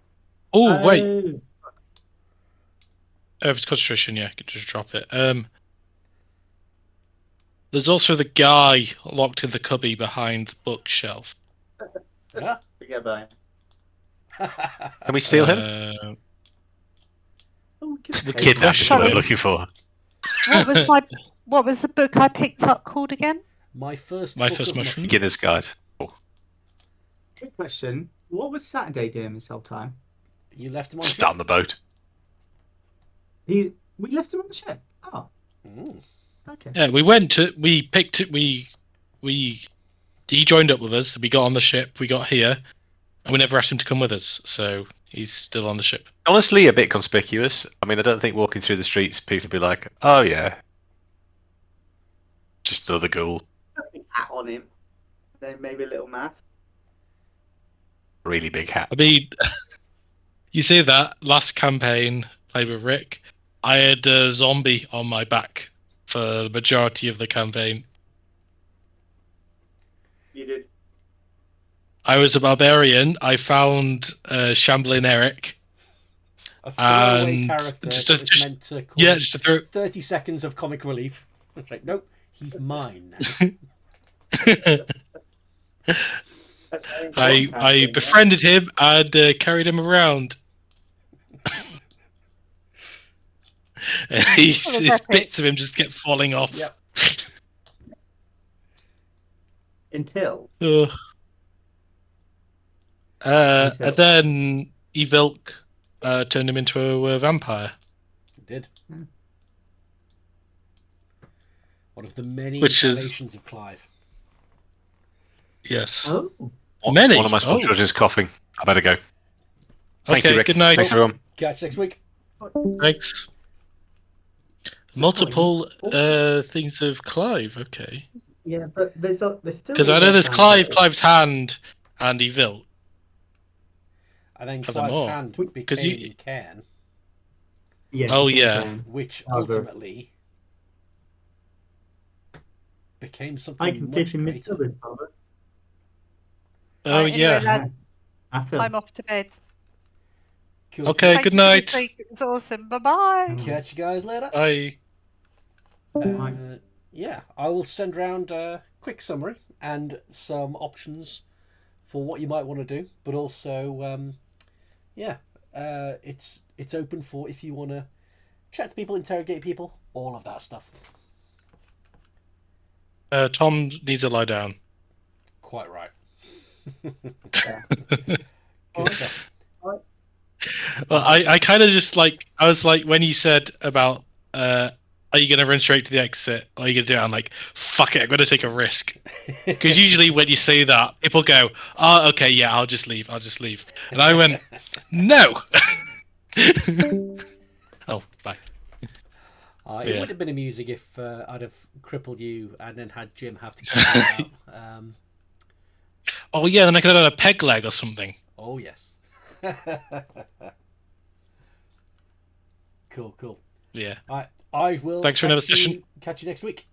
S3: Oh wait, if it's concentration, yeah, you can just drop it. There's also the guy locked in the cubby behind the bookshelf.
S5: Yeah.
S6: Forget about him.
S4: Can we steal him?
S6: Oh,
S3: We
S4: Kidnap is what
S2: Sorry.
S4: I'm looking for.
S2: What was the book I picked up called again?
S5: My first
S3: My
S5: book
S3: First
S5: of
S3: Mushroom?
S4: Beginner's guide.
S6: Quick question. What was Saturday doing this whole time?
S5: You left him on
S4: Just
S5: ship?
S4: on the boat.
S6: We left him on the ship. Oh,
S5: Mm.
S6: okay.
S3: Yeah, he joined up with us. We got on the ship. We got here, and we never asked him to come with us. So he's still on the ship.
S4: Honestly, a bit conspicuous. I mean, I don't think walking through the streets, people would be like, "Oh yeah, just another ghoul."
S6: A big hat on him. Then maybe a little mask.
S4: Really big hat.
S3: I mean, you say that last campaign played with Rick, I had a zombie on my back for the majority of the campaign.
S6: You did.
S3: I was a barbarian. I found Shambling Eric.
S5: A throwaway
S3: And
S5: character
S3: just
S5: that
S3: to-
S5: was
S3: just-
S5: meant to cause
S3: Yeah, just to throw.
S5: 30 seconds of comic relief. It's like, nope, he's mine now.
S3: I befriended him and carried him around. His
S2: epic.
S3: bits of him just kept falling off.
S5: Yep.
S6: Until
S3: Ugh. And then Evilk turned him into a vampire.
S5: It did.
S6: Hmm.
S5: One of the many
S3: Which is-
S5: incarnations of Clive.
S3: Yes.
S6: oh,
S3: Many.
S4: One of my small
S3: Oh.
S4: children is coughing. I better go. Thank
S3: Okay,
S4: you, Rick.
S3: good night.
S4: Thanks, everyone.
S5: Catch you next week.
S3: Thanks. Multiple things of Clive. Okay.
S6: yeah, but there's still
S3: Because I know there's Clive's hand, and Evilk.
S5: And then
S3: For them
S5: Clive's
S3: all.
S5: hand
S3: 'Cause you-
S5: became Cairn,
S6: Yeah.
S3: Oh,
S6: King
S3: yeah.
S6: Cairn.
S5: which
S6: Other.
S5: ultimately became
S6: I
S5: something
S6: can
S5: much
S6: keep him
S5: greater.
S6: covered, brother.
S3: Oh
S2: Right,
S3: yeah.
S2: anyway, lads,
S6: I feel.
S2: I'm off to bed.
S5: Cool.
S3: Okay.
S2: Thank
S3: Good
S2: you for
S3: night.
S2: this week. It was awesome. Bye bye.
S5: Catch you guys later.
S3: Bye.
S5: Yeah, I will send round a quick summary and some options for what you might want to do, but also, it's open for if you want to chat to people, interrogate people, all of that stuff.
S3: Tom needs to lie down.
S5: Quite right.
S6: Yeah.
S5: Good stuff.
S3: Well, I kind of just like, I was like, when you said about are you gonna run straight to the exit or are you gonna do it, I'm like, fuck it, I'm gonna take a risk. Because usually when you say that, people go, oh okay, yeah, I'll just leave, and I went, no. Oh, bye.
S5: It
S3: Yeah.
S5: would have been amusing if I'd have crippled you and then had Jim have to carry you out.
S3: Oh yeah, then I could have done a peg leg or something.
S5: Oh yes. Cool.
S3: Yeah.
S5: I will
S3: Thanks for another session.
S5: catch you next week.